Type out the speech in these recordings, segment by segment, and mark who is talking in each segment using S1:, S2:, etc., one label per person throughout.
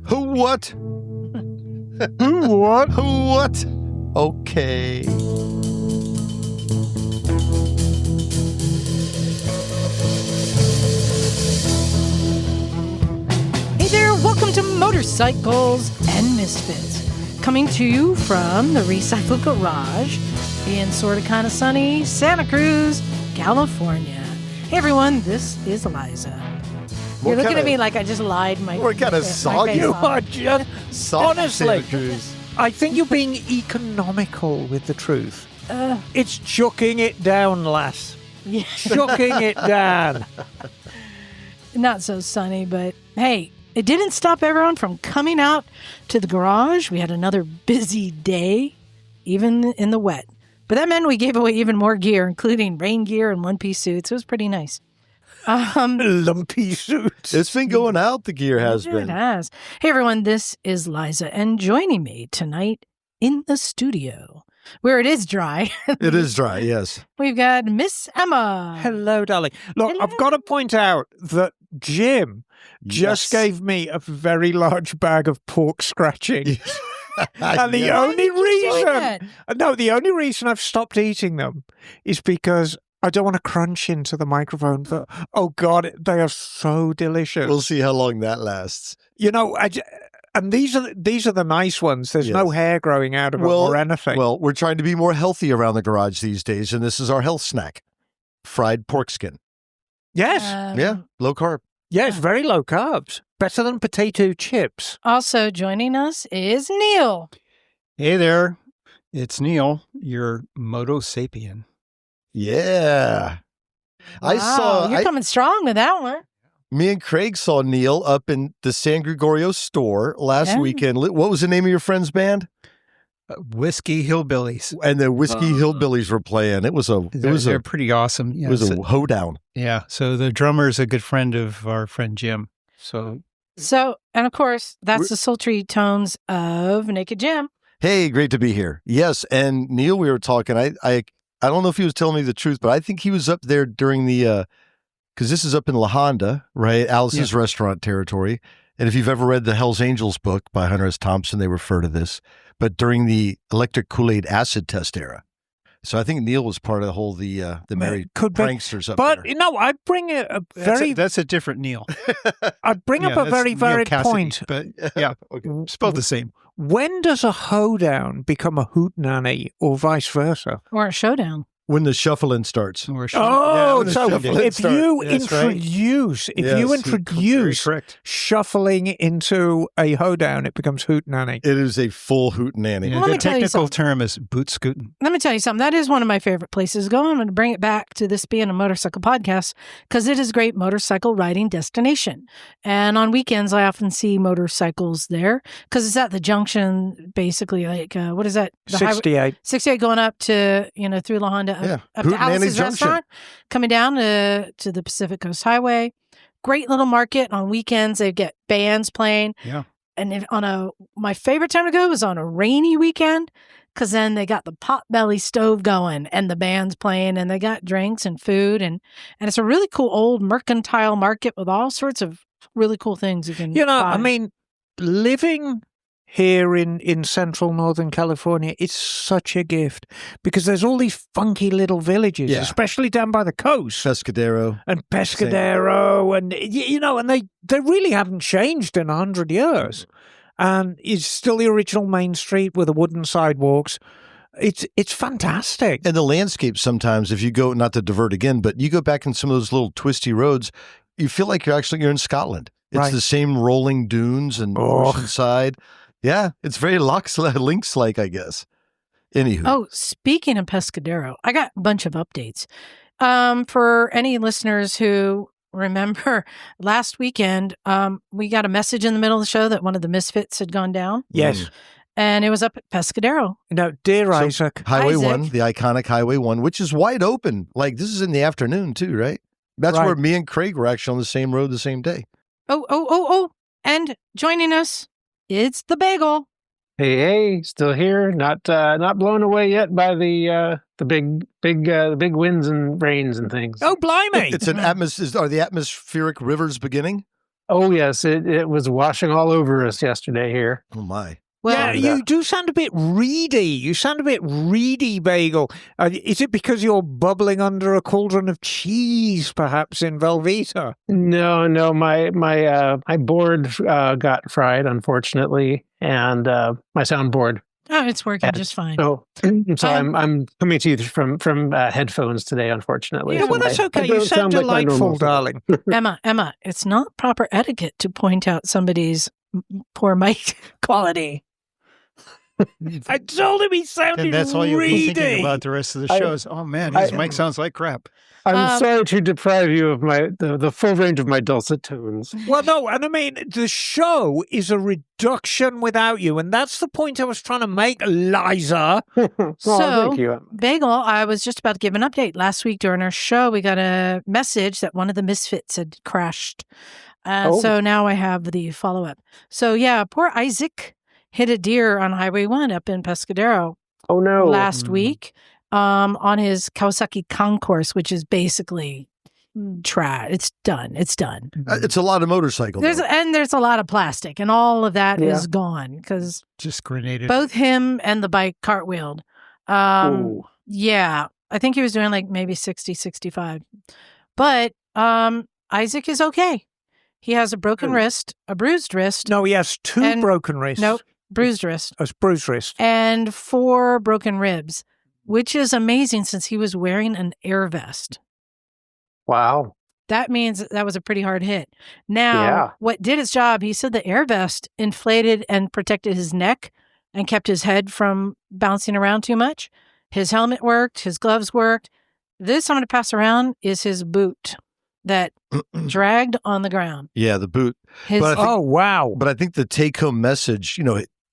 S1: Who what?
S2: Who what?
S1: Who what? Okay.
S3: Hey there, welcome to Motorcycles and Misfits. Coming to you from the Recycle Garage in sort of kind of sunny Santa Cruz, California. Hey everyone, this is Liza. You're looking at me like I just lied.
S1: We're kind of soggy.
S2: You are just,
S1: Soft
S2: honestly,
S1: Santa Cruz.
S2: I think you're being economical with the truth. It's chucking it down, lass.
S3: Yeah.
S2: Chucking it down.
S3: Not so sunny, but hey, it didn't stop everyone from coming out to the garage. We had another busy day, even in the wet. But that meant we gave away even more gear, including rain gear and one-piece suits. It was pretty nice.
S2: Lumpy suits.
S1: It's been going out, the gear has
S3: It
S1: been.
S3: has. Hey, everyone, this is Liza, and joining me tonight in the studio, where it is dry,
S1: It is dry, yes.
S3: we've got Miss Emma.
S2: Hello, darling. Look,
S3: Hello.
S2: I've got to point out that Jim just
S1: Yes.
S2: gave me a very large bag of pork scratching. And the
S1: Yeah.
S2: only
S3: that?
S2: reason I've stopped eating them is because I don't want to crunch into the microphone. But, oh, God, they are so delicious.
S1: We'll see how long that lasts.
S2: You know, and these are the nice ones. There's no
S1: Yes.
S2: hair growing out of them or anything.
S1: Well, we're trying to be more healthy around the garage these days, and this is our health snack. Fried pork skin.
S2: yes.
S1: Yeah, low carb.
S2: Yes, very low carbs. Better than potato chips.
S3: Also joining us is Neal.
S4: Hey there, it's Neal, your Moto Sapien.
S1: Yeah. I
S3: Wow,
S1: saw,
S3: you're coming strong with that one.
S1: me and Craig saw Neal up in the San Gregorio store last
S3: Yeah.
S1: weekend. What was the name of your friend's band?
S4: Whiskey Hillbillies.
S1: And the Whiskey Hillbillies were playing. It was
S4: They're pretty awesome.
S1: it was a hoedown.
S4: Yeah, so the drummer is a good friend of our friend Jim. So
S3: So, and of course, that's the sultry tones of Naked Jim.
S1: Hey, great to be here. Yes, and Neal, we were talking. I don't know if he was telling me the truth, but I think he was up there during the because this is up in La Honda, right? Alice's restaurant territory. And if you've ever read the Hell's Angels book by Hunter S. Thompson, they refer to this. But during the electric Kool-Aid acid test era. So I think Neal was part of the whole the merry
S2: Could be.
S1: pranksters up
S2: But,
S1: there.
S2: I bring a very...
S4: that's a different Neal.
S2: I'd bring up a
S4: that's
S2: very
S4: Neal
S2: valid
S4: Cassidy,
S2: point.
S4: But yeah, it's both the same.
S2: When does a hoedown become a hootenanny or vice versa?
S3: Or a showdown.
S1: When the shuffling starts.
S4: We're sure.
S2: Oh,
S1: the
S2: so
S1: shuffling
S2: if
S1: start.
S2: you
S4: That's right.
S2: introduce,
S4: Very correct.
S2: shuffling into a hoedown, it becomes hootenanny.
S1: It is a full hootenanny.
S4: Yeah,
S3: Let
S4: the
S3: me tell you
S4: technical
S3: something.
S4: term is boot scooting.
S3: Let me tell you something. That is one of my favorite places to go. I'm going to bring it back to this being a motorcycle podcast because it is a great motorcycle riding destination. And on weekends, I often see motorcycles there because it's at the junction, basically, like, what is that? The highway-
S2: 68.
S3: 68 going up to, through La Honda,
S1: Yeah,
S3: up to
S1: Hootenanny
S3: Alice's
S1: Junction.
S3: restaurant, coming down to the Pacific Coast Highway. Great little market on weekends. They get bands playing.
S4: Yeah.
S3: And if my favorite time to go was on a rainy weekend because then they got the potbelly stove going and the band's playing and they got drinks and food. And it's a really cool old mercantile market with all sorts of really cool things you can buy.
S2: I mean, living here in central Northern California, it's such a gift because there's all these funky little villages,
S1: Yeah.
S2: especially down by the coast.
S1: Pescadero.
S2: And Pescadero, and and they really haven't changed in 100 years, and it's still the original main street with the wooden sidewalks. It's fantastic.
S1: And the landscape sometimes, if you go, not to divert again, but you go back in some of those little twisty roads, you feel like you're in Scotland. It's
S2: Right.
S1: the same rolling dunes and oceanside. Yeah, it's very Lynx-like, I guess. Anywho.
S3: Oh, speaking of Pescadero, I got a bunch of updates. For any listeners who remember last weekend, we got a message in the middle of the show that one of the Misfits had gone down.
S2: Yes.
S3: And it was up at Pescadero.
S2: Now, dear
S1: So,
S2: Isaac,
S1: Highway
S3: Isaac.
S1: 1, the iconic Highway 1, which is wide open. Like, this is in the afternoon, too, right? That's
S2: Right.
S1: where me and Craig were actually on the same road the same day.
S3: Oh. And joining us, it's the Bagel.
S5: Hey, still here. Not blown away yet by the big winds and rains and things.
S2: oh blimey!
S1: It's an are the atmospheric rivers beginning?
S5: Oh, yes. It was washing all over us yesterday here.
S1: Oh my.
S2: Yeah,
S3: Well,
S2: you do sound a bit reedy. You sound a bit reedy, Bagel. Is it because you're bubbling under a cauldron of cheese, perhaps, in Velveeta?
S5: No. My board got fried, unfortunately, and my soundboard.
S3: oh, it's working just fine.
S5: So I'm coming to you from headphones today, unfortunately.
S2: Yeah,
S5: So
S2: well, that's
S5: I
S2: okay. You
S5: don't
S2: sound
S5: like my
S2: delightful,
S5: normal self.
S2: darling.
S3: Emma, it's not proper etiquette to point out somebody's poor mic quality.
S2: I told him he sounded
S4: And that's all you'll be thinking
S2: reedy.
S4: about the rest of the
S5: I-
S4: shows. Oh man, his mic sounds like crap.
S5: I'm sorry to deprive you of the full range of my dulcet tones.
S2: Well, no, and I mean, the show is a reduction without you, and that's the point I was trying to make, Liza.
S5: Thank you.
S3: Bagel, I was just about to give an update. Last week during our show, we got a message that one of the Misfits had crashed. So now I have the follow-up. So yeah, poor Isaac hit a deer on Highway 1 up in Pescadero
S5: Oh no!
S3: last week on his Kawasaki Concourse, which is basically trash. It's done. It's done.
S1: It's a lot of motorcycle.
S3: There's a lot of plastic, and all of that
S5: Yeah.
S3: is gone because
S4: Just grenaded.
S3: both him and the bike cartwheeled.
S5: Ooh.
S3: Yeah, I think he was doing like maybe 60, 65. But Isaac is okay. He has a broken wrist, a bruised wrist.
S2: No, he has two
S3: And-
S2: broken wrists.
S3: Nope, bruised wrist.
S2: A bruised wrist.
S3: And 4 broken ribs, which is amazing since he was wearing an air vest.
S5: Wow.
S3: That means that was a pretty hard hit. Now,
S5: Yeah.
S3: what did its job, he said the air vest inflated and protected his neck and kept his head from bouncing around too much. His helmet worked, his gloves worked. This I'm going to pass around is his boot that dragged on the ground.
S1: Yeah, the boot.
S3: His,
S1: But I think-
S2: Oh, wow.
S1: But I think the take-home message,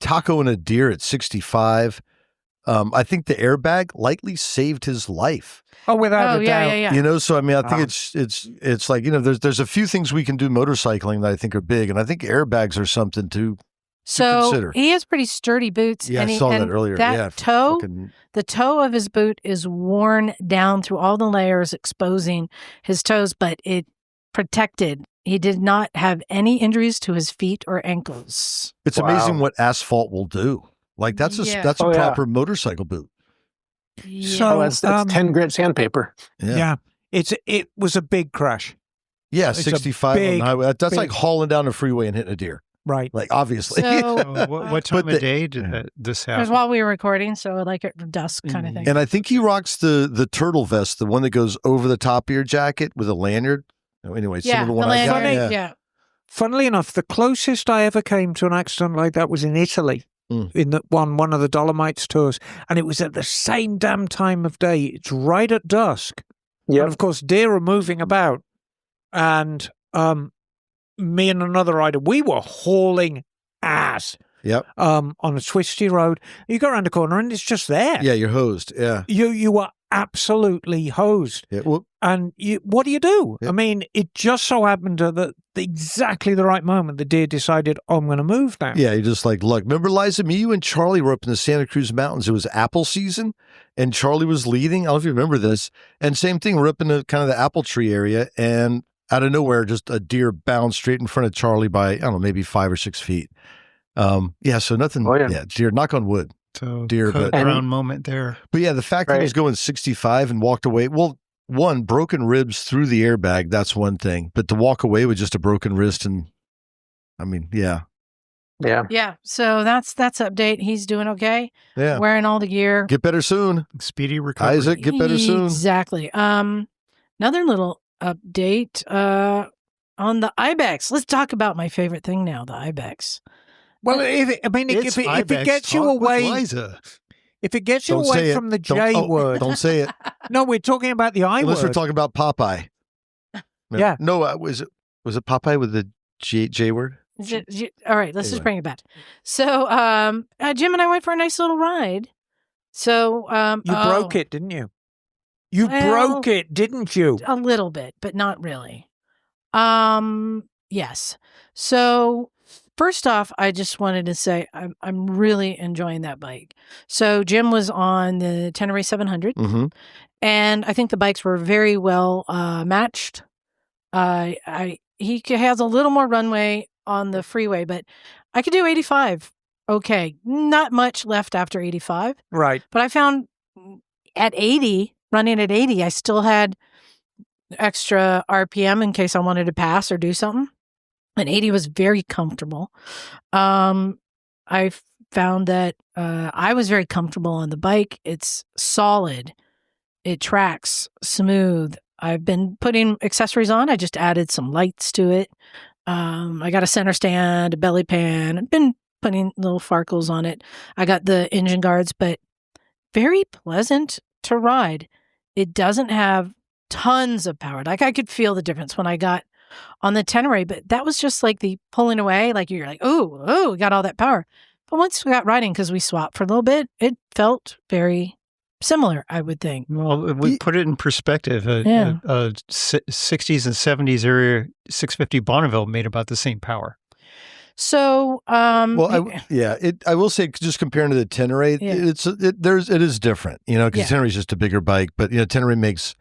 S1: taco and a deer at 65. I think the airbag likely saved his life.
S2: Oh, without a doubt.
S3: yeah.
S1: So I mean, I think it's like there's a few things we can do motorcycling that I think are big, and I think airbags are something to
S3: So
S1: consider.
S3: he has pretty sturdy boots.
S1: Yeah,
S3: and
S1: I saw that
S3: and
S1: earlier.
S3: That
S1: Yeah,
S3: toe,
S1: fucking-
S3: the toe of his boot is worn down through all the layers, exposing his toes, but it protected. He did not have any injuries to his feet or ankles.
S1: It's
S5: Wow.
S1: amazing what asphalt will do. Like that's a
S3: Yeah.
S1: that's a
S5: Oh, yeah.
S1: proper motorcycle boot.
S3: Yeah.
S2: So-
S5: That's
S2: um,
S5: 10 grit sandpaper.
S1: Yeah,
S2: It was a big crash.
S1: yeah,
S2: it's a
S1: 65 on
S2: big,
S1: the highway. That's
S2: big-
S1: like hauling down the freeway and hitting a deer.
S2: Right.
S1: Like obviously.
S3: So-
S4: Oh, what time
S1: But
S4: of day did this
S3: It was
S4: happen?
S3: while we were recording, so like at dusk kind of thing.
S1: And I think he rocks the turtle vest, the one that goes over the top of your jacket with a lanyard. Anyway,
S3: yeah,
S1: similar to the one
S3: the
S1: I got.
S3: lanyard,
S1: Yeah.
S3: yeah.
S2: Funnily enough, the closest I ever came to an accident like that was in Italy, in one of the Dolomites tours, and it was at the same damn time of day. It's right at dusk, and
S5: Yep.
S2: of course, deer are moving about, and me and another rider, we were hauling ass
S1: Yep.
S2: on a twisty road. You go around the corner, and it's just there.
S1: Yeah, you're hosed. Yeah.
S2: You are absolutely hosed.
S1: Yeah. Well,
S2: And what do you do?
S1: Yep.
S2: I mean, it just so happened that exactly the right moment the deer decided, oh, I'm going to move now.
S1: yeah, you're just like, look, remember Liza, me, you and Charlie were up in the Santa Cruz Mountains. It was apple season and Charlie was leading. I don't know if you remember this. And same thing, we're up in the kind of the apple tree area and out of nowhere, just a deer bounced straight in front of Charlie by, I don't know, maybe 5 or 6 feet. Yeah, so nothing.
S5: Oh, yeah.
S1: Deer, knock on wood.
S4: So
S1: Deer,
S4: code
S1: but-
S4: brown moment there.
S1: But yeah, the fact that he was
S5: Right.
S1: going 65 and walked away. Well, one, broken ribs through the airbag, that's one thing. But to walk away with just a broken wrist and, I mean, yeah.
S5: Yeah.
S3: Yeah, so that's update. He's doing okay.
S1: Yeah.
S3: Wearing all the gear.
S1: Get better soon.
S4: Speedy recovery.
S1: Isaac, get better soon.
S3: Exactly. Another little update on the Ibex. Let's talk about my favorite thing now, the Ibex.
S2: Well, if it gets you away, if it gets you
S1: Don't say
S2: away
S1: it.
S2: from the
S1: Don't-
S2: J
S1: oh,
S2: word.
S1: Don't say it.
S2: No, we're talking about the I
S1: Unless
S2: word.
S1: we're talking about Popeye.
S2: Yeah.
S1: No, was it Popeye with the J word?
S3: All right, let's just
S1: Anyway.
S3: bring it back. So, Jim and I went for a nice little ride. So,
S2: You broke it, didn't you? You broke it, didn't you?
S3: A little bit, but not really. Yes. So first off, I just wanted to say I'm really enjoying that bike. So Jim was on the Tenere 700,
S1: Mm-hmm.
S3: and I think the bikes were very well matched. He has a little more runway on the freeway, but I could do 85. Okay, not much left after 85.
S2: Right.
S3: But I found at 80, running at 80, I still had extra RPM in case I wanted to pass or do something. And 80 was very comfortable. I found that I was very comfortable on the bike. It's solid. It tracks smooth. I've been putting accessories on. I just added some lights to it. I got a center stand, a belly pan. I've been putting little farkles on it. I got the engine guards, but very pleasant to ride. It doesn't have tons of power. Like I could feel the difference when I got on the Tenere, but that was just like the pulling away. Like you're like, oh, we got all that power. But once we got riding, because we swapped for a little bit, it felt very similar, I would think.
S4: Well, if we put it in perspective, a 60s and 70s area 650 Bonneville made about the same power.
S3: So,
S1: I will say, just comparing to the Tenere, it is different, because Tenere is just a bigger bike, but Tenere makes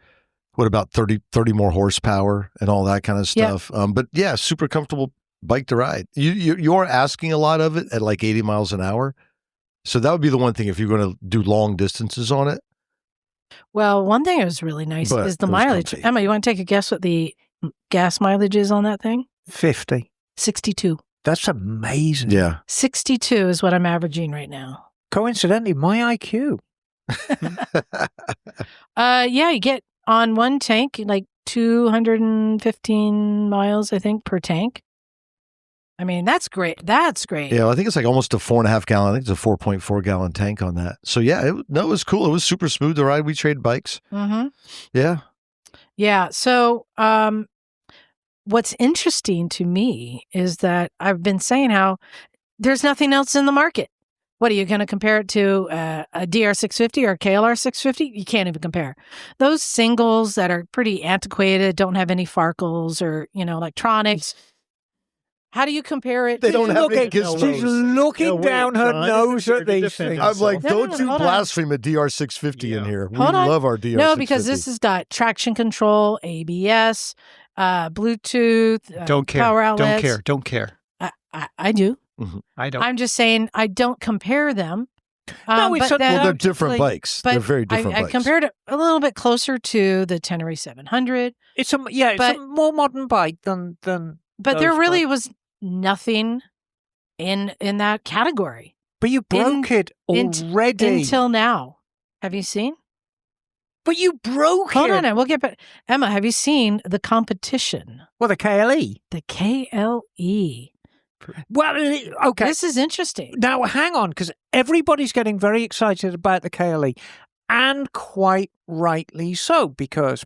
S1: about 30 more horsepower and all that kind of stuff. But yeah, super comfortable bike to ride. You're asking a lot of it at like 80 miles an hour. So that would be the one thing if you're going to do long distances on it.
S3: Well, one thing that was really nice is the mileage.
S1: Comfy.
S3: Emma, you want to take a guess what the gas mileage is on that thing?
S2: 50.
S3: 62.
S2: That's amazing.
S1: Yeah.
S3: 62 is what I'm averaging right now.
S2: Coincidentally, my IQ.
S3: You get on one tank, like 215 miles, I think, per tank. I mean, that's great. That's great.
S1: Yeah, I think it's like almost a 4.5 gallon. I think it's a 4.4 gallon tank on that. So yeah, it was cool. It was super smooth to ride. We traded bikes.
S3: Mm-hmm.
S1: Yeah.
S3: Yeah. So, what's interesting to me is that I've been saying how there's nothing else in the market. What are you going to compare it to? A DR650 or a KLR650? You can't even compare. Those singles that are pretty antiquated, don't have any farkles or, electronics. How do you compare it?
S1: They don't have any gizmos.
S2: She's looking down her nose at these things.
S1: I'm like,
S3: No,
S1: don't you blaspheme a DR650 in here. We
S3: Hold on.
S1: love our DR650.
S3: No, because this has got traction control, ABS, Bluetooth,
S4: Don't care.
S3: power outlets.
S4: Don't care.
S3: I do.
S1: Mm-hmm.
S4: I don't.
S3: I'm just saying I don't compare them.
S1: They're different bikes.
S3: But
S1: They're very different
S3: I
S1: bikes.
S3: compared it a little bit closer to the Tenere 700.
S2: It's a more modern bike than.
S3: But there
S2: those
S3: really
S2: bikes.
S3: was nothing in that category.
S2: But you broke it already
S3: until now. Have you seen?
S2: But you broke
S3: Hold
S2: it.
S3: on, we'll get back. Emma, have you seen the competition?
S2: Well, the KLE.
S3: The KLE.
S2: Well, okay.
S3: This is interesting.
S2: Now, hang on, because everybody's getting very excited about the KLE, and quite rightly so, because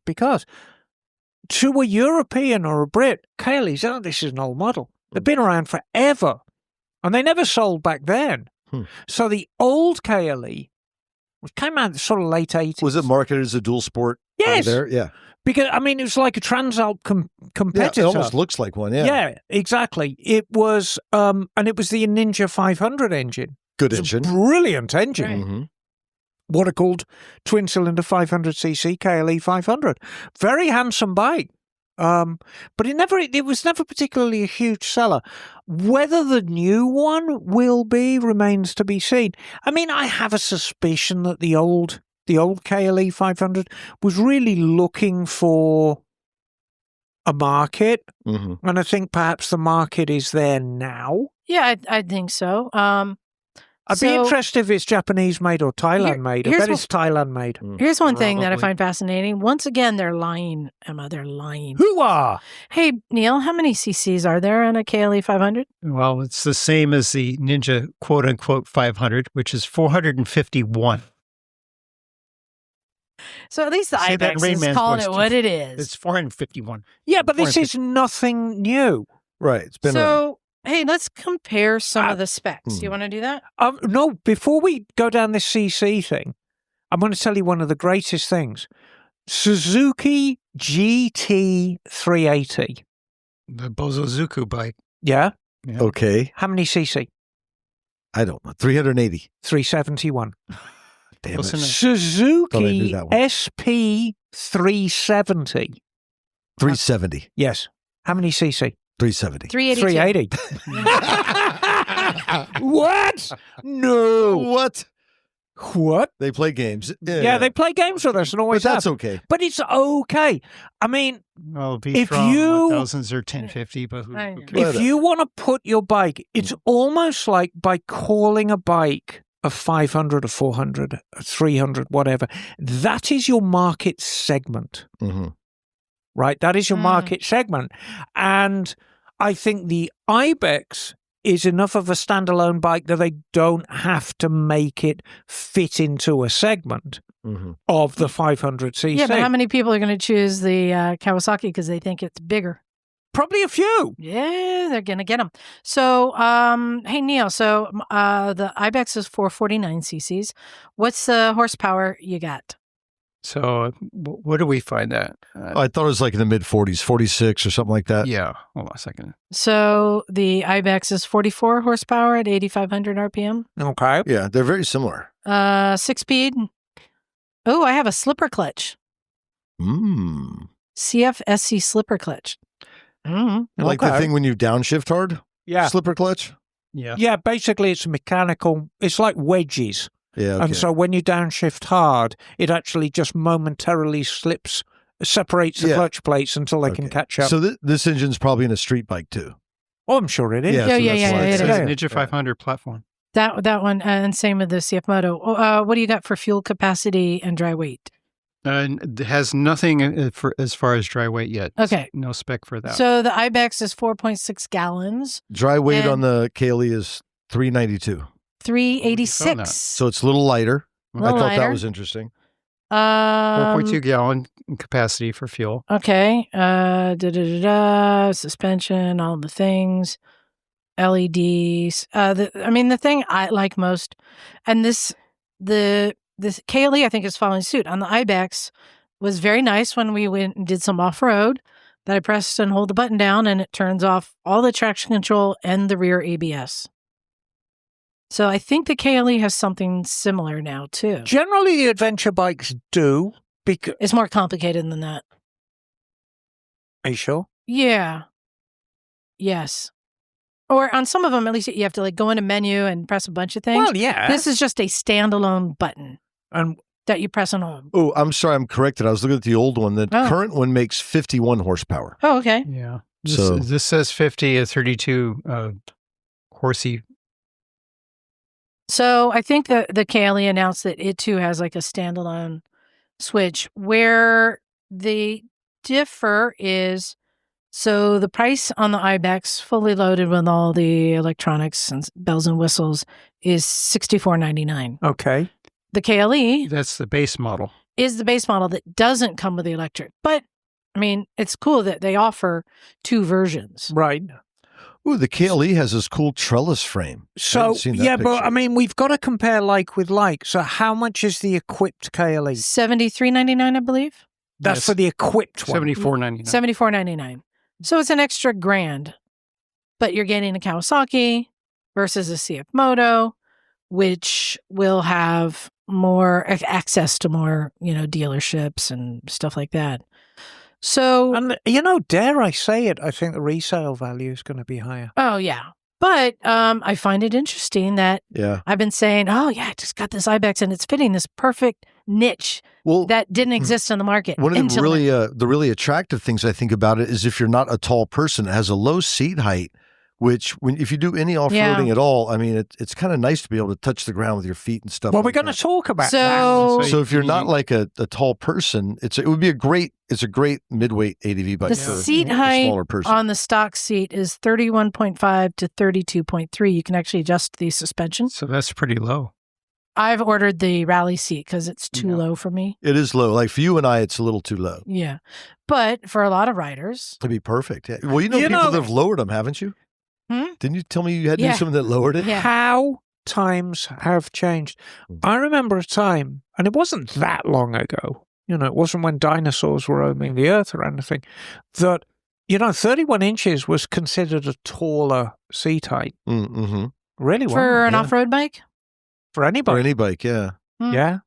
S2: to a European or a Brit, KLEs, this is an old model. They've been around forever, and they never sold back then. So the old KLE, which came out in the sort of late 80s.
S1: Was it marketed as a dual sport?
S2: Yes.
S1: There? Yeah.
S2: Because, it was like a Transalp competitor.
S1: Yeah, it almost looks like one, yeah.
S2: Yeah, exactly. It was, and it was the Ninja 500 engine.
S1: Good
S2: It's
S1: engine.
S2: A brilliant engine.
S3: Right.
S1: Mm-hmm.
S2: Water cooled twin cylinder 500cc KLE500. Very handsome bike. But it was never particularly a huge seller. Whether the new one will be remains to be seen. I have a suspicion that the old KLE500 was really looking for a market, and I think perhaps the market is there now.
S3: Yeah, I think so.
S2: I'd be interested if it's Japanese made or Thailand made. I bet it's Thailand made.
S3: Here's one thing that I find fascinating. Once again, they're lying, Emma. They're lying.
S2: Hoo-ah!
S3: Hey, Neal, how many cc's are there on a KLE 500?
S4: Well, it's the same as the Ninja quote-unquote 500, which is 451.
S3: So at least the
S4: Say that in
S3: Ibex
S4: Rain
S3: is
S4: Man's
S3: calling
S4: voice,
S3: it
S4: too.
S3: what it is.
S4: It's 451.
S2: Yeah, but this is nothing new.
S1: Right. It's been around.
S3: Hey, let's compare some of the specs. Do you want to do that?
S2: No, before we go down this CC thing, I'm going to tell you one of the greatest things. Suzuki GT380.
S4: The Bozozuku bike.
S2: Yeah?
S1: Okay.
S2: How many CC?
S1: I don't know. 380.
S2: 371.
S1: Damn
S4: Close
S1: it.
S4: enough.
S1: Thought I knew
S2: Suzuki
S1: that one.
S2: SP370.
S1: 370.
S2: Yes. How many cc?
S1: 370.
S3: 382.
S2: 380. What? No.
S1: What?
S2: What?
S1: They play games.
S2: Yeah, they play games with us and
S1: But
S2: always
S1: that's
S2: have.
S1: okay.
S2: But it's okay. I mean,
S4: Well,
S2: If you-
S4: 1000s or 1050, but who
S3: I know.
S4: cares?
S2: if you want to put your bike, it's almost like by calling a bike a 500, a 400, a 300, whatever. That is your market segment,
S1: Mhm.
S2: right? That is your market segment. And I think the Ibex is enough of a standalone bike that they don't have to make it fit into a segment
S1: Mhm.
S2: of the 500cc.
S3: Yeah, but how many people are going to choose the Kawasaki because they think it's bigger?
S2: Probably a few.
S3: Yeah, they're going to get them. So, hey, Neal, so the Ibex is 449 cc's. What's the horsepower you got?
S4: So, where do we find that?
S1: I thought it was like in the mid 40s, 46 or something like that.
S4: Yeah, hold on a second.
S3: So the Ibex is 44 horsepower at 8,500 RPM.
S2: Okay.
S1: Yeah, they're very similar.
S3: 6-speed. Oh, I have a slipper clutch. CFSC slipper clutch.
S1: Like the thing when you downshift hard?
S2: Yeah.
S1: Slipper clutch?
S4: Yeah.
S2: Yeah, basically it's mechanical. It's like wedges.
S1: Yeah. Okay.
S2: And so when you downshift hard, it actually just momentarily separates the
S1: Yeah.
S2: clutch plates until they can
S1: Okay.
S2: catch up.
S1: So this engine's probably in a street bike too.
S2: Oh, I'm sure it is.
S1: Yeah,
S3: Yeah,
S1: so
S3: yeah,
S1: that's
S3: yeah,
S1: why
S3: it
S1: it's-
S3: is.
S2: Yeah.
S4: Ninja 500 platform.
S3: That one, and same with the CFMoto. What do you got for fuel capacity and dry weight?
S4: It has nothing for as far as dry weight yet.
S3: Okay.
S4: No spec for that.
S3: So the Ibex is 4.6 gallons,
S1: Dry weight
S3: And-
S1: on the KLE is 392.
S3: 386.
S1: So it's a little lighter. I
S3: Little
S1: thought that
S3: lighter.
S1: was interesting.
S4: 4.2 gallon capacity for fuel.
S3: Okay. Suspension, all the things, LEDs. The thing I like most, and this KLE I think is following suit on the Ibex was very nice when we went and did some off road. That I pressed and hold the button down and it turns off all the traction control and the rear ABS. So I think the KLE has something similar now too.
S2: Generally, the adventure bikes do. Because
S3: It's more complicated than that.
S2: Are you sure?
S3: Yeah. Yes. Or on some of them, at least you have to like go in a menu and press a bunch of things.
S2: Well, yeah.
S3: This is just a standalone button
S2: And
S3: that you press on home.
S1: Oh, I'm sorry. I'm corrected. I was looking at the old one. The
S3: Oh.
S1: current one makes 51 horsepower.
S3: Oh, okay.
S4: Yeah.
S1: So-
S4: This says 50 at 32 horsey.
S3: So I think that the KLE announced that it too has like a standalone switch. Where they differ is, so the price on the Ibex, fully loaded with all the electronics and bells and whistles, is $64.99.
S2: okay.
S3: The KLE
S4: That's the base model.
S3: is the base model that doesn't come with the electric. But I mean, it's cool that they offer two versions.
S2: Right.
S1: Ooh, the KLE has this cool trellis frame. I
S2: So,
S1: haven't seen that
S2: yeah, but
S1: picture.
S2: I mean, we've got to compare like with like. So how much is the equipped KLE?
S3: $73.99, I believe.
S2: That's
S4: Yes.
S2: for the equipped one.
S4: $74.99.
S3: $74.99. So it's an extra $1,000, but you're getting a Kawasaki versus a CFMoto, which will have more access to more, dealerships and stuff like that. So,
S2: And, dare I say it, I think the resale value is going to be higher.
S3: oh yeah. But I find it interesting that
S1: Yeah.
S3: I've been saying, oh yeah, I just got this Ibex and it's fitting this perfect niche
S1: Well,
S3: that didn't exist in the market.
S1: one of the
S3: until
S1: really attractive things I think about it is if you're not a tall person, it has a low seat height, which if you do any off-roading
S3: Yeah.
S1: at all, I mean, it's kind of nice to be able to touch the ground with your feet and stuff.
S2: Well,
S1: like
S2: we're going to
S1: that.
S2: talk about that.
S3: So,
S1: So if you're not like a tall person, it's a great midweight ADV bike
S3: the
S1: for
S3: seat
S1: a
S3: height
S1: smaller person.
S3: on the stock seat is 31.5 to 32.3. You can actually adjust the suspension.
S4: So that's pretty low.
S3: I've ordered the rally seat because it's too
S4: Yeah.
S3: low for me.
S1: It is low. Like for you and I, it's a little too low.
S3: Yeah. But for a lot of riders,
S1: It'd be perfect. Yeah. Well, people that have lowered them, haven't you?
S3: Hmm?
S1: Didn't you tell me you had
S3: Yeah.
S1: something that lowered it?
S3: Yeah.
S2: How times have changed. I remember a time, and it wasn't that long ago, it wasn't when dinosaurs were roaming the earth or anything, that, 31 inches was considered a taller seat height.
S1: Mm-hmm.
S2: Really
S3: for
S2: wasn't
S3: an
S1: yeah.
S3: off-road bike.
S2: for anybody.
S1: For any bike, yeah.
S2: Yeah.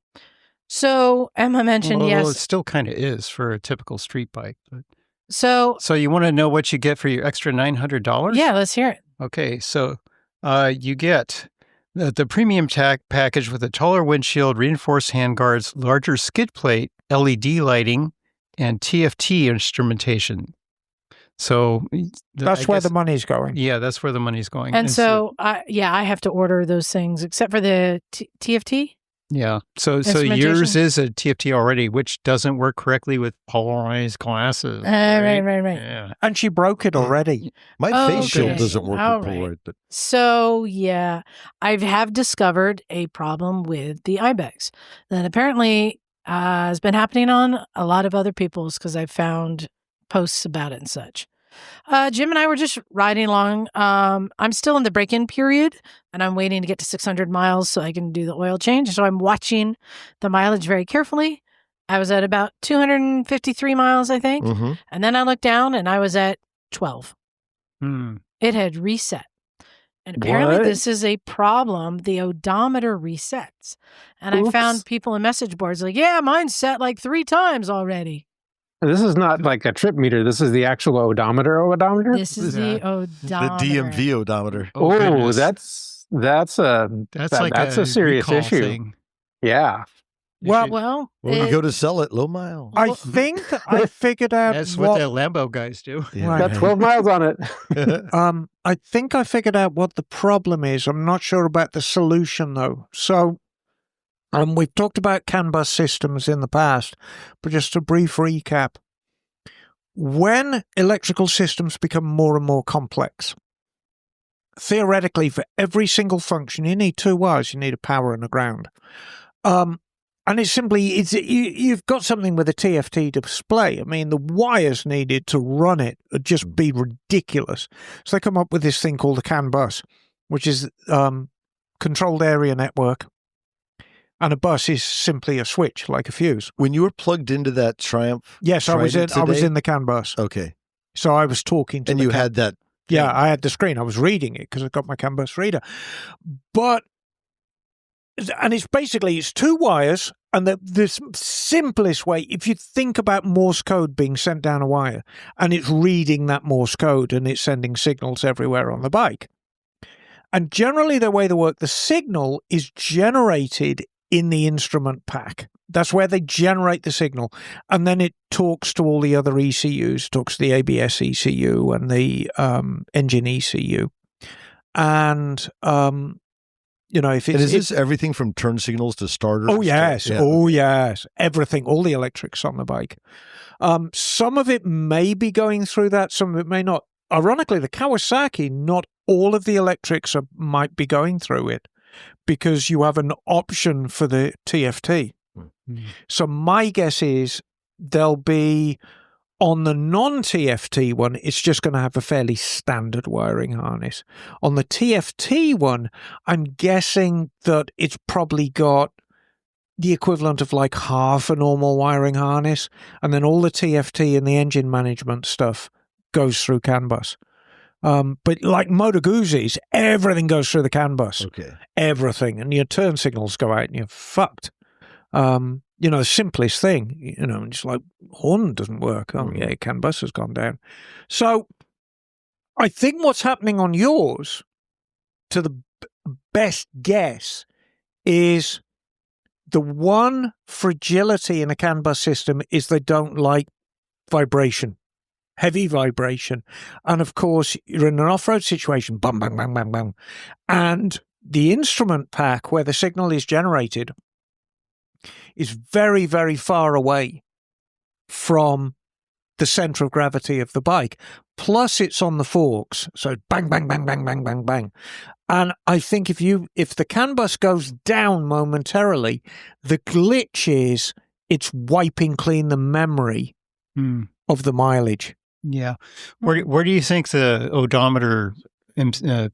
S3: So Emma mentioned,
S4: Well,
S3: yes.
S4: it still kind of is for a typical street bike. But
S3: So
S4: you want to know what you get for your extra $900?
S3: yeah, let's hear it.
S4: Okay, so you get the premium package with a taller windshield, reinforced handguards, larger skid plate, LED lighting, and TFT instrumentation. So
S2: That's where the money's going.
S4: Yeah, that's where the money's going.
S3: And so, I have to order those things, except for the TFT.
S4: Yeah. So yours is a TFT already, which doesn't work correctly with polarized glasses.
S3: Right.
S4: Yeah.
S2: And she broke it already.
S1: My face shield doesn't work
S3: All
S1: with
S3: right.
S1: Polaroid. But
S3: So, yeah, I have discovered a problem with the Ibex that apparently has been happening on a lot of other people's, because I've found posts about it and such. Jim and I were just riding along. I'm still in the break-in period, and I'm waiting to get to 600 miles so I can do the oil change. So I'm watching the mileage very carefully. I was at about 253 miles, I think.
S1: mm-hmm.
S3: And then I looked down, and I was at 12.
S4: Hmm.
S3: It had reset. And apparently
S5: What?
S3: this is a problem. The odometer resets. And I found people in message boards like, yeah, mine's set like 3 times already.
S5: This is not like a trip meter. This is the actual odometer.
S3: This is the odometer.
S1: The DMV odometer.
S5: Oh,
S4: goodness.
S5: that's a serious
S4: recall
S5: issue.
S4: thing.
S5: Yeah.
S3: Well,
S1: When you go to sell it, low mile.
S2: I think I figured out
S4: That's what the Lambo guys do.
S1: Yeah.
S5: Got 12 miles on it.
S2: I think I figured out what the problem is. I'm not sure about the solution, though. So, we've talked about CAN bus systems in the past, but just a brief recap. When electrical systems become more and more complex, theoretically, for every single function, you need 2 wires. You need a power and a ground. And it's simply, you've got something with a TFT display. I mean, the wires needed to run it would just be ridiculous. So they come up with this thing called a CAN bus, which is controlled area network. And a bus is simply a switch, like a fuse.
S1: When you were plugged into that Triumph,
S2: Yes, I was
S1: today?
S2: in the CAN bus.
S1: Okay,
S2: So I was talking to
S1: and
S2: the
S1: you
S2: CAN.
S1: had that.
S2: Yeah, I had the screen. I was reading it because I got my CAN bus reader. But, and it's 2 wires, and the simplest way, if you think about Morse code being sent down a wire, and it's reading that Morse code, and it's sending signals everywhere on the bike. And generally the way they work, the signal is generated in the instrument pack. That's where they generate the signal. And then it talks to all the other ECUs, talks to the ABS ECU and the engine ECU. And, if it's...
S1: Is this everything from turn signals to starters?
S2: Oh, yes.
S1: Yeah.
S2: Oh, yes. Everything, all the electrics on the bike. Some of it may be going through that, some of it may not. Ironically, the Kawasaki, not all of the electrics might be going through it, because you have an option for the TFT.
S1: Mm-hmm.
S2: So my guess is there'll be, on the non-TFT one, it's just going to have a fairly standard wiring harness. On the TFT one, I'm guessing that it's probably got the equivalent of like half a normal wiring harness, and then all the TFT and the engine management stuff goes through CAN bus. But like Moto Guzzi's, everything goes through the CAN bus.
S1: Okay.
S2: Everything. And your turn signals go out and you're fucked. The simplest thing, it's like horn doesn't work. Oh, yeah, CAN bus has gone down. So I think what's happening on yours, to the best guess, is the one fragility in a CAN bus system is they don't like vibration. Heavy vibration. And of course, you're in an off-road situation, bang, bang, bang, bang, bang. And the instrument pack where the signal is generated is very, very far away from the center of gravity of the bike. Plus it's on the forks. So bang, bang, bang, bang, bang, bang, bang. And I think if the CAN bus goes down momentarily, the glitch is it's wiping clean the memory of the mileage.
S4: Yeah. Where do you think the odometer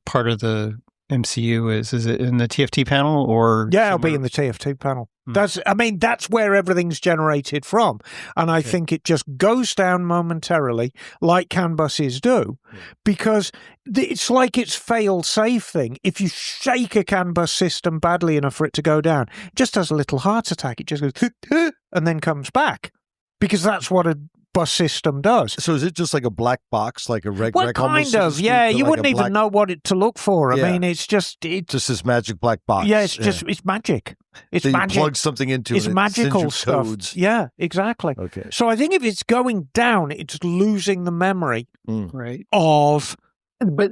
S4: part of the MCU is? Is it in the TFT panel or?
S2: Yeah, it'll be in the TFT panel. That's where everything's generated from. And I think it just goes down momentarily like CAN buses do, because it's like its fail-safe thing. If you shake a CAN bus system badly enough for it to go down, it just has a little heart attack. It just goes and then comes back, because that's what a bus system does.
S1: So is it just like a black box, like a
S2: Well,
S1: almost,
S2: kind
S1: so to
S2: of,
S1: speak,
S2: yeah.
S1: but
S2: You
S1: like
S2: wouldn't
S1: a
S2: even
S1: black-
S2: know what to look for. I
S1: Yeah.
S2: mean, it's just
S1: just this magic black box.
S2: yeah, it's just it's magic. It's
S1: so you
S2: magic.
S1: plug something into
S2: It's
S1: it.
S2: magical
S1: it sends you
S2: stuff.
S1: codes.
S2: Yeah, exactly.
S1: Okay.
S2: So I think if it's going down, it's losing the memory
S4: Right.
S2: of.
S5: But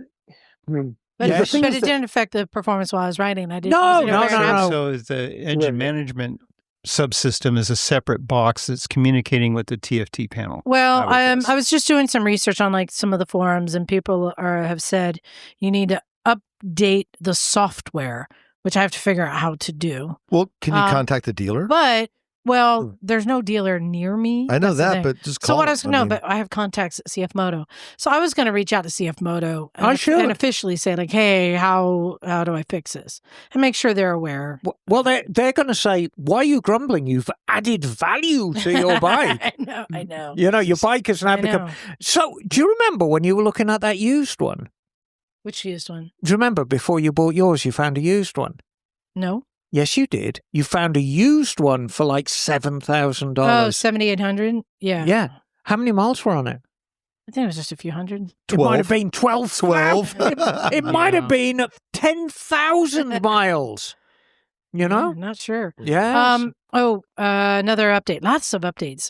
S5: I mean,
S3: But,
S2: Yes.
S3: but it didn't affect the performance while I was riding. I didn't.
S2: No,
S3: wasn't
S2: no,
S3: aware
S2: no,
S3: of
S2: no.
S3: that.
S4: So is the engine
S5: Right.
S4: management subsystem is a separate box that's communicating with the TFT panel.
S3: Well,
S4: I would guess.
S3: I was just doing some research on like some of the forums, and people have said you need to update the software, which I have to figure out how to do.
S1: Well, can you
S3: Um,
S1: contact the dealer?
S3: But there's no dealer near me.
S1: I know
S3: That's the
S1: that,
S3: thing.
S1: but just
S3: So
S1: call
S3: what I
S1: it.
S3: was but I have contacts at CFMoto, so I was going to reach out to CFMoto and officially say like, hey, how do I fix this, and make sure they're aware.
S2: Well, they're going to say, "Why are you grumbling? You've added value to your bike.
S3: I know.
S2: You know, your bike has now
S3: I
S2: become."
S3: know.
S2: So, do you remember when you were looking at that used one?
S3: Which used one?
S2: Do you remember before you bought yours, you found a used one?
S3: No.
S2: Yes, you did. You found a used one for like $7,000.
S3: Oh, 7,800? Yeah.
S2: Yeah. How many miles were on it?
S3: I think it was just a few hundred.
S2: It might have been 12.
S1: 12.
S2: It might have been 10,000 miles. You know?
S3: Yeah, not sure.
S2: Yeah.
S3: Another update. Lots of updates.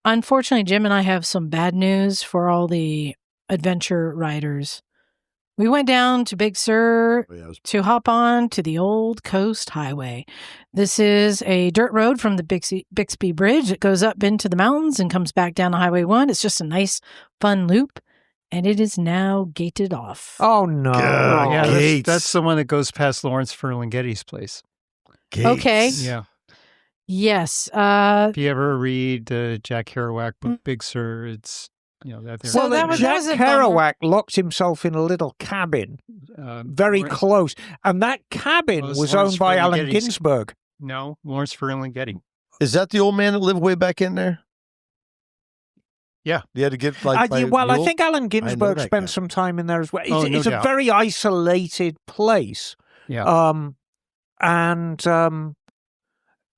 S3: Unfortunately, Jim and I have some bad news for all the adventure riders. We went down to Big Sur to hop on to the Old Coast Highway. This is a dirt road from the Bixby Bridge. It goes up into the mountains and comes back down to Highway 1. It's just a nice, fun loop, and it is now gated off.
S2: Oh, no.
S4: Yeah,
S1: Gates.
S4: that's the one that goes past Lawrence Ferlinghetti's place.
S1: Gates.
S3: Okay.
S4: Yeah.
S3: Yes.
S4: If you ever read the Jack Kerouac book, Big Sur, it's, that there.
S3: So
S2: Well,
S3: that was
S2: Jack
S3: a bummer.
S2: Kerouac locked himself in a little cabin very
S4: Lawrence-
S2: close. And that cabin
S4: Well,
S2: was
S4: Lawrence
S2: owned by Allen
S4: Ferlinghetti's-
S2: Ginsberg.
S4: No, Lawrence Ferlinghetti.
S1: Is that the old man that lived way back in there?
S4: Yeah.
S1: You had to get like. by a
S2: I
S1: mule?
S2: think Allen Ginsberg
S1: that
S2: spent
S1: guy.
S2: some time in there as well. It's,
S4: Oh, no
S2: it's a
S4: doubt.
S2: very isolated place.
S4: Yeah.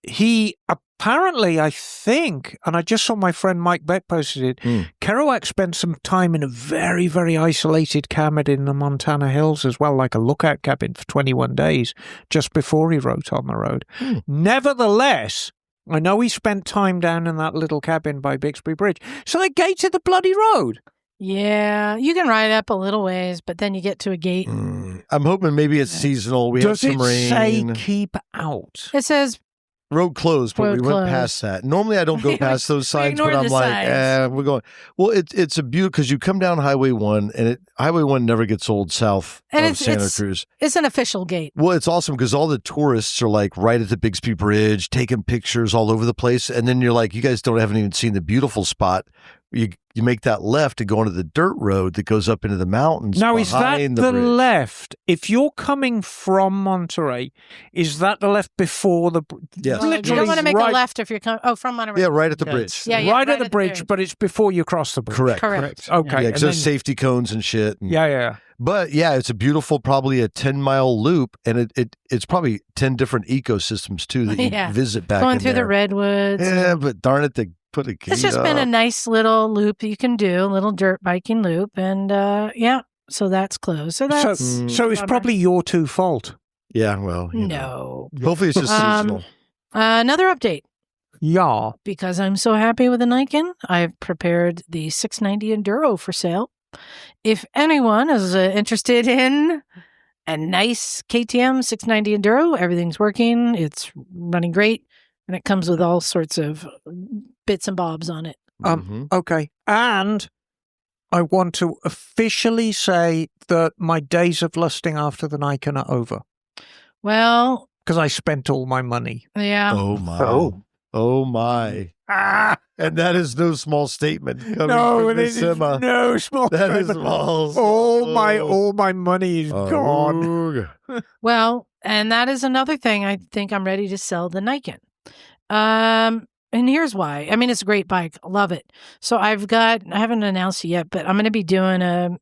S2: He apparently, I think, and I just saw my friend Mike Beck posted it, Kerouac spent some time in a very, very isolated cabin in the Montana hills as well, like a lookout cabin for 21 days just before he wrote on the road. Nevertheless, I know he spent time down in that little cabin by Bixby Bridge. So they gated the bloody road.
S3: Yeah, you can ride up a little ways, but then you get to a gate.
S1: I'm hoping maybe it's seasonal. We
S2: Does
S1: have
S2: it
S1: some rain.
S2: say keep out?
S3: It says
S1: Road closed, but
S3: Road
S1: we went
S3: closed.
S1: past that. Normally, I don't go past those signs, but
S3: ignored
S1: I'm
S3: the
S1: like,
S3: signs.
S1: we're going. Well, it's a beauty because you come down Highway 1, and Highway 1 never gets old south
S3: And
S1: of Santa Cruz.
S3: it's an official gate.
S1: Well, it's awesome because all the tourists are like right at the Bixby Bridge, taking pictures all over the place, and then you're like, you guys haven't even seen the beautiful spot. You make that left to go onto the dirt road that goes up into the mountains.
S2: Now, is that
S1: behind
S2: the
S1: bridge.
S2: left? If you're coming from Monterey, is that the left before the bridge?
S1: Yes.
S3: You don't want to make
S2: right,
S3: a left if you're coming. Oh, from Monterey.
S1: Yeah, right at the
S4: Yeah,
S1: bridge.
S3: Yeah,
S2: right at the bridge, but it's before you cross the bridge.
S1: Correct.
S3: Correct.
S2: Okay.
S1: Yeah,
S2: and
S1: because there's
S2: then-
S1: safety cones and shit. And,
S2: yeah.
S1: But yeah, it's a beautiful, probably a 10-mile loop, and it's probably 10 different ecosystems too that you
S3: Yeah.
S1: visit back
S3: Going
S1: in
S3: through the
S1: there.
S3: redwoods.
S1: Yeah, but darn it, they put a gate
S3: It's just been a
S1: up.
S3: nice little loop you can do, a little dirt biking loop, and so that's closed. So that's
S2: So it's
S3: bummer.
S2: probably your two fault.
S1: Yeah, well, you know.
S3: no.
S1: Hopefully it's just seasonal.
S3: Another update.
S2: Yeah.
S3: Because I'm so happy with the Nikon, I've prepared the 690 Enduro for sale. If anyone is interested in a nice KTM 690 Enduro, everything's working. It's running great. And it comes with all sorts of bits and bobs on it.
S2: Okay. And I want to officially say that my days of lusting after the Nikon are over
S3: Well,
S2: because I spent all my money.
S3: yeah.
S1: Oh my. Oh my. And that is no small statement coming from Miss Emma.
S2: no small.
S1: That is
S2: statement.
S1: small.
S2: All my money is gone.
S3: Well, and that is another thing. I think I'm ready to sell the Nikon. And here's why. I mean, it's a great bike. I love it. So I haven't announced it yet, but I'm going to be doing a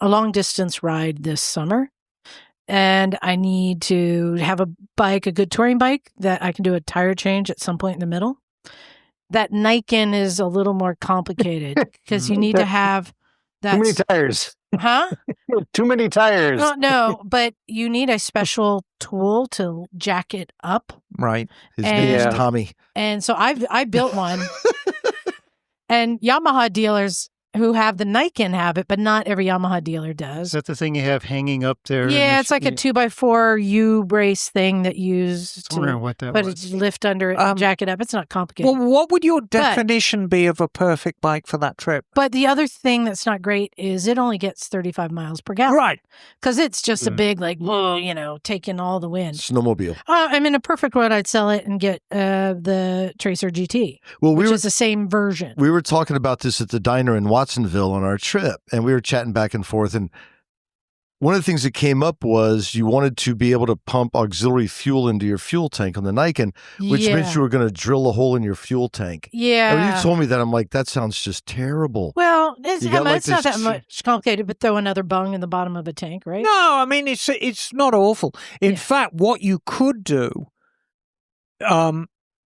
S3: long distance ride this summer. And I need to have a good touring bike that I can do a tire change at some point in the middle. that Nikon is a little more complicated because you need to have that.
S5: Too many tires.
S3: Huh?
S5: Too many tires.
S3: No, but you need a special tool to jack it up.
S2: Right.
S1: His name is
S5: Yeah.
S1: Tommy.
S3: And so I built one. And Yamaha dealers who have the Nikon have it, but not every Yamaha dealer
S4: Is
S3: does.
S4: that the thing you have hanging up there?
S3: Yeah, it's like a 2x4 U brace thing that you use
S4: I was wondering
S3: to
S4: what that
S3: put
S4: was.
S3: it, lift under it, and jack it up. It's not complicated.
S2: Well, what would your definition be of a perfect bike for that trip?
S3: But the other thing that's not great is it only gets 35 miles per gallon.
S2: Right.
S3: Because it's just a big, like, whoa, taking all the wind.
S1: Snowmobile.
S3: I mean, a perfect road, I'd sell it and get the Tracer GT,
S1: Well,
S3: which is the same version.
S1: We were talking about this at the diner in Watsonville on our trip, and we were chatting back and forth. And one of the things that came up was you wanted to be able to pump auxiliary fuel into your fuel tank on the Nikon, which meant you were going to drill a hole in your fuel tank.
S3: Yeah.
S1: And when you told me that, I'm like, that sounds just terrible.
S3: Well, it's
S1: You got, like,
S3: not that
S1: this-
S3: much complicated, but throw another bung in the bottom of a tank, right?
S2: No, I mean, it's not awful. In fact, what you could do,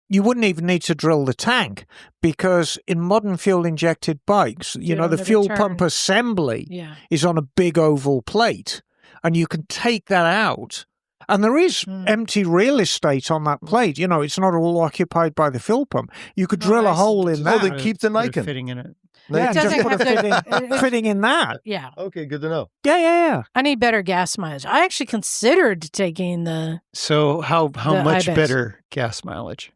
S2: you wouldn't even need to drill the tank because in modern fuel-injected bikes, the
S3: don't ever
S2: fuel
S3: turn.
S2: pump assembly
S3: Yeah.
S2: is on a big oval plate, and you can take that out. And there is empty real estate on that plate. It's not all occupied by the fuel pump. You could drill a hole in that.
S1: Oh, then keep the
S4: Put it
S1: Nikon.
S4: fitting in it.
S2: Yeah,
S3: It
S2: just
S3: doesn't
S2: put a
S3: have to-
S2: fitting in that.
S3: Yeah.
S1: Okay, good to know.
S2: Yeah.
S3: I need better gas mileage. I actually considered taking
S4: So how
S3: The
S4: much
S3: Ibex.
S4: better gas mileage?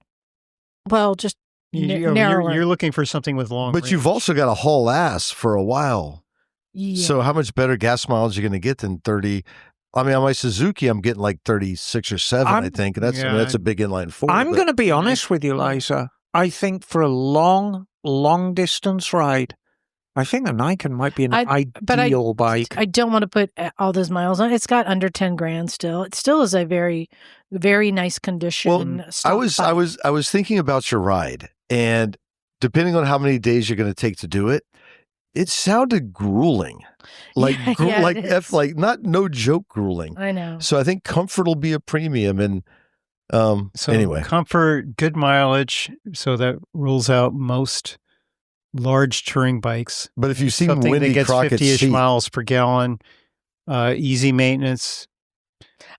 S3: just
S4: You're
S3: narrower.
S4: looking for something with long
S1: But
S4: range.
S1: you've also got a haul ass for a while.
S3: Yeah.
S1: So how much better gas mileage are you going to get than 30? I mean, on my Suzuki, I'm getting like 36 or 7, I think. And that's a big inline four.
S2: I'm
S1: but-
S2: going to be honest with you, Liza. I think for a long distance ride, I think the Nikon might be an ideal bike.
S3: I don't want to put all those miles on. It's got under 10 grand still. It still is a very, very nice condition.
S1: Well,
S3: stock
S1: I
S3: bike.
S1: was thinking about your ride, and depending on how many days you're going to take to do it, it sounded grueling, like
S3: Yeah, it is.
S1: like not no joke grueling.
S3: I know.
S1: So I think comfort will be a premium, and
S4: So
S1: anyway,
S4: comfort, good mileage. So that rules out most large touring bikes.
S1: but if you've seen
S4: Something
S1: Wendy
S4: that gets
S1: Crockett's
S4: 50-ish
S1: seat,
S4: miles per gallon, easy maintenance.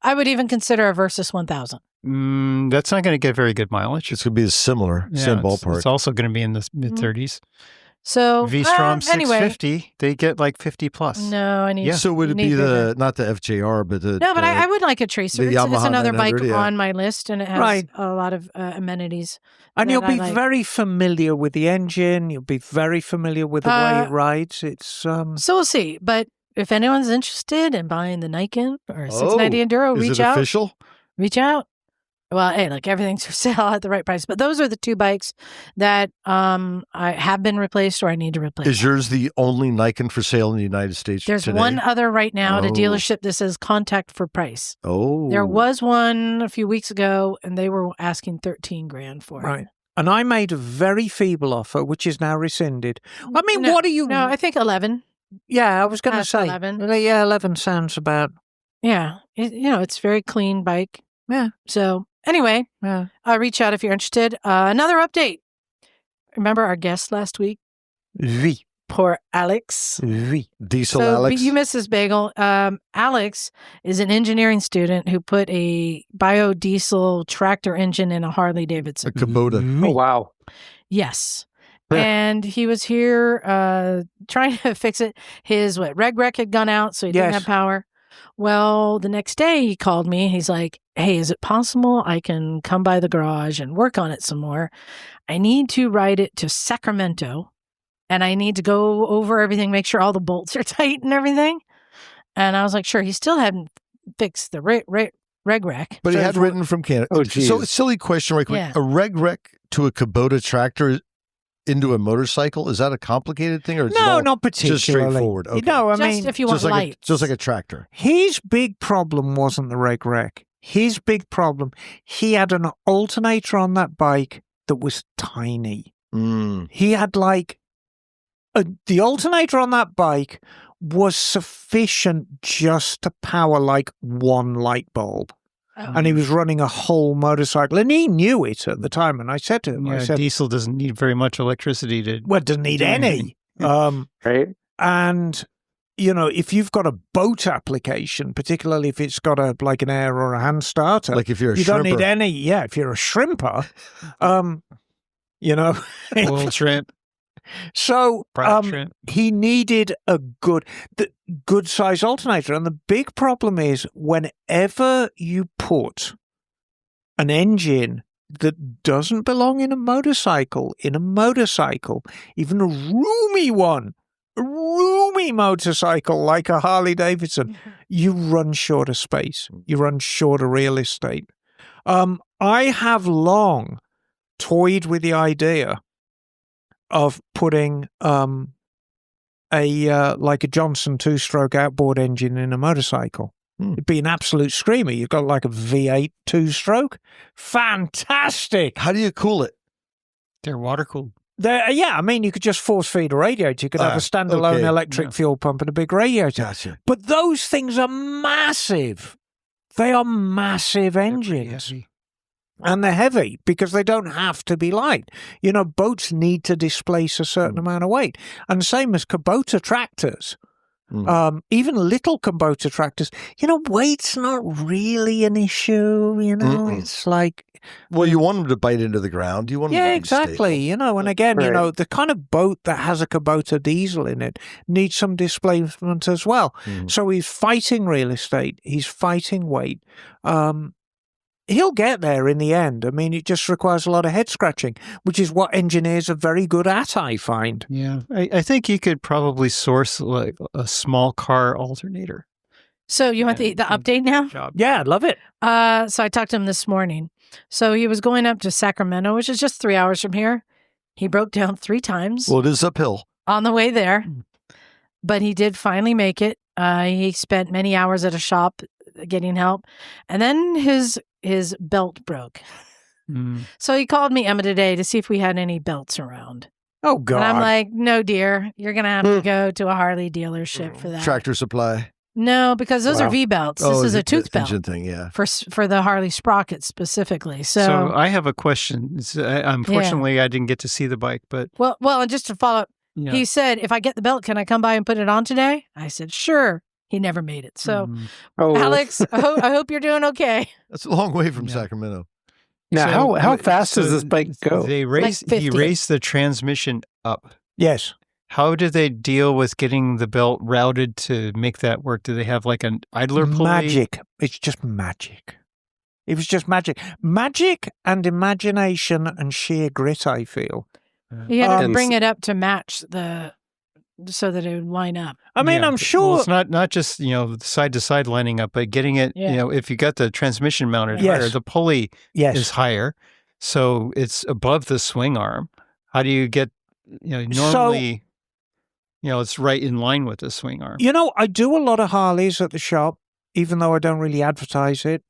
S3: I would even consider a Versus 1000.
S4: That's not going to get very good mileage.
S1: it's going to be similar, same ballpark.
S4: It's also going to be in the mid 30s.
S3: So
S4: V-Strom
S3: anyway,
S4: 650, they get like 50 plus.
S3: no, I need.
S1: So would it
S3: need
S1: be
S3: bigger.
S1: not the FJR, but the
S3: No, but I would like a Tracer.
S1: the
S3: It's
S1: Yamaha
S3: another bike
S1: 900, yeah.
S3: on my list, and it has
S2: Right.
S3: a lot of amenities.
S2: And
S3: that
S2: you'll be
S3: I like.
S2: very familiar with the engine. You'll be very familiar with the way it rides. It's
S3: So we'll see. But if anyone's interested in buying the Nikon or 690 Enduro,
S1: is
S3: reach
S1: it
S3: out.
S1: official?
S3: Reach out. Well, hey, look, everything's for sale at the right price. But those are the two bikes that I have been replaced or I need to replace.
S1: Is yours the only Nikon for sale in the United States
S3: There's
S1: today?
S3: one other right now at a
S1: Oh.
S3: dealership that says contact for price.
S1: Oh,
S3: There was one a few weeks ago, and they were asking 13 grand for it.
S2: right. And I made a very feeble offer, which is now rescinded. I mean,
S3: No,
S2: what are you?
S3: No, I think 11.
S2: Yeah, I was going to
S3: Past
S2: say
S3: 11.
S2: Yeah, 11 sounds about.
S3: Yeah. It's a very clean bike.
S2: Yeah.
S3: So anyway,
S2: Yeah.
S3: reach out if you're interested. Another update. Remember our guest last week?
S2: V.
S3: Poor Alex.
S2: V.
S1: Diesel
S3: So
S1: Alex.
S3: you missed this, Bagel. Alex is an engineering student who put a biodiesel tractor engine in a Harley Davidson.
S1: a Kubota.
S5: Oh, wow.
S3: Yes.
S5: Yeah.
S3: And he was here trying to fix it. His reg rec had gone out, so he didn't
S2: Yes.
S3: have power. Well, the next day he called me. He's like, hey, is it possible I can come by the garage and work on it some more? I need to ride it to Sacramento, and I need to go over everything, make sure all the bolts are tight and everything. And I was like, sure. He still hadn't fixed the reg rec.
S1: But he had written from Canada.
S5: Oh,
S1: So,
S5: geez.
S1: silly question, right quick.
S3: Yeah.
S1: A reg rec to a Kubota tractor into a motorcycle, is that a complicated thing, or is it
S2: No,
S1: all
S2: not particularly.
S1: just straightforward? Okay.
S2: No, I
S3: Just
S2: mean,
S3: if you want light.
S1: just like a tractor.
S2: his big problem wasn't the reg rec. His big problem, he had an alternator on that bike that was tiny.
S1: Mm.
S2: He had the alternator on that bike was sufficient just to power like one light bulb. And he was running a whole motorcycle, and he knew it at the time. And I said to him,
S4: Yeah,
S2: I said,
S4: diesel doesn't need very much electricity to.
S2: well, it doesn't need
S4: do
S2: any.
S4: anything.
S5: Right.
S2: And, you know, if you've got a boat application, particularly if it's got an air or a hand starter,
S1: Like if you're a
S2: you don't need
S1: shrimper.
S2: any. Yeah, if you're a shrimper, you know.
S4: Oil shrimp,
S2: So
S4: private shrimp.
S2: he needed a good size alternator. And the big problem is whenever you put an engine that doesn't belong in a motorcycle, even a roomy motorcycle like a Harley Davidson, you run short of space. You run short of real estate. I have long toyed with the idea of putting a Johnson 2-stroke outboard engine in a motorcycle. It'd be an absolute screamer. You've got like a V8 2-stroke. Fantastic.
S1: How do you cool it?
S4: They're water cooled.
S2: Yeah, I mean, you could just force feed a radiator. You could have a standalone
S1: okay.
S2: electric fuel pump and a big radiator.
S1: Gotcha.
S2: But those things are massive. They are massive engines.
S4: Heavy.
S2: And they're heavy because they don't have to be light. You know, boats need to displace a certain amount of weight. And same as Kubota tractors. Even little Kubota tractors, you know, weight's not really an issue, you know. It's like...
S1: Well, you want them to bite into the ground. You want them to be
S2: exactly.
S1: stable.
S2: You know, and again, you know, the kind of boat that has a Kubota diesel in it needs some displacement as well. So he's fighting real estate. He's fighting weight. He'll get there in the end. I mean, it just requires a lot of head scratching, which is what engineers are very good at, I find.
S4: Yeah, I think you could probably source like a small car alternator.
S3: So you want the update now?
S2: Yeah, I love it.
S3: So I talked to him this morning. So he was going up to Sacramento, which is just 3 hours from here. He broke down 3 times
S1: Well, it is uphill.
S3: on the way there, but he did finally make it. He spent many hours at a shop getting help, and then his belt broke. So he called me, Emma, today to see if we had any belts around.
S2: Oh, God.
S3: And I'm like, no, dear, you're going to have to go to a Harley dealership for that.
S1: Tractor Supply.
S3: No, because those are V-belts. This is a tooth belt
S1: Engine thing, yeah.
S3: for the Harley sprocket specifically. So
S4: I have a question. Unfortunately, I didn't get to see the bike, but...
S3: Well, and just to follow up, he said, if I get the belt, can I come by and put it on today? I said, sure. He never made it. So, Alex, I hope you're doing okay.
S1: That's a long way from Sacramento.
S5: Now, how fast does this bike go?
S4: He raised the transmission up.
S2: Yes.
S4: How do they deal with getting the belt routed to make that work? Do they have like an idler pulley?
S2: Magic. It's just magic. It was just magic. Magic and imagination and sheer grit, I feel.
S3: You had to bring it up to match so that it would line up.
S2: I mean, I'm sure...
S4: Well, it's not just, side to side lining up, but getting it, if you got the transmission mounted higher, the pulley is higher. So it's above the swing arm. How do you get, normally... it's right in line with the swing arm.
S2: I do a lot of Harleys at the shop, even though I don't really advertise it.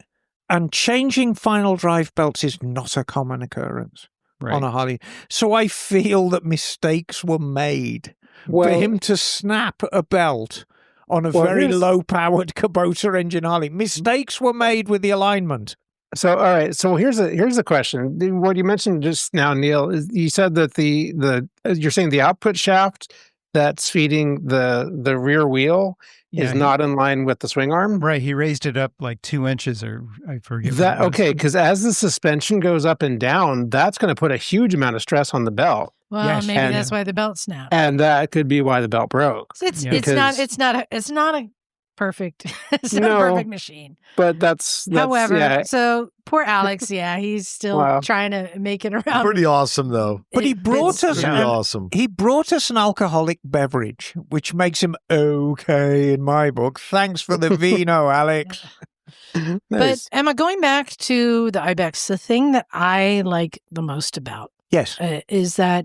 S2: And changing final drive belts is not a common occurrence on a Harley. So I feel that mistakes were made for him to snap a belt on a very low-powered Kubota engine Harley. Mistakes were made with the alignment.
S5: So, all right. So here's a question. What you mentioned just now, Neal, is you said that you're saying the output shaft that's feeding the rear wheel is not in line with the swing arm?
S4: Right. He raised it up like 2 inches, or I forget.
S5: Okay, because as the suspension goes up and down, that's going to put a huge amount of stress on the belt.
S3: Well, maybe that's why the belt snapped.
S5: And that could be why the belt broke.
S3: It's not a perfect perfect machine.
S5: But that's
S3: however, so poor Alex, he's still trying to make it around.
S1: Pretty awesome though.
S2: But he brought us
S1: awesome.
S2: He brought us an alcoholic beverage, which makes him okay in my book. Thanks for the vino, Alex.
S5: Nice.
S3: But Emma, going back to the Ibex, the thing that I like the most about is that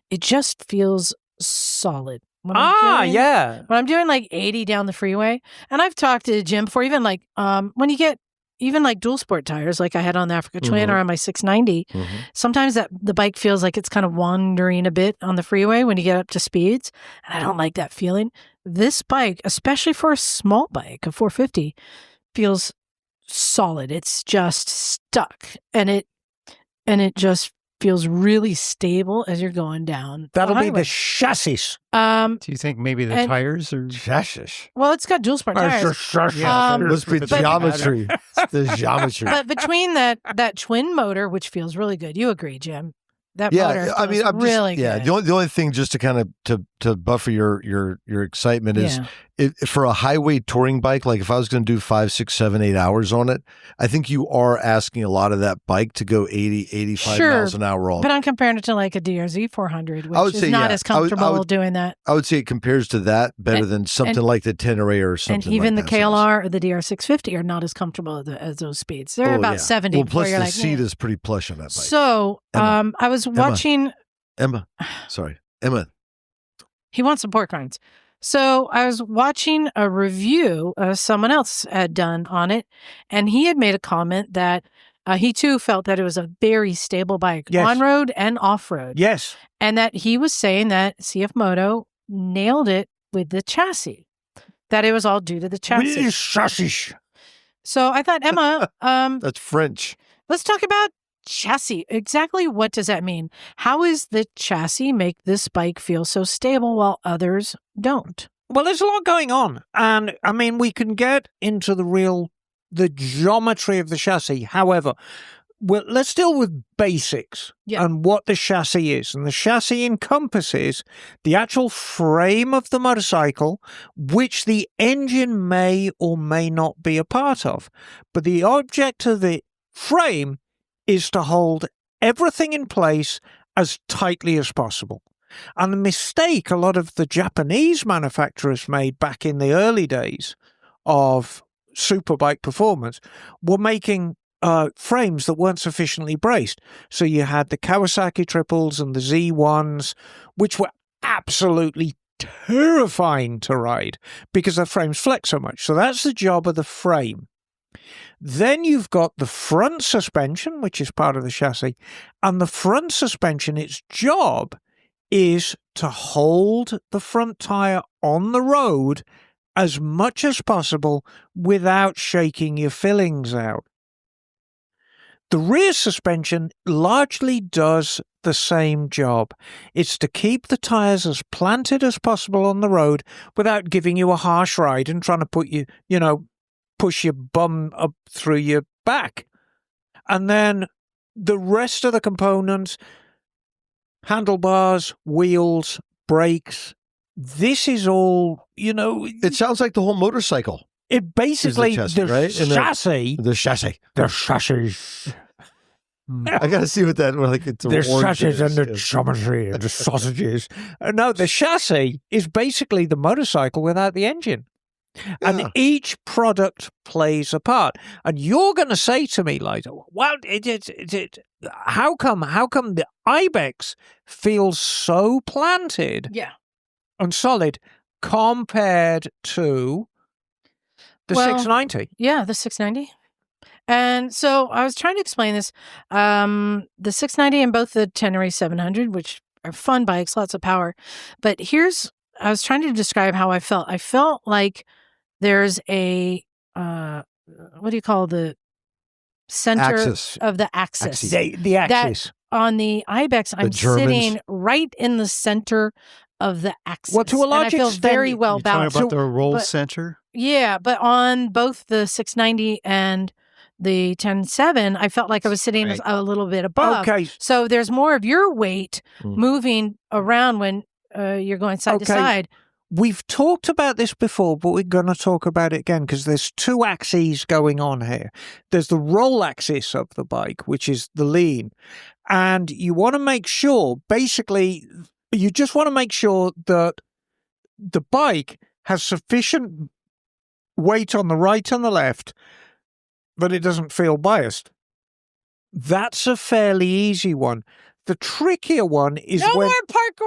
S3: it just feels solid. When I'm doing like 80 down the freeway, and I've talked to Jim before, even like when you get even like dual sport tires, like I had on the Africa Twin or on my 690, sometimes the bike feels like it's kind of wandering a bit on the freeway when you get up to speeds, and I don't like that feeling. This bike, especially for a small bike, a 450, feels solid. It's just stuck, and it just feels really stable as you're going down.
S2: That'll be
S3: highway.
S2: the chassis.
S4: Do you think maybe the tires or
S1: Chassis.
S3: Well, it's got dual sport tires.
S1: Must be the geometry. It's the geometry.
S3: But between that twin motor, which feels really good, you agree, Jim? That
S1: Yeah,
S3: motor
S1: I mean,
S3: feels
S1: I'm
S3: really
S1: just,
S3: good.
S1: the only thing just to kind of to buffer your excitement is for a highway touring bike, like if I was going to do 5, 6, 7, 8 hours on it, I think you are asking a lot of that bike to go 80, 85 miles an hour on.
S3: But I'm comparing it to like a DRZ 400, which
S1: I would
S3: is
S1: say,
S3: not as comfortable doing that.
S1: I would say it compares to that better than something like the Tenere or something.
S3: And even
S1: like
S3: the
S1: that.
S3: KLR or the DR650 are not as comfortable as those speeds. They're about 70.
S1: Well, plus the
S3: like,
S1: seat is pretty plush on that bike.
S3: So I was watching.
S1: Emma.
S3: He wants some pork rinds. So I was watching a review someone else had done on it, and he had made a comment that he too felt that it was a very stable bike on road and off road.
S2: Yes.
S3: And that he was saying that CFMoto nailed it with the chassis, that it was all due to the chassis.
S2: With the chassis.
S3: So I thought, Emma,
S1: that's French.
S3: Let's talk about chassis. Exactly what does that mean? How is the chassis make this bike feel so stable while others don't?
S2: Well, there's a lot going on. And I mean, we can get into the geometry of the chassis. However, let's deal with basics and what the chassis is. And the chassis encompasses the actual frame of the motorcycle, which the engine may or may not be a part of. But the object of the frame is to hold everything in place as tightly as possible. And the mistake a lot of the Japanese manufacturers made back in the early days of superbike performance were making frames that weren't sufficiently braced. So you had the Kawasaki triples and the Z1s, which were absolutely terrifying to ride because the frames flex so much. So that's the job of the frame. Then you've got the front suspension, which is part of the chassis, and the front suspension, its job is to hold the front tire on the road as much as possible without shaking your fillings out. The rear suspension largely does the same job. It's to keep the tires as planted as possible on the road without giving you a harsh ride and trying to put you, push your bum up through your back. And then the rest of the components, handlebars, wheels, brakes, this is all,
S1: It sounds like the whole motorcycle.
S2: It basically, the chassis.
S1: I got to see what that, it's
S2: the chassis and the geometry and the sausages. No, the chassis is basically the motorcycle without the engine. And each product plays a part. And you're going to say to me, Liza, well, how come the Ibex feels so planted and solid compared to the 690?
S3: Yeah, the 690. And so I was trying to explain this. The 690 and both the Tenere 700, which are fun bikes, lots of power. But I was trying to describe how I felt. I felt like there's a, what do you call the center of the axis?
S2: The axis.
S3: That on the Ibex, I'm sitting right in the center of the axis.
S2: Well, to a large extent,
S3: I feel very well balanced.
S4: Talking about the roll center?
S3: Yeah, but on both the 690 and the 10.7, I felt like I was sitting a little bit above.
S2: Okay.
S3: So there's more of your weight moving around when you're going side to side.
S2: We've talked about this before, but we're going to talk about it again because there's two axes going on here. There's the roll axis of the bike, which is the lean. And you want to make sure, basically, you just want to make sure that the bike has sufficient weight on the right and the left that it doesn't feel biased. That's a fairly easy one. The trickier one is
S3: more pork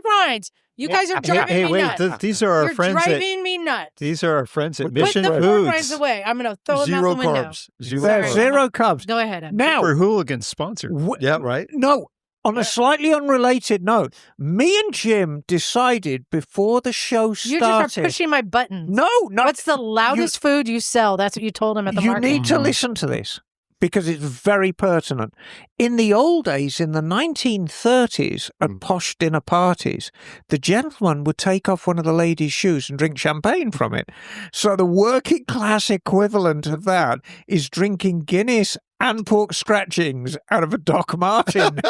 S3: rides. You guys are driving me nuts.
S4: These are our
S3: You're
S4: friends.
S3: Driving me nuts.
S4: These are our friends at Mission
S3: Put the
S4: Foods.
S3: pork rinds away. I'm going to throw them out the window.
S1: Zero carbs.
S2: Zero carbs.
S3: Go ahead.
S2: Now,
S4: Super Hooligan sponsor.
S1: Yeah, right.
S2: No, On a slightly unrelated note, me and Jim decided before the show started.
S3: You just are pushing my buttons.
S2: No.
S3: What's the loudest food you sell? That's what you told him at the market.
S2: You need to listen to this because it's very pertinent. In the old days, in the 1930s, at posh dinner parties, the gentleman would take off one of the ladies' shoes and drink champagne from it. So the working class equivalent of that is drinking Guinness and pork scratchings out of a Doc Martin.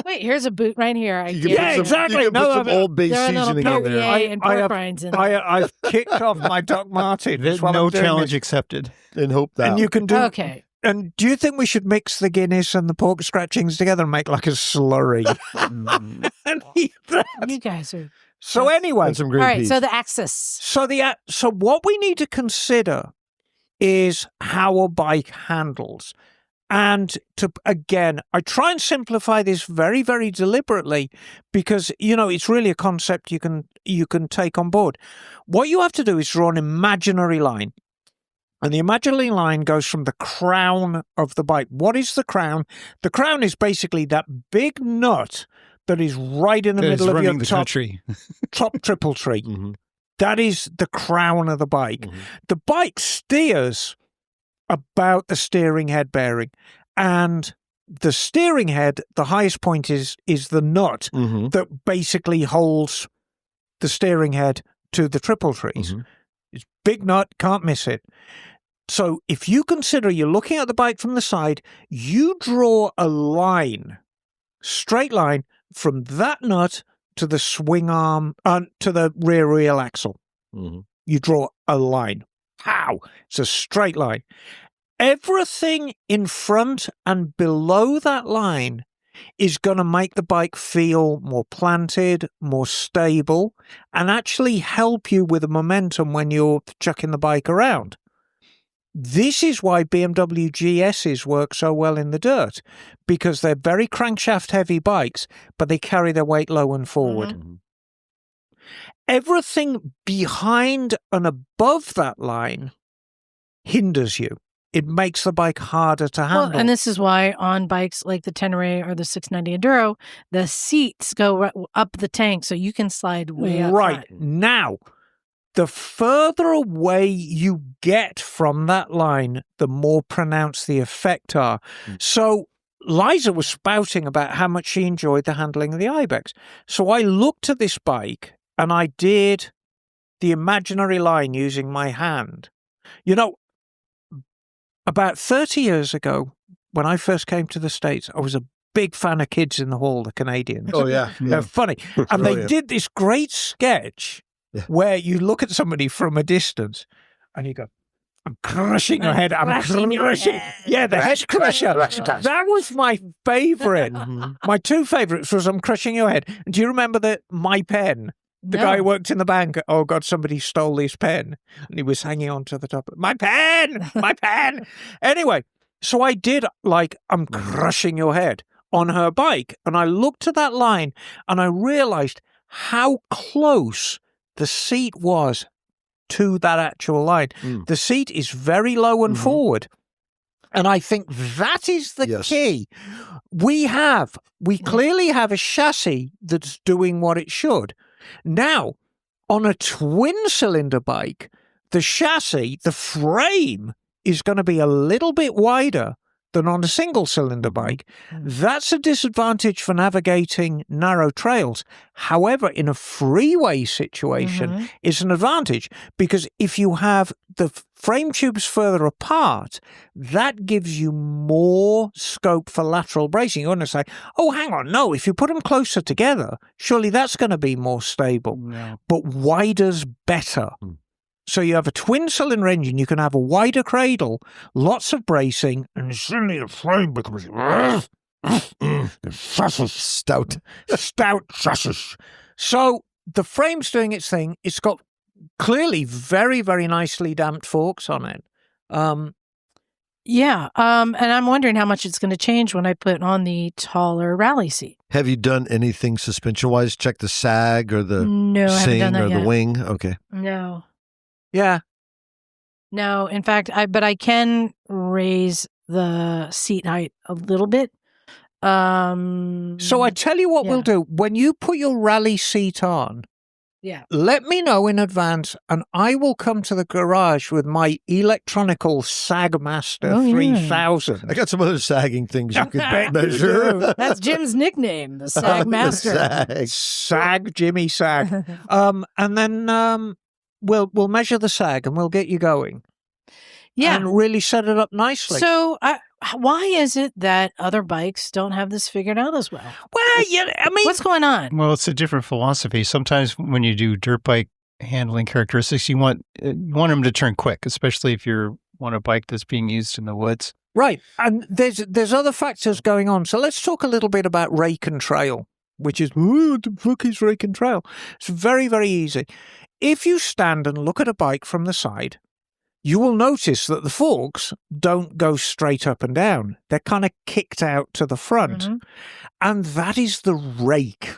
S3: Wait, here's a boot right here.
S2: Exactly.
S1: You can put some Old Bay seasoning in there.
S3: And pork rinds in there.
S2: I've kicked off my Doc Martin.
S4: No challenge accepted.
S1: And hope that.
S2: And you can do.
S3: Okay.
S2: And do you think we should mix the Guinness and the pork scratchings together and make like a slurry? And eat that?
S3: You guys are.
S2: So anyway,
S1: and some
S3: All
S1: green
S3: right.
S1: peas.
S3: So the axis.
S2: so what we need to consider is how a bike handles. And I try and simplify this very, very deliberately because, it's really a concept you can take on board. What you have to do is draw an imaginary line. And the imaginary line goes from the crown of the bike. What is the crown? The crown is basically that big nut that is right in the middle of your top triple tree.
S1: Mm-hmm.
S2: That is the crown of the bike.
S1: Mm-hmm.
S2: The bike steers about the steering head bearing. And the steering head, the highest point is the nut that basically holds the steering head to the triple trees.
S1: Mm-hmm.
S2: It's big nut, can't miss it. So if you consider you're looking at the bike from the side, you draw a line, straight line, from that nut to the swing arm, to the rear wheel axle.
S1: Mm-hmm.
S2: You draw a line. How? It's a straight line. Everything in front and below that line is going to make the bike feel more planted, more stable, and actually help you with the momentum when you're chucking the bike around. This is why BMW GSs work so well in the dirt, because they're very crankshaft heavy bikes, but they carry their weight low and forward.
S3: Mm-hmm.
S2: Everything behind and above that line hinders you. It makes the bike harder to handle.
S3: Well, and this is why on bikes like the Tenere or the 690 Enduro, the seats go up the tank so you can slide way up
S2: right.
S3: front.
S2: Now, the further away you get from that line, the more pronounced the effect are. So Liza was spouting about how much she enjoyed the handling of the Ibex. So I looked at this bike and I did the imaginary line using my hand. About 30 years ago, when I first came to the States, I was a big fan of Kids in the Hall, the Canadians.
S1: Oh, yeah.
S2: They're funny. And they did this great sketch where you look at somebody from a distance and you go, I'm crushing your head. I'm crushing. Yeah, the head crusher. That was my favorite. My two favorites was I'm crushing your head. Do you remember My Pen? The guy who worked in the bank, oh God, somebody stole his pen. And he was hanging on to the top. My pen! My pen! Anyway, so I did I'm crushing your head on her bike. And I looked at that line and I realized how close the seat was to that actual line. The seat is very low and forward. And I think that is the key. We clearly have a chassis that's doing what it should. Now, on a twin-cylinder bike, the chassis, the frame, is going to be a little bit wider than on a single-cylinder bike. That's a disadvantage for navigating narrow trails. However, in a freeway situation, it's an advantage because if you have the frame tubes further apart, that gives you more scope for lateral bracing. You're going to say, oh, hang on, no, if you put them closer together, surely that's going to be more stable.
S4: No.
S2: But wider's better. So you have a twin-cylinder engine, you can have a wider cradle, lots of bracing, and suddenly the frame becomes stout chassis. So the frame's doing its thing. It's got clearly very, very nicely damped forks on it.
S3: And I'm wondering how much it's going to change when I put on the taller rally seat.
S1: Have you done anything suspension-wise? Check the sag or the
S3: No, I haven't
S1: sing
S3: done that
S1: or
S3: yet.
S1: the wing? Okay.
S3: No.
S2: Yeah.
S3: No, in fact, I can raise the seat height a little bit.
S2: So I tell you what we'll do. When you put your rally seat on, let me know in advance, and I will come to the garage with my electronical Sagmaster 3000.
S1: I got some other sagging things you could measure.
S3: That's Jim's nickname, the Sag Master.
S2: Sag, Jimmy Sag. And then we'll measure the sag and we'll get you going.
S3: Yeah.
S2: And really set it up nicely.
S3: So why is it that other bikes don't have this figured out as well?
S2: Well, yeah, I mean,
S3: what's going on?
S4: Well, it's a different philosophy. Sometimes when you do dirt bike handling characteristics, you want them to turn quick, especially if you want a bike that's being used in the woods.
S2: Right. And there's other factors going on. So let's talk a little bit about rake and trail, which is, what the fuck is rake and trail? It's very, very easy. If you stand and look at a bike from the side, you will notice that the forks don't go straight up and down. They're kind of kicked out to the front. Mm-hmm. And that is the rake.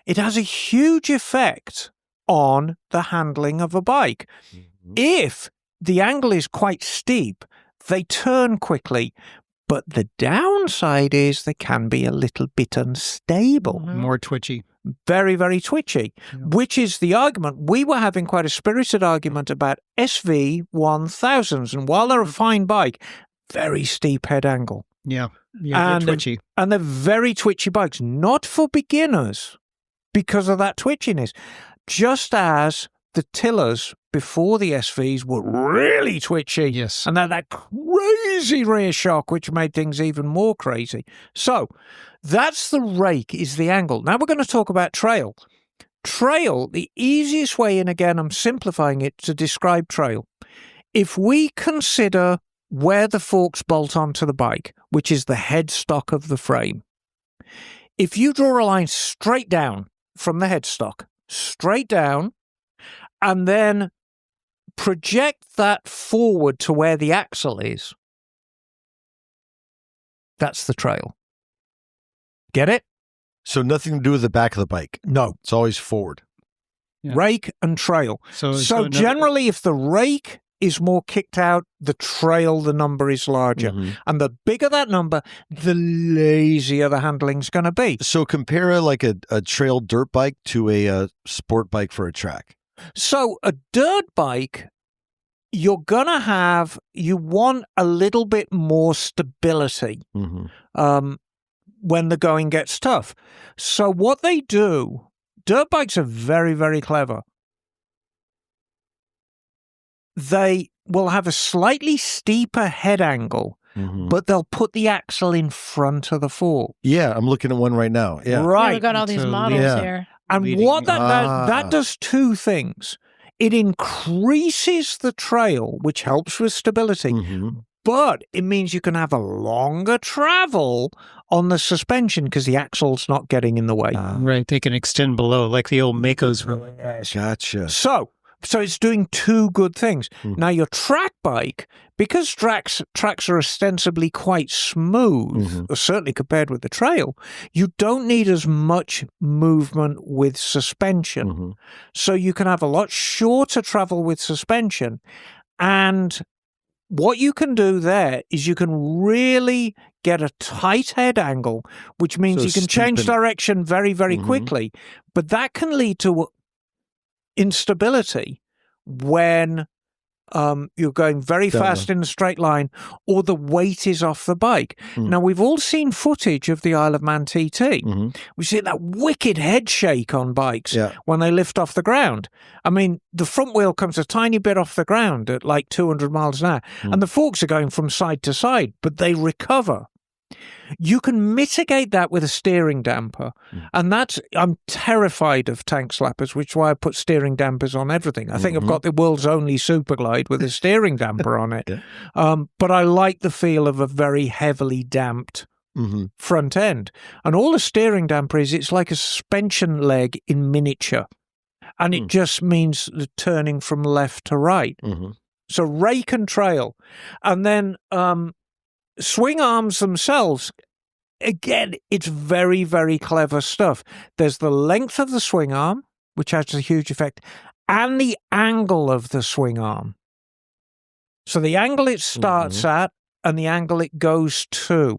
S2: It has a huge effect on the handling of a bike. Mm-hmm. If the angle is quite steep, they turn quickly. But the downside is they can be a little bit unstable.
S4: Mm-hmm. More twitchy.
S2: Very, very twitchy, which is the argument. We were having quite a spirited argument about SV1000s. And while they're a fine bike, very steep head angle.
S4: Yeah, they're twitchy.
S2: And they're very twitchy bikes, not for beginners because of that twitchiness. Just as the tillers before the SVs were really twitchy.
S4: Yes.
S2: And that crazy rear shock, which made things even more crazy. So that's the rake, is the angle. Now we're going to talk about trail. Trail, the easiest way, and again, I'm simplifying it to describe trail. If we consider where the forks bolt onto the bike, which is the headstock of the frame, if you draw a line straight down from the headstock, straight down, and then project that forward to where the axle is, that's the trail. Get it?
S1: So nothing to do with the back of the bike.
S2: No.
S1: It's always forward.
S2: Yeah. Rake and trail. So generally, if the rake is more kicked out, the trail, the number is larger. Mm-hmm. And the bigger that number, the lazier the handling's going to be.
S1: So compare a trail dirt bike to a sport bike for a track.
S2: So a dirt bike, you want a little bit more stability when the going gets tough. So what they do, dirt bikes are very, very clever. They will have a slightly steeper head angle, but they'll put the axle in front of the fork.
S1: Yeah, I'm looking at one right now. Yeah.
S3: Right. We've got all these models here.
S2: And what that does two things. It increases the trail, which helps with stability, but it means you can have a longer travel on the suspension because the axle's not getting in the way.
S4: Right, they can extend below, like the old Makos.
S1: Gotcha.
S2: So it's doing two good things. Now, your track bike, because tracks are ostensibly quite smooth, certainly compared with the trail, you don't need as much movement with suspension. So you can have a lot shorter travel with suspension. And what you can do there is you can really get a tight head angle, which means you can change direction very, very quickly. But that can lead to instability when you're going very fast in a straight line or the weight is off the bike. Now, we've all seen footage of the Isle of Man TT. We see that wicked head shake on bikes when they lift off the ground. I mean, the front wheel comes a tiny bit off the ground at like 200 miles an hour, and the forks are going from side to side, but they recover. You can mitigate that with a steering damper. And I'm terrified of tank slappers, which is why I put steering dampers on everything. I think I've got the world's only Superglide with a steering damper on it. But I like the feel of a very heavily damped front end. And all a steering damper is, it's like a suspension leg in miniature. And it just means the turning from left to right. So rake and trail. And then swing arms themselves, again, it's very, very clever stuff. There's the length of the swing arm, which has a huge effect, and the angle of the swing arm. So the angle it starts at and the angle it goes to.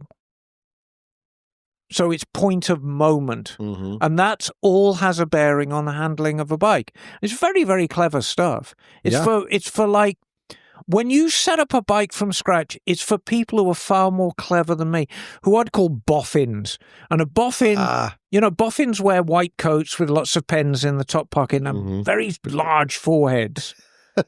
S2: So it's point of moment.
S1: Mm-hmm.
S2: And that's all has a bearing on the handling of a bike. It's very, very clever stuff. It's for like, when you set up a bike from scratch, it's for people who are far more clever than me, who I'd call boffins. And a boffin, boffins wear white coats with lots of pens in the top pocket and very large foreheads,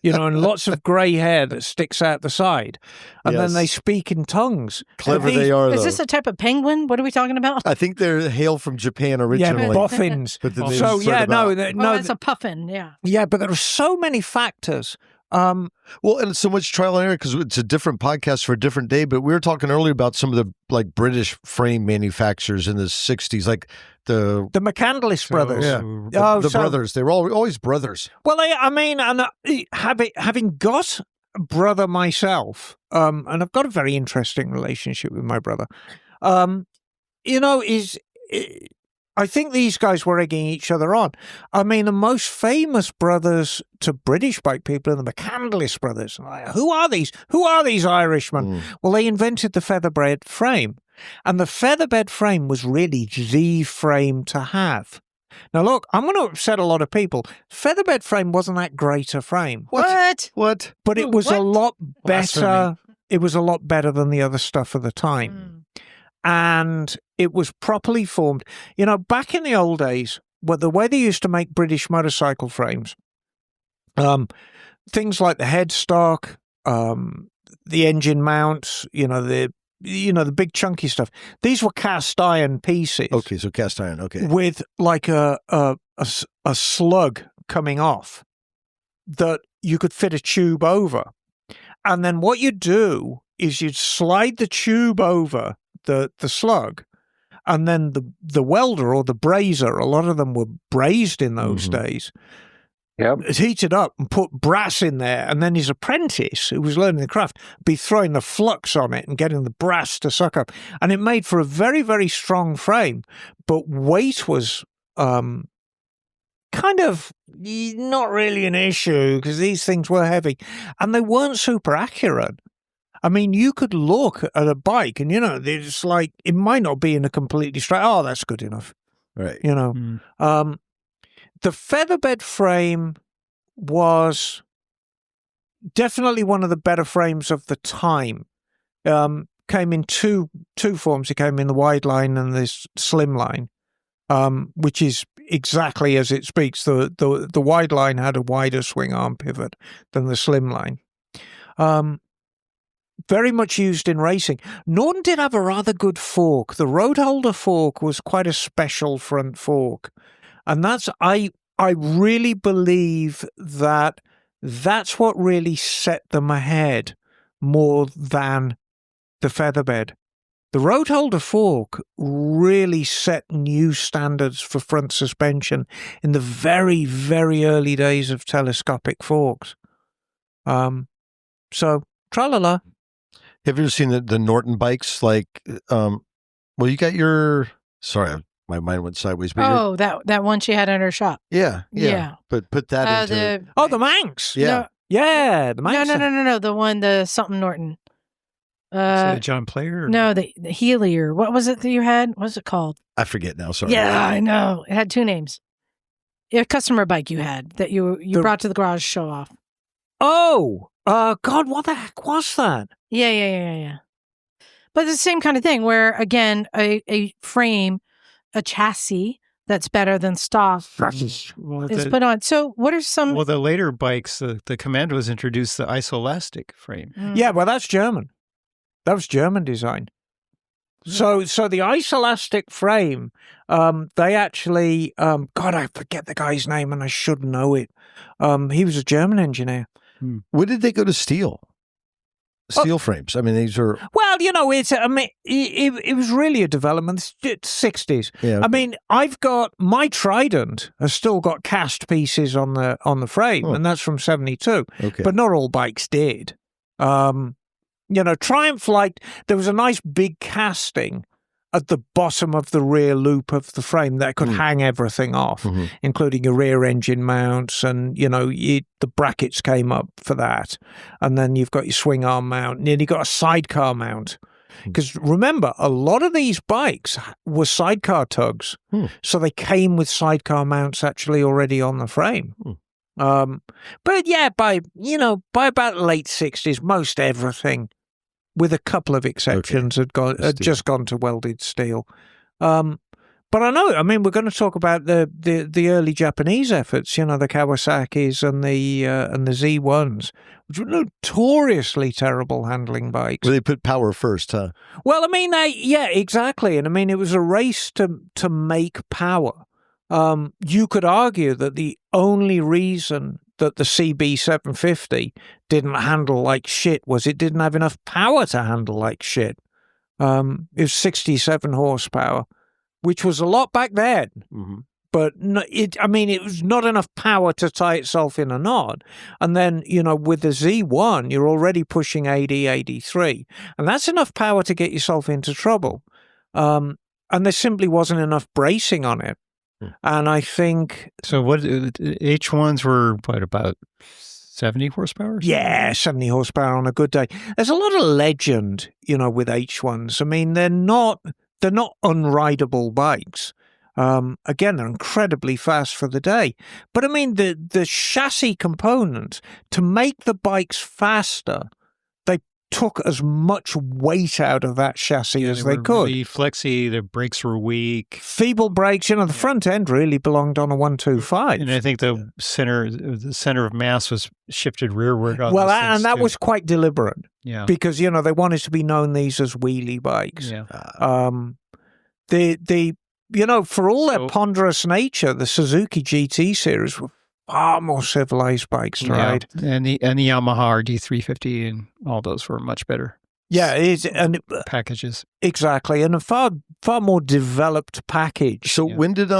S2: and lots of grey hair that sticks out the side. And then they speak in tongues.
S1: Clever they are, though.
S3: Is this a type of penguin? What are we talking about?
S1: I think they're hail from Japan originally.
S2: Yeah, boffins.
S1: But then
S2: So, no,
S3: it's a puffin, yeah.
S2: Yeah, but there are so many factors.
S1: Well, and it's so much trial and error because it's a different podcast for a different day. But we were talking earlier about some of the like British frame manufacturers in the 60s, like the
S2: McCandless brothers.
S1: The brothers. They were always brothers.
S2: Well, having got a brother myself, and I've got a very interesting relationship with my brother. I think these guys were egging each other on. I mean, the most famous brothers to British bike people are the McCandless brothers. Who are these? Who are these Irishmen? Well, they invented the featherbed frame. And the featherbed frame was really the frame to have. Now, look, I'm going to upset a lot of people. Featherbed frame wasn't that great a frame.
S3: What?
S2: But it was a lot better. It was a lot better than the other stuff of the time. And it was properly formed. Back in the old days, the way they used to make British motorcycle frames, things like the headstock, the engine mounts, the big chunky stuff. These were cast iron pieces.
S1: Okay, so cast iron. Okay,
S2: with like a slug coming off that you could fit a tube over, and then what you'd do is you'd slide the tube over the slug, and then the welder or the brazier, a lot of them were brazed in those days, heated up and put brass in there, and then his apprentice, who was learning the craft, be throwing the flux on it and getting the brass to suck up, and it made for a very, very strong frame, but weight was kind of not really an issue because these things were heavy, and they weren't super accurate. I mean, you could look at a bike and, it's like, it might not be in a completely straight, that's good enough.
S1: Right.
S2: The featherbed frame was definitely one of the better frames of the time. Came in two forms. It came in the wide line and this slim line, which is exactly as it speaks. The wide line had a wider swing arm pivot than the slim line. Very much used in racing. Norton did have a rather good fork. The Roadholder fork was quite a special front fork. And I really believe that's what really set them ahead more than the featherbed. The Roadholder fork really set new standards for front suspension in the very, very early days of telescopic forks. So, tra-la-la.
S1: Have you ever seen the Norton bikes? Like, you got your. Sorry, my mind went sideways.
S3: But that one she had in her shop.
S1: Yeah. But put that into.
S2: The Manx.
S1: Yeah.
S2: The Manx.
S3: No. The one, the something Norton.
S4: The John Player?
S3: No, the Healy, or what was it that you had? What was it called?
S1: I forget now. Sorry.
S3: Yeah, I know. It had 2 names. A customer bike you had that you brought to the garage to show off.
S2: Oh, God, what the heck was that?
S3: Yeah. But it's the same kind of thing where, again, a frame, a chassis that's better than stock is put on. So what are some...
S4: Well, the later bikes, the Commandos introduced the isoelastic frame.
S2: Yeah, well, that's German. That was German design. So the isoelastic frame, they actually... God, I forget the guy's name and I should know it. He was a German engineer.
S1: When did they go to steel? Steel frames. I mean, these are... Well,
S2: it was really a development. It's 60s.
S1: Yeah.
S2: I mean, I've got... My Trident has still got cast pieces on the frame, and that's from 72.
S1: Okay.
S2: But not all bikes did. Triumph there was a nice big casting at the bottom of the rear loop of the frame that could hang everything off, including your rear engine mounts, and the brackets came up for that, and then you've got your swing arm mount, and then you've got a sidecar mount Because remember, a lot of these bikes were sidecar tugs, so they came with sidecar mounts actually already on the frame. But yeah, by about the late 60s, most everything, with a couple of exceptions, had just gone to welded steel. But I mean, we're going to talk about the early Japanese efforts, the Kawasaki's and the Z1s, which were notoriously terrible handling bikes.
S1: Well, they put power first, huh?
S2: Well, I mean, exactly. And I mean, it was a race to make power. You could argue that the only reason that the CB750 didn't handle like shit was it didn't have enough power to handle like shit. It was 67 horsepower, which was a lot back then. But it was not enough power to tie itself in a knot. And then, with the Z1, you're already pushing 80, 83. And that's enough power to get yourself into trouble. And there simply wasn't enough bracing on it. And I think...
S4: So what, H1s were, about 70 horsepower?
S2: Yeah, 70 horsepower on a good day. There's a lot of legend, with H1s. I mean, they're not unrideable bikes. Again, they're incredibly fast for the day. But I mean, the chassis component, to make the bikes faster, they took as much weight out of that chassis as they could.
S4: Really flexy, the brakes were weak.
S2: Feeble brakes, the front end really belonged on a 125.
S4: And I think the center of mass was shifted rearward on
S2: and that was quite deliberate.
S4: Yeah.
S2: Because, they wanted to be known these as wheelie bikes.
S4: Yeah.
S2: For all their ponderous nature, the Suzuki GT series were far more civilized bikes to ride.
S4: And the Yamaha RD350 and all those were much better.
S2: Yeah,
S4: packages.
S2: Exactly, and a far more developed package.
S1: So when did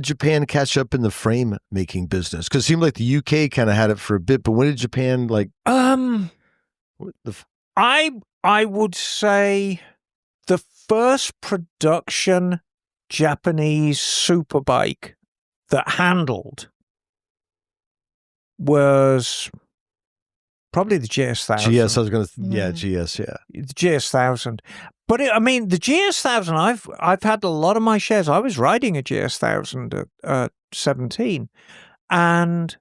S1: Japan catch up in the frame making business? Because it seemed like the UK kind of had it for a bit, but when did Japan
S2: I would say the first production Japanese superbike that handled was probably the GS1000.
S1: GS, I was going to, GS, yeah.
S2: The GS1000. But the GS1000, I've had a lot of my shares. I was riding a GS1000 at 17, and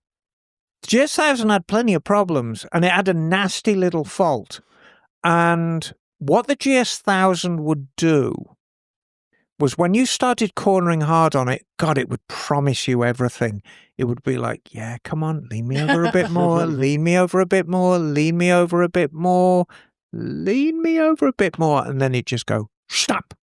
S2: the GS1000 had plenty of problems, and it had a nasty little fault. And what the GS1000 would do was when you started cornering hard on it, God, it would promise you everything. It would be like, yeah, come on, lean me over a bit more, lean me over a bit more, lean me over a bit more, lean me over a bit more. And then it'd just go, stop.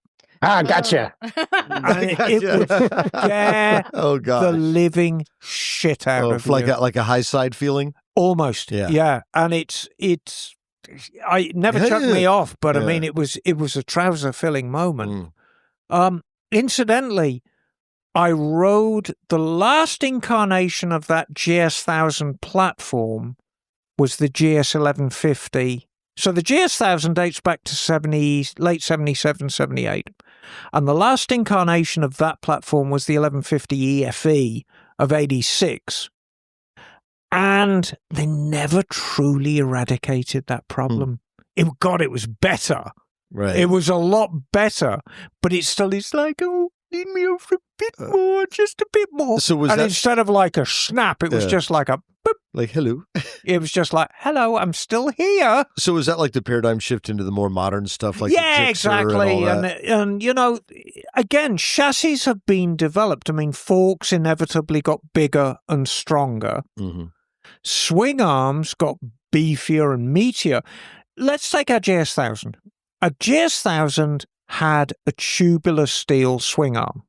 S5: Gotcha.
S2: And it would scare the living shit out of you.
S1: Like a high side feeling?
S2: Almost, yeah. And it never chucked me off, but I mean, it was a trouser filling moment. Incidentally, I rode the last incarnation of that GS1000 platform was the GS1150. So the GS1000 dates back to late 77, 78. And the last incarnation of that platform was the 1150 EFE of 86. And they never truly eradicated that problem. It was better.
S1: Right.
S2: It was a lot better, but it still is like, lean me over a bit more, just a bit more.
S1: So
S2: instead of like a snap, it was just like a boop.
S1: Like, hello.
S2: It was just like, hello, I'm still here.
S1: So is that like the paradigm shift into the more modern stuff? Like
S2: exactly. And again, chassis have been developed. I mean, forks inevitably got bigger and stronger. Swing arms got beefier and meatier. Let's take our GS1000. A GS1000 had a tubular steel swing arm.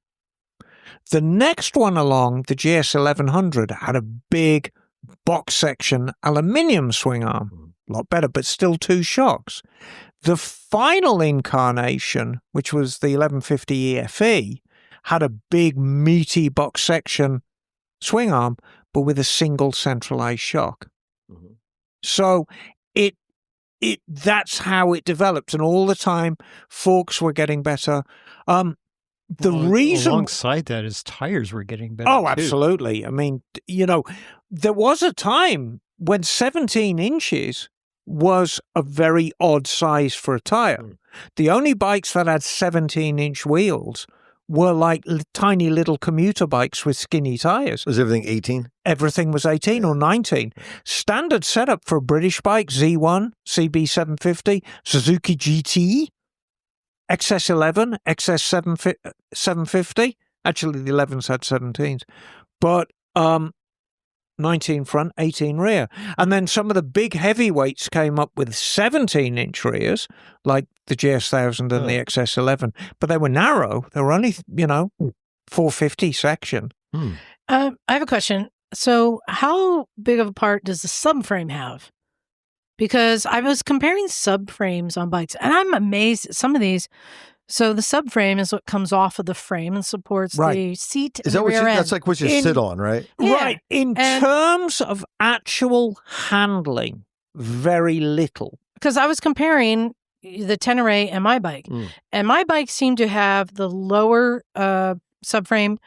S2: The next one along, the GS1100, had a big box section aluminium swing arm. A lot better, but still two shocks. The final incarnation, which was the 1150 EFE, had a big meaty box section swing arm, but with a single centralized shock. So that's how it developed, and all the time forks were getting better. Reason
S4: alongside that is tires were getting better.
S2: Oh, absolutely. I mean, there was a time when 17 inches was a very odd size for a tire. The only bikes that had 17-inch wheels were like tiny little commuter bikes with skinny tires.
S1: Was everything 18?
S2: Everything was 18 or 19. Standard setup for a British bike, Z1, CB750, Suzuki GT, XS11, XS750. Actually, the 11s had 17s. But 19 front, 18 rear. And then some of the big heavyweights came up with 17-inch rears, like the GS1000 and the XS11. But they were narrow. They were only, 450 section.
S3: I have a question. So how big of a part does the subframe have? Because I was comparing subframes on bikes, and I'm amazed at some of these. So the subframe is what comes off of the frame and supports the seat.
S1: Is that what that's like what you sit on, right?
S3: Yeah.
S2: Right. In terms of actual handling, very little.
S3: Because I was comparing the Tenere and my bike, and my bike seemed to have the lower subframe.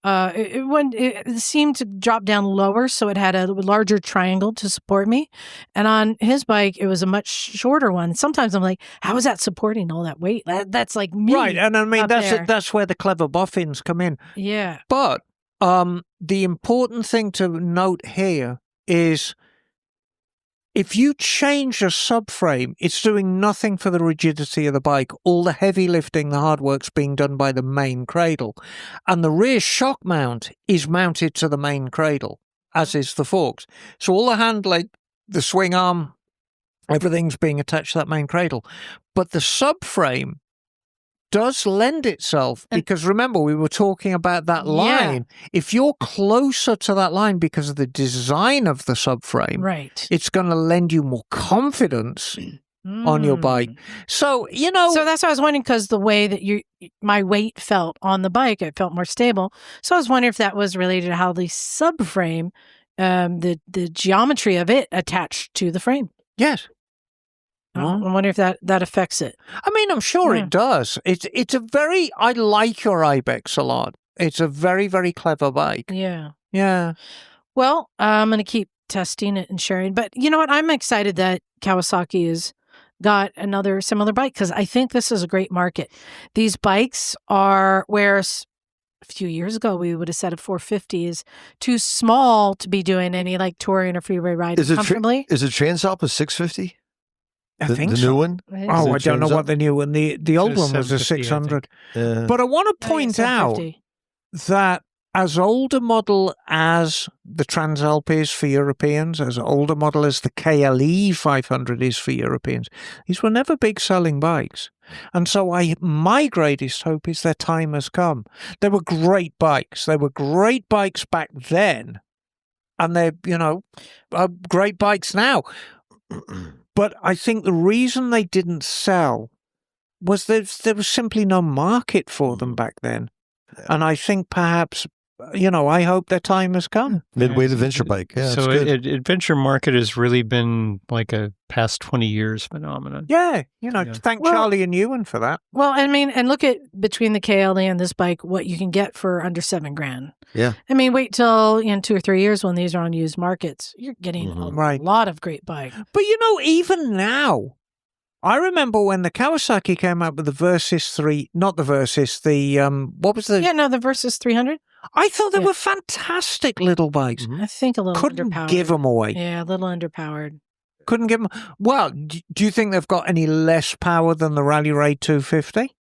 S3: It seemed to drop down lower, so it had a larger triangle to support me. And on his bike, it was a much shorter one. Sometimes I'm like, how is that supporting all that weight? That's like me.
S2: Right, and I mean
S3: there.
S2: that's where the clever boffins come in.
S3: Yeah.
S2: But the important thing to note here is if you change a subframe, it's doing nothing for the rigidity of the bike. All the heavy lifting, the hard work's being done by the main cradle. And the rear shock mount is mounted to the main cradle, as is the forks. So all the handling, the swing arm, everything's being attached to that main cradle. But the subframe does lend itself, because remember, we were talking about that line. If you're closer to that line because of the design of the subframe,
S3: right,
S2: it's going to lend you more confidence on your bike. So,
S3: So that's what I was wondering, because the way that my weight felt on the bike, it felt more stable. So I was wondering if that was related to how the subframe, the geometry of it attached to the frame.
S2: Yes.
S3: I wonder if that affects it.
S2: I mean, I'm sure it does. I like your Ibex a lot. It's a very, very clever bike.
S3: Yeah.
S2: Yeah.
S3: Well, I'm going to keep testing it and sharing. But you know what? I'm excited that Kawasaki has got another similar bike, because I think this is a great market. These bikes are where a few years ago we would have said a 450 is too small to be doing any like touring or freeway riding comfortably.
S1: Is it Transalp a 650?
S2: I think
S1: the
S2: so.
S1: new one?
S2: Oh, I don't know what the new one. The old one was a 600. But I want to point out that as older model as the Transalp is for Europeans, as older model as the KLE500 is for Europeans, these were never big selling bikes. And so my greatest hope is their time has come. They were great bikes. They were great bikes back then. And they're, great bikes now. But I think the reason they didn't sell was there was simply no market for them back then. And I think perhaps, I hope their time has come.
S1: Midweight adventure bike. Yeah,
S4: so adventure market has really been like a past 20 years phenomenon.
S2: Yeah. Thank Charlie and Ewan for that.
S3: Well, I mean, and look at between the KLE and this bike, what you can get for under $7,000.
S1: Yeah.
S3: I mean, wait till in 2 or 3 years when these are on used markets, you're getting a lot of great bike.
S2: But even now, I remember when the Kawasaki came out with the Versys 3, not the Versys, what was the...
S3: Yeah, no, the Versys 300.
S2: I thought they were fantastic little bikes.
S3: I think a little
S2: Couldn't
S3: underpowered.
S2: give them away.
S3: Yeah, a little underpowered.
S2: Couldn't give them... Well, do you think they've got any less power than the Rally Raid 250?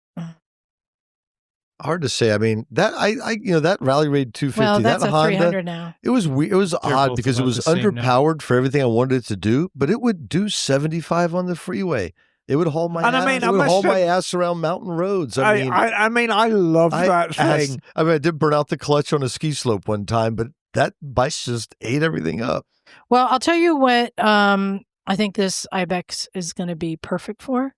S1: Hard to say. I mean, that that Rally Raid 250,
S3: well, that's
S1: that
S3: a
S1: Honda,
S3: 300 now.
S1: It was weird. It was odd because it was underpowered for everything I wanted it to do, but it would do 75 on the freeway. It would haul my ass around mountain roads. I
S2: love that thing.
S1: I did burn out the clutch on a ski slope one time, but that bike just ate everything up.
S3: Well, I'll tell you what I think this Ibex is going to be perfect for.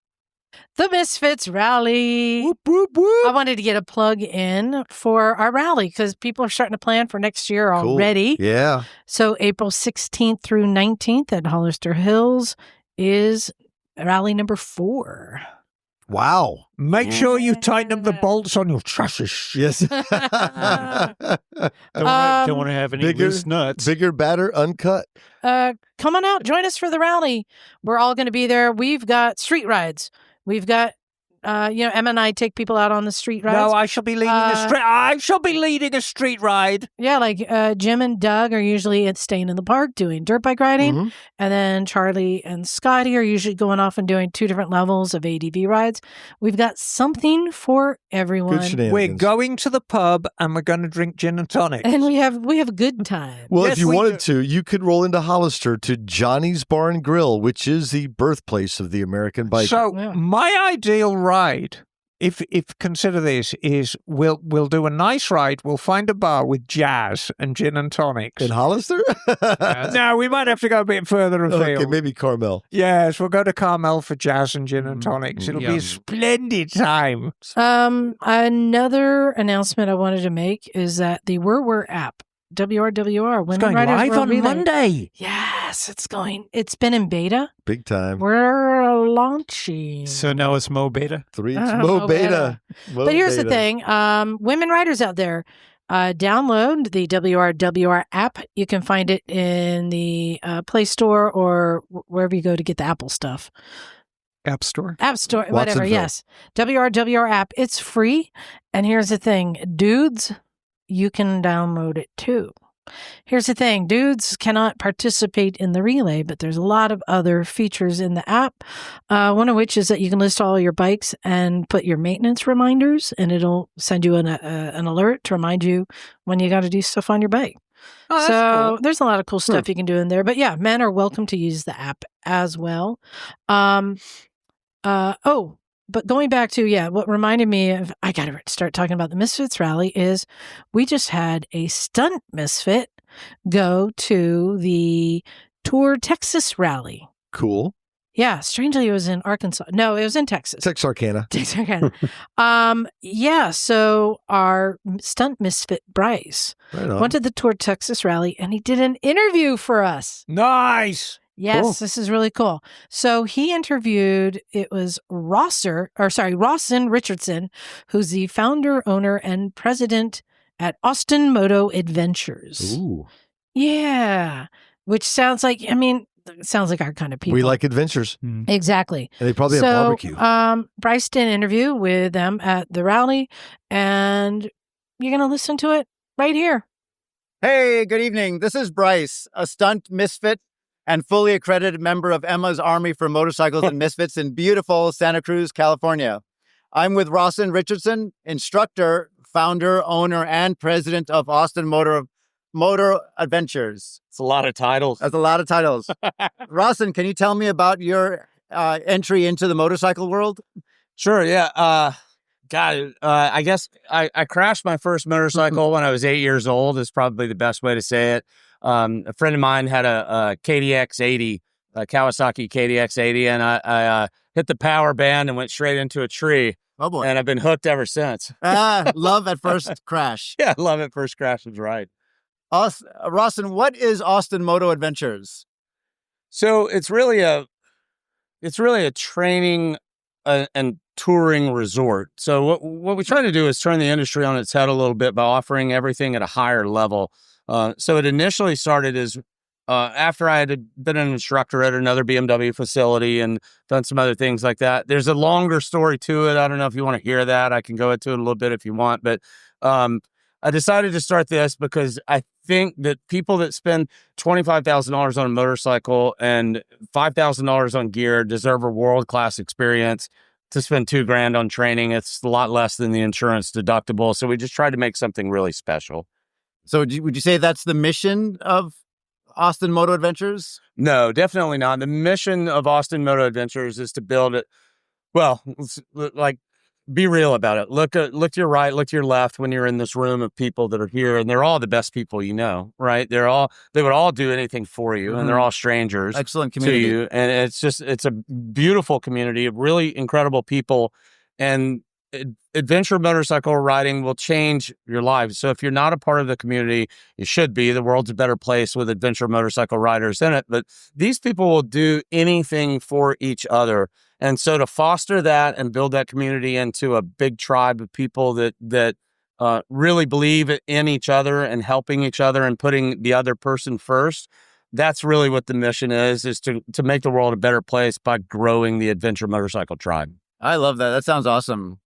S3: The Misfits Rally.
S2: Whoop, whoop, whoop.
S3: I wanted to get a plug in for our rally because people are starting to plan for next year already.
S1: Cool. Yeah.
S3: So April 16th through 19th at Hollister Hills is rally number 4.
S1: Wow.
S2: Make sure you tighten up the bolts on your chassis.
S1: Yes.
S4: Don't want to have any
S1: Bigger-
S4: loose nuts.
S1: Bigger, badder, uncut.
S3: Come on out, join us for the rally. We're all going to be there. We've got street rides. We've got, Emma and I take people out on the street rides.
S2: No, I shall be leading a street ride.
S3: Yeah, like Jim and Doug are usually staying in the park doing dirt bike riding.
S1: Mhm.
S3: And then Charlie and Scotty are usually going off and doing 2 different levels of ADV rides. We've got something for everyone.
S1: Good shenanigans.
S2: We're going to the pub and we're going to drink gin and tonic.
S3: And we have a good time.
S1: Well,
S2: Yes,
S1: if you
S2: we
S1: wanted to, you could roll into Hollister to Johnny's Bar and Grill, which is the birthplace of the American biker.
S2: So
S3: Yeah.
S2: my ideal ride, if consider this, is we'll do a nice ride. We'll find a bar with jazz and gin and tonics.
S1: In Hollister?
S2: No, we might have to go a bit further afield.
S1: Okay, maybe Carmel.
S2: Yes, we'll go to Carmel for jazz and gin and tonics. It'll be
S4: Yum.
S2: a splendid time.
S3: Another announcement I wanted to make is that the WRWR app, WRWR,
S2: It's
S3: Women
S2: going
S3: Riders
S2: live
S3: World
S2: on
S3: Relay.
S2: Monday.
S3: Yes, it's been in beta.
S1: Big time.
S3: We're launching.
S4: So now it's Mo Beta.
S1: Three.
S3: Oh,
S1: Mo Beta. Mo
S3: But here's the
S1: Beta.
S3: thing, women riders out there, download the WRWR app. You can find it in the Play Store or wherever you go to get the Apple stuff.
S4: App Store.
S3: App Store, whatever.
S1: Watsonville.
S3: Yes. WRWR app. It's free. And here's the thing, dudes, you can download it too. Here's the thing, dudes cannot participate in the relay, but there's a lot of other features in the app. One of which is that you can list all your bikes and put your maintenance reminders, and it'll send you an alert to remind you when you got to do stuff on your bike.
S2: Oh, that's
S3: So
S2: cool.
S3: there's a lot of cool stuff you can do in there. But yeah, men are welcome to use the app as well. But going back to, what reminded me of, I got to start talking about the Misfits rally is we just had a stunt misfit go to the TourTexas Rally.
S1: Cool.
S3: Yeah, strangely, it was in Arkansas. No, it was in Texas.
S1: Texarkana.
S3: Texarkana. So our stunt misfit Bryce
S1: Right on.
S3: went to the TourTexas Rally and he did an interview for us.
S2: Nice.
S3: Yes,
S1: Cool.
S3: This is really cool. So he interviewed, it was Rosson Richardson, who's the founder, owner, and president at Austin Moto Adventures.
S1: Ooh.
S3: Yeah, which sounds like our kind of people.
S1: We like adventures.
S3: Exactly.
S1: And they probably have barbecue.
S3: Bryce did an interview with them at the rally, and you're going to listen to it right here.
S6: Hey, good evening. This is Bryce, a stunt misfit and fully accredited member of Emma's Army for Motorcycles and Misfits in beautiful Santa Cruz, California. I'm with Rosson Richardson, instructor, founder, owner, and president of Austin Moto Adventures.
S7: It's a lot of titles.
S6: That's a lot of titles. Rosson, can you tell me about your entry into the motorcycle world?
S7: Sure, yeah. I guess I crashed my first motorcycle when I was 8 years old is probably the best way to say it. A friend of mine had a KDX80, a Kawasaki KDX80, and I hit the power band and went straight into a tree.
S6: Oh, boy.
S7: And I've been hooked ever since.
S6: Love at first crash.
S7: Yeah, I love it. First crash was right.
S6: Rosson, what is Austin Moto Adventures?
S7: So it's really a training and touring resort. So what we try to do is turn the industry on its head a little bit by offering everything at a higher level. So it initially started as after I had been an instructor at another BMW facility and done some other things like that. There's a longer story to it. I don't know if you want to hear that. I can go into it a little bit if you want. But I decided to start this because I think that people that spend $25,000 on a motorcycle and $5,000 on gear deserve a world-class experience. To spend $2,000 on training, it's a lot less than the insurance deductible. So we just tried to make something really special.
S6: So would you say that's the mission of Austin Moto Adventures?
S7: No, definitely not. The mission of Austin Moto Adventures is to build it. Well, be real about it. Look to your right, look to your left when you're in this room of people that are here, and they're all the best people you know, right? They would all do anything for you, and they're all strangers.
S6: Excellent
S7: to
S6: community.
S7: you. And it's a beautiful community of really incredible people. And adventure motorcycle riding will change your life. So if you're not a part of the community, you should be. The world's a better place with adventure motorcycle riders in it. But these people will do anything for each other. And so to foster that and build that community into a big tribe of people that really believe in each other and helping each other and putting the other person first, that's really what the mission is to make the world a better place by growing the adventure motorcycle tribe.
S6: I love that. That sounds awesome.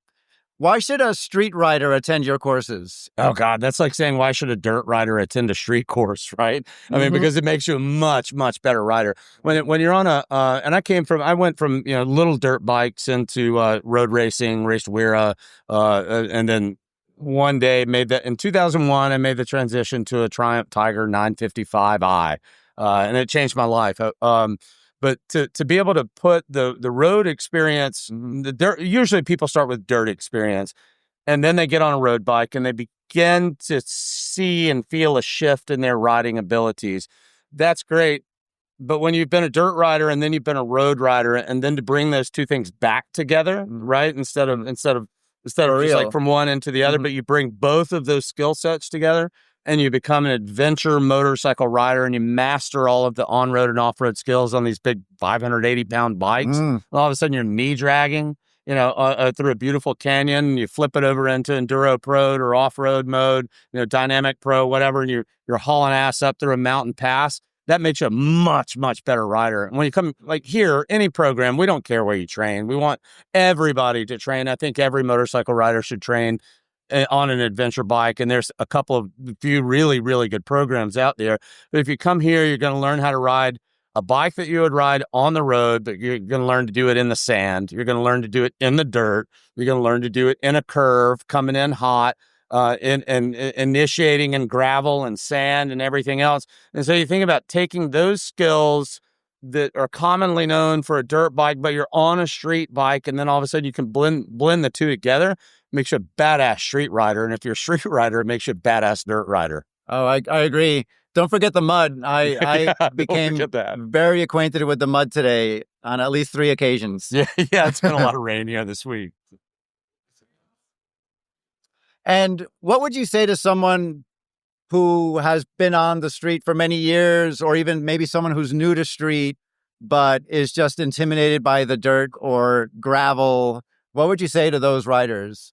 S6: Why should a street rider attend your courses?
S7: Oh God, that's like saying, why should a dirt rider attend a street course, right? I mean, because it makes you a much, much better rider. When you're on and I went from, little dirt bikes into road racing, raced Wera, and then one day in 2001, I made the transition to a Triumph Tiger 955i, and it changed my life. But to be able to put the road experience, usually people start with dirt experience, and then they get on a road bike and they begin to see and feel a shift in their riding abilities. That's great. But when you've been a dirt rider and then you've been a road rider, and then to bring those two things back together, right? Instead of just like from one into the other, but you bring both of those skill sets together, and you become an adventure motorcycle rider, and you master all of the on-road and off-road skills on these big 580-pound bikes. All of a sudden, you're knee dragging, through a beautiful canyon, and you flip it over into Enduro Pro or off-road mode, Dynamic Pro, whatever, and you're hauling ass up through a mountain pass. That makes you a much, much better rider. And when you come, like here, any program, we don't care where you train. We want everybody to train. I think every motorcycle rider should train on an adventure bike, and there's a few really, really good programs out there. But if you come here, you're going to learn how to ride a bike that you would ride on the road, but you're going to learn to do it in the sand. You're going to learn to do it in the dirt. You're going to learn to do it in a curve, coming in hot, initiating in gravel and sand and everything else. And so you think about taking those skills that are commonly known for a dirt bike, but you're on a street bike, and then all of a sudden you can blend the two together. Makes you a badass street rider, and if you're a street rider, it makes you a badass dirt rider.
S6: Oh, I agree. Don't forget the mud. I became very acquainted with the mud today on at least 3 occasions.
S7: Yeah, it's been a lot of rain here this week.
S6: And what would you say to someone who has been on the street for many years, or even maybe someone who's new to street, but is just intimidated by the dirt or gravel? What would you say to those riders?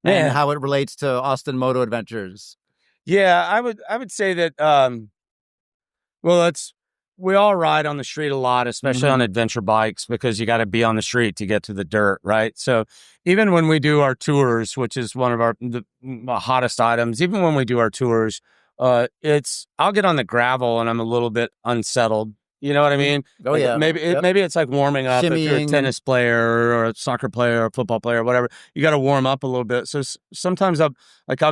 S6: And how it relates to Austin Moto Adventures?
S7: Yeah, I would say that, we all ride on the street a lot, especially on adventure bikes, because you got to be on the street to get to the dirt, right? So even when we do our tours, which is one of the hottest items, even when we do our tours, I'll get on the gravel and I'm a little bit unsettled. You know what I mean?
S6: Oh,
S7: like
S6: yeah.
S7: Maybe it's like warming up. Shimmying. If you're a tennis player or a soccer player or a football player or whatever, you got to warm up a little bit. So sometimes I'll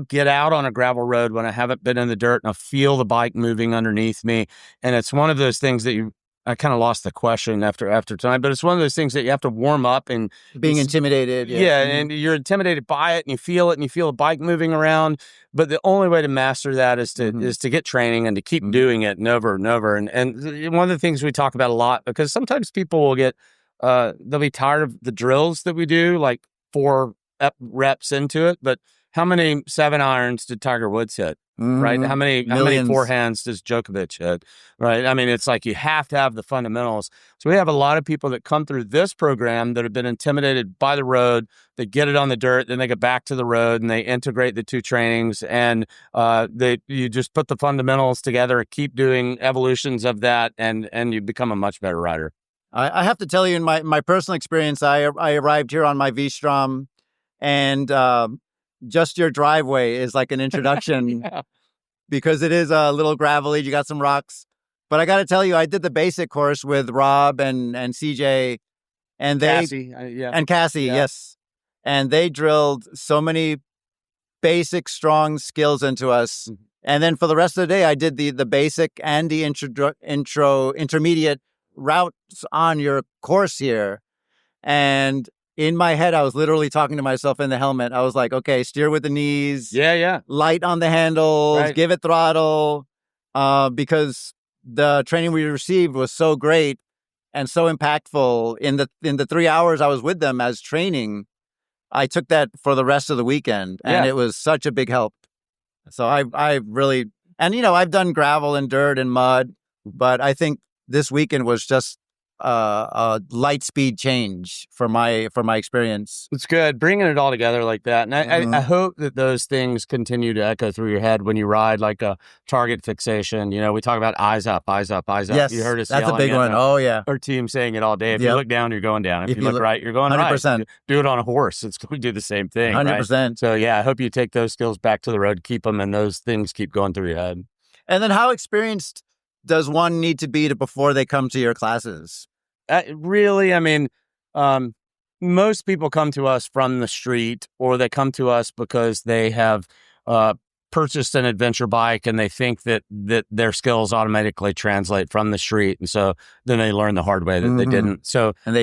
S7: get out on a gravel road when I haven't been in the dirt, and I'll feel the bike moving underneath me. And it's one of those things that I kind of lost the question after time, but it's one of those things that you have to warm up and
S6: being intimidated.
S7: Yeah. And you're intimidated by it, and you feel a bike moving around. But the only way to master that is to get training and to keep doing it and over and over. And one of the things we talk about a lot, because sometimes people will they'll be tired of the drills that we do, like 4 reps into it. But how many 7-irons did Tiger Woods hit? Right? How many forehands does Djokovic hit? Right? I mean, it's like you have to have the fundamentals. So we have a lot of people that come through this program that have been intimidated by the road. They get it on the dirt, then they get back to the road, and they integrate the 2 trainings, and you just put the fundamentals together, keep doing evolutions of that, and you become a much better rider.
S6: I have to tell you, in my personal experience, I arrived here on my V-Strom, and just your driveway is like an introduction because it is a little gravelly. You got some rocks, but I got to tell you, I did the basic course with Rob and CJ and
S7: Cassie,
S6: Cassie.
S7: Yeah.
S6: Yes. And they drilled so many basic, strong skills into us. And then for the rest of the day, I did the basic and the intermediate routes on your course here. And in my head, I was literally talking to myself in the helmet. I was like, okay, steer with the knees.
S7: Yeah.
S6: Light on the handles, right. Give it throttle. Because the training we received was so great and so impactful in the 3 hours I was with them as training. I took that for the rest of the weekend, and it was such a big help. So I really, and I've done gravel and dirt and mud, but I think this weekend was just a light speed change for my experience.
S7: It's good bringing it all together like that, and I hope that those things continue to echo through your head when you ride, like a target fixation. We talk about eyes up, eyes up, eyes up.
S6: Yes,
S7: you heard us.
S6: That's a big one. Oh yeah,
S7: our team saying it all day. If you look down, you're going down. If you look right, you're going
S6: 100%.
S7: right. Do it on a horse. It's going to do the same thing.
S6: 100%.
S7: Right? So yeah, I hope you take those skills back to the road, keep them, and those things keep going through your head.
S6: And then, how experienced does one need to be before they come to your classes?
S7: Really, I mean, most people come to us from the street, or they come to us because they have purchased an adventure bike and they think that their skills automatically translate from the street, and so then they learn the hard way that they didn't. So,
S6: and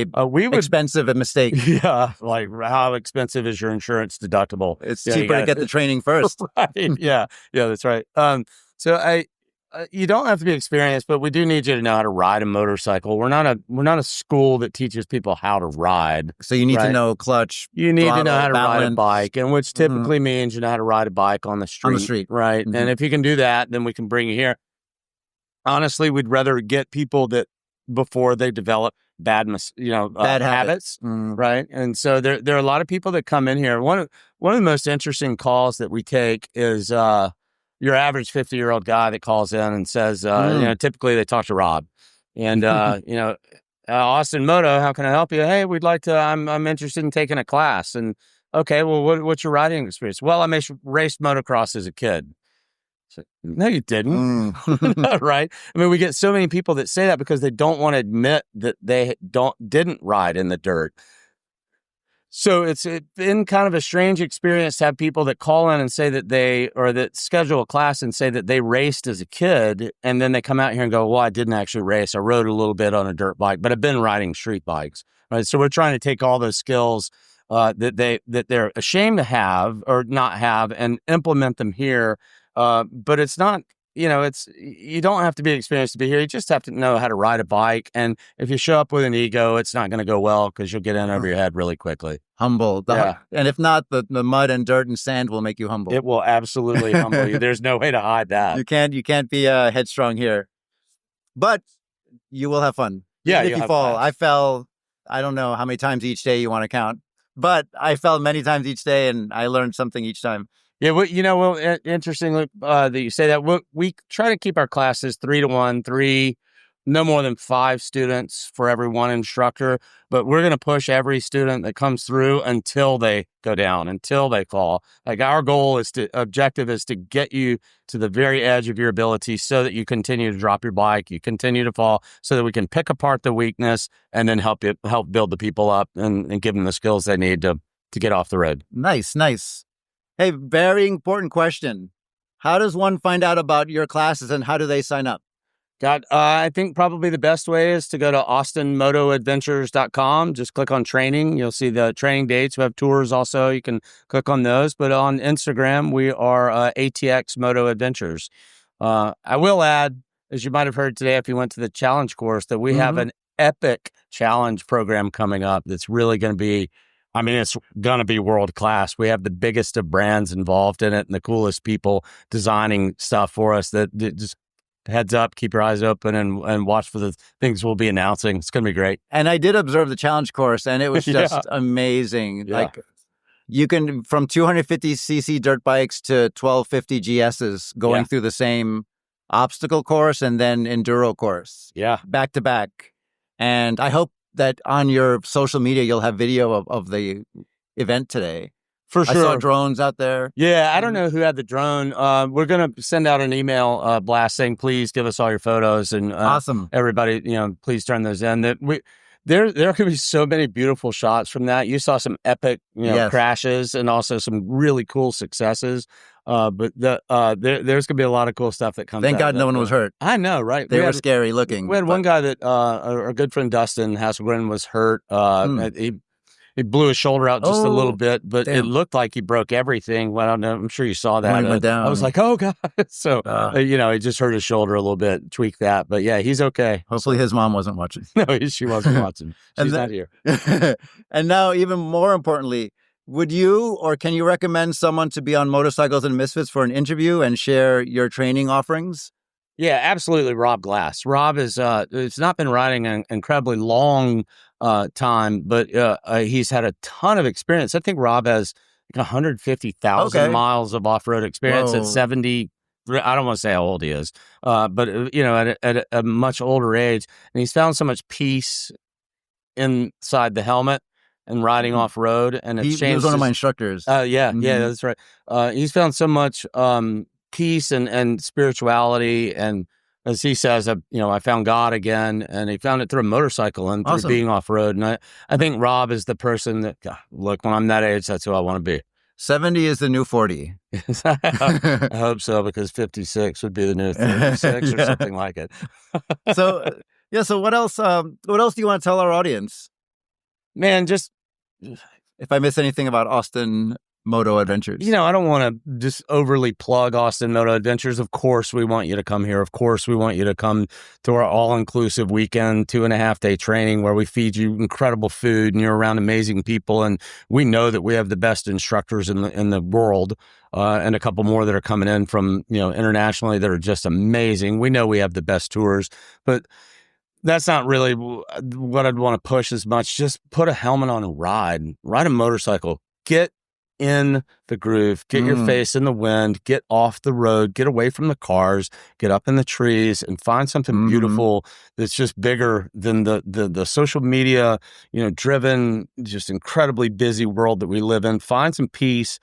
S6: expensive a mistake.
S7: Yeah, like how expensive is your insurance deductible?
S6: It's cheaper to get the training first.
S7: Right. Yeah, that's right. So you don't have to be experienced, but we do need you to know how to ride a motorcycle. We're not a school that teaches people how to ride.
S6: So you need to know clutch.
S7: You need to know how to ride a bike, and which typically means you know how to ride a bike on the street.
S6: On the street,
S7: right? And if you can do that, then we can bring you here. Honestly, we'd rather get people that before they develop bad habits, right? And so there are a lot of people that come in here. One of the most interesting calls that we take is your average 50-year-old guy that calls in and says, typically they talk to Rob, and Austin Moto, how can I help you? Hey, we'd like to. I'm interested in taking a class. And okay, well, what's your riding experience? Well, I raced motocross as a kid. So, no, you didn't. Right? I mean, we get so many people that say that because they don't want to admit that they didn't ride in the dirt. So it's been kind of a strange experience to have people that call in and say that that schedule a class and say that they raced as a kid, and then they come out here and go, well, I didn't actually race. I rode a little bit on a dirt bike, but I've been riding street bikes. Right? So we're trying to take all those skills that they're ashamed to have or not have and implement them here. But it's not, you don't have to be experienced to be here. You just have to know how to ride a bike. And if you show up with an ego, it's not going to go well because you'll get in over your head really quickly.
S6: Humble. And if not, the mud and dirt and sand will make you humble.
S7: It will absolutely humble you. There's no way to hide that.
S6: You can't be headstrong here. But you will have fun.
S7: Yeah,
S6: if you fall. I fell, I don't know how many times each day you want to count, but I fell many times each day and I learned something each time.
S7: Yeah, interestingly that you say that. We try to keep our classes 3-to-1, no more than 5 students for every one instructor, but we're going to push every student that comes through until they go down, until they fall. Like our objective is to get you to the very edge of your ability so that you continue to drop your bike, you continue to fall, so that we can pick apart the weakness and then help build the people up and give them the skills they need to get off the road.
S6: Nice. Hey, very important question. How does one find out about your classes and how do they sign up?
S7: I think probably the best way is to go to austinmotoadventures.com. Just click on training. You'll see the training dates. We have tours also. You can click on those. But on Instagram, we are ATX Moto Adventures. I will add, as you might have heard today if you went to the challenge course, that we have an epic challenge program coming up that's really going to be, it's going to be world class. We have the biggest of brands involved in it and the coolest people designing stuff for us that just heads up, keep your eyes open and watch for the things we'll be announcing. It's going to be great.
S6: And I did observe the challenge course and it was just amazing. Yeah. Like you can, from 250cc dirt bikes to 1250 GSs going through the same obstacle course and then enduro course.
S7: Yeah.
S6: Back to back. And I hope that on your social media, you'll have video of the event today.
S7: For sure.
S6: I saw drones out there.
S7: Yeah, I don't know who had the drone. We're going to send out an email blast saying, please give us all your photos. And
S6: awesome.
S7: Everybody, please turn those in. There could be so many beautiful shots from that. You saw some epic crashes and also some really cool successes. But there's going to be a lot of cool stuff that comes out.
S6: Thank God no one was hurt.
S7: I know, right?
S6: They were scary looking.
S7: We had one guy that, our good friend Dustin Hasselgren was hurt. He blew his shoulder out just a little bit, but it looked like he broke everything. Well, I don't know. I'm sure you saw that.
S6: He went down.
S7: I was like, oh, God. So, he just hurt his shoulder a little bit, tweaked that. But yeah, he's okay.
S6: Hopefully his mom wasn't watching.
S7: No, she wasn't watching. She's not here.
S6: And now, even more importantly, Would you or can you recommend someone to be on Motorcycles and Misfits for an interview and share your training offerings?
S7: Yeah, absolutely. Rob Glass. Rob is, it's not been riding an incredibly long time, but he's had a ton of experience. I think Rob has like 150,000 miles of off-road experience at 70. I don't want to say how old he is, but at a much older age, and he's found so much peace inside the helmet and riding off road. And it's
S6: he was one of my instructors.
S7: Yeah, that's right. He's found so much peace and spirituality, and as he says, I found God again, and he found it through a motorcycle and through being off road. And I think Rob is the person that, look, when I'm that age, that's who I want to be.
S6: 70 is the new 40.
S7: I hope so, because 56 would be the new 36 or something like it.
S6: So what else do you want to tell our audience?
S7: Man, just
S6: if I miss anything about Austin Moto Adventures.
S7: I don't want to just overly plug Austin Moto Adventures. Of course, we want you to come here. Of course, we want you to come to our all-inclusive weekend, 2.5-day training where we feed you incredible food and you're around amazing people. And we know that we have the best instructors in the world, and a couple more that are coming in from, internationally that are just amazing. We know we have the best tours, but that's not really what I'd want to push as much. Just put a helmet on and ride a motorcycle. Get in the groove, get your face in the wind, get off the road, get away from the cars, get up in the trees and find something beautiful that's just bigger than the social media, driven, just incredibly busy world that we live in. Find some peace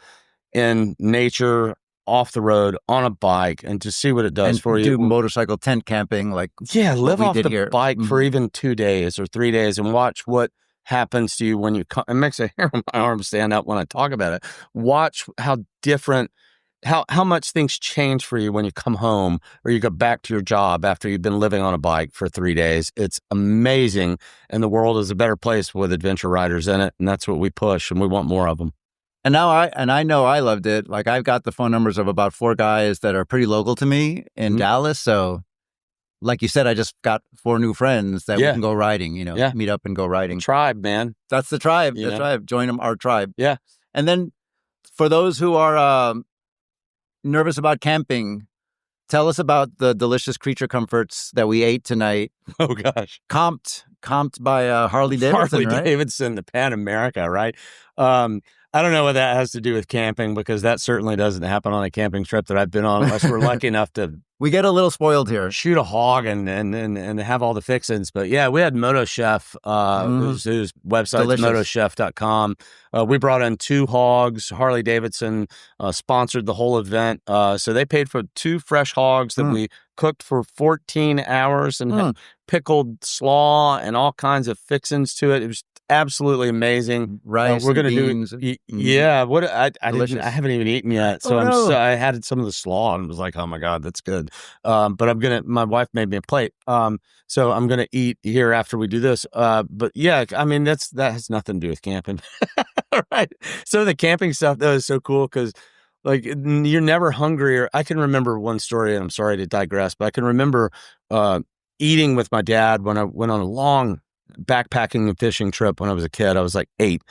S7: in nature, off the road, on a bike, and just see what it does for you.
S6: Do motorcycle tent camping,
S7: live off the bike for even 2 days or 3 days and watch what happens to you when you come. It makes a hair on my arm stand up when I talk about it. Watch how different, how much things change for you when you come home or you go back to your job after you've been living on a bike for 3 days. It's amazing, and the world is a better place with adventure riders in it, and that's what we push, and we want more of them.
S6: And now I know I loved it. I've got the phone numbers of about 4 guys that are pretty local to me in Dallas. So like you said, I just got 4 new friends that we can go riding, meet up and go riding.
S7: Tribe, man.
S6: That's the tribe. The tribe. Join them, our tribe.
S7: Yeah.
S6: And then for those who are nervous about camping, tell us about the delicious creature comforts that we ate tonight.
S7: Oh, gosh.
S6: Comped by Harley Davidson, right?
S7: Davidson, the Pan America, right? I don't know what that has to do with camping, because that certainly doesn't happen on a camping trip that I've been on, unless we're lucky enough to
S6: we get a little spoiled here.
S7: Shoot a hog and have all the fixins. But yeah, we had Moto Chef, whose website is motochef.com. We brought in 2 hogs. Harley Davidson sponsored the whole event. So they paid for 2 fresh hogs that we cooked for 14 hours and had pickled slaw and all kinds of fixins to it. It was absolutely amazing.
S6: Rice,
S7: we're going to
S6: do
S7: yeah. What I haven't even eaten yet, so I had some of the slaw and was like, oh my god, that's good. But my wife made me a plate, so I'm gonna eat here after we do this. But yeah, I mean that has nothing to do with camping. Right. So the camping stuff though is so cool because you're never hungrier. I can remember one story, and I'm sorry to digress, but I can remember eating with my dad when I went on a long backpacking and fishing trip when I was a kid. I was like 8,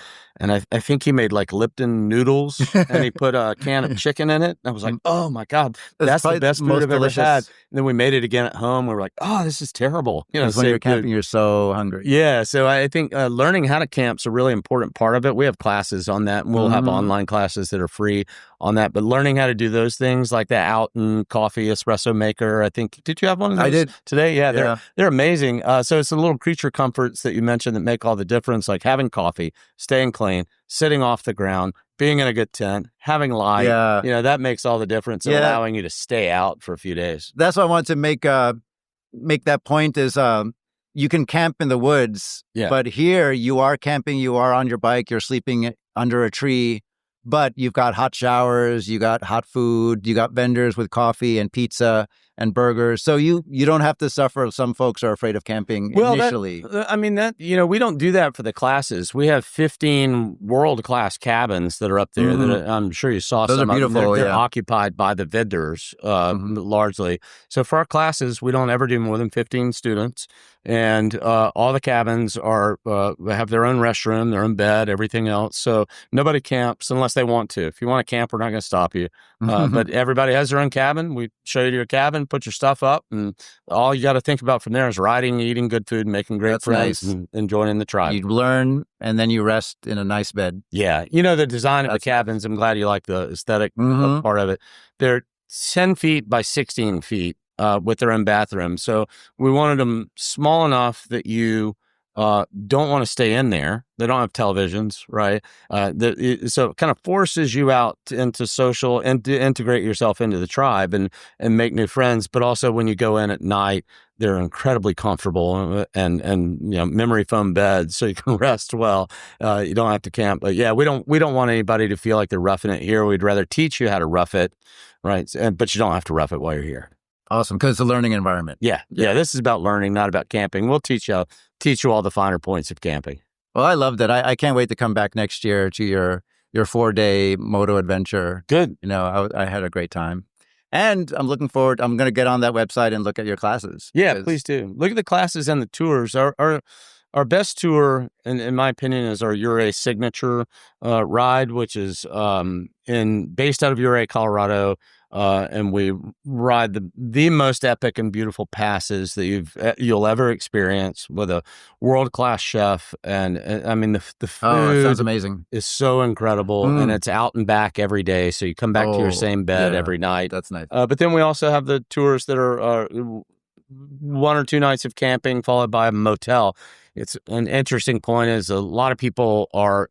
S7: and I think he made Lipton noodles and he put a can of chicken in it. I was like, oh my god, that's the best food I've ever had. And then we made it again at home. We were like, oh, this is terrible.
S6: When you're camping, you're so hungry.
S7: Yeah, so I think learning how to camp is a really important part of it. We have classes on that, and we'll have online classes that are free on that. But learning how to do those things like the Alton coffee espresso maker, I think, did you have one of those?
S6: I did
S7: today. Yeah, they're amazing. So it's the little creature comforts that you mentioned that make all the difference, like having coffee, staying clean, sitting off the ground, being in a good tent, having light. Yeah. That makes all the difference in allowing you to stay out for a few days.
S6: That's what I wanted to make that point is you can camp in the woods, but here you are camping, you are on your bike, you're sleeping under a tree, but you've got hot showers, you got hot food, you got vendors with coffee and pizza, and burgers. So you don't have to suffer. Some folks are afraid of camping initially.
S7: We don't do that for the classes. We have 15 world-class cabins that are up there that I'm sure you saw.
S6: Those are beautiful.
S7: They're occupied by the vendors largely. So for our classes, we don't ever do more than 15 students. And all the cabins have their own restroom, their own bed, everything else. So nobody camps unless they want to. If you want to camp, we're not going to stop you. But everybody has their own cabin. We show you your cabin, put your stuff up, and all you got to think about from there is riding, eating good food, making great friends, and joining the tribe.
S6: You learn, and then you rest in a nice bed.
S7: Yeah. The design of the cabins, I'm glad you like the aesthetic part of it. They're 10 feet by 16 feet. With their own bathroom. So we wanted them small enough that you don't want to stay in there. They don't have televisions, right? So it kind of forces you out into social and to integrate yourself into the tribe and make new friends. But also when you go in at night, they're incredibly comfortable and memory foam beds, so you can rest well. You don't have to camp. But yeah, we don't want anybody to feel like they're roughing it here. We'd rather teach you how to rough it, right? But you don't have to rough it while you're here.
S6: Awesome, because it's a learning environment.
S7: Yeah. This is about learning, not about camping. We'll teach you all the finer points of camping.
S6: Well, I loved it. I can't wait to come back next year to your 4-day moto adventure.
S7: Good.
S6: I had a great time. And I'm looking forward. I'm going to get on that website and look at your classes.
S7: Yeah, please do. Look at the classes and the tours. Our best tour, in my opinion, is our Ouray signature ride, which is based out of Ouray, Colorado. And we ride the most epic and beautiful passes that you'll ever experience with a world-class chef. And the food
S6: that sounds amazing.
S7: Is so incredible, and it's out and back every day. So you come back to your same bed every night.
S6: That's nice.
S7: But then we also have the tours that are 1 or 2 nights of camping followed by a motel. It's an interesting point is a lot of people are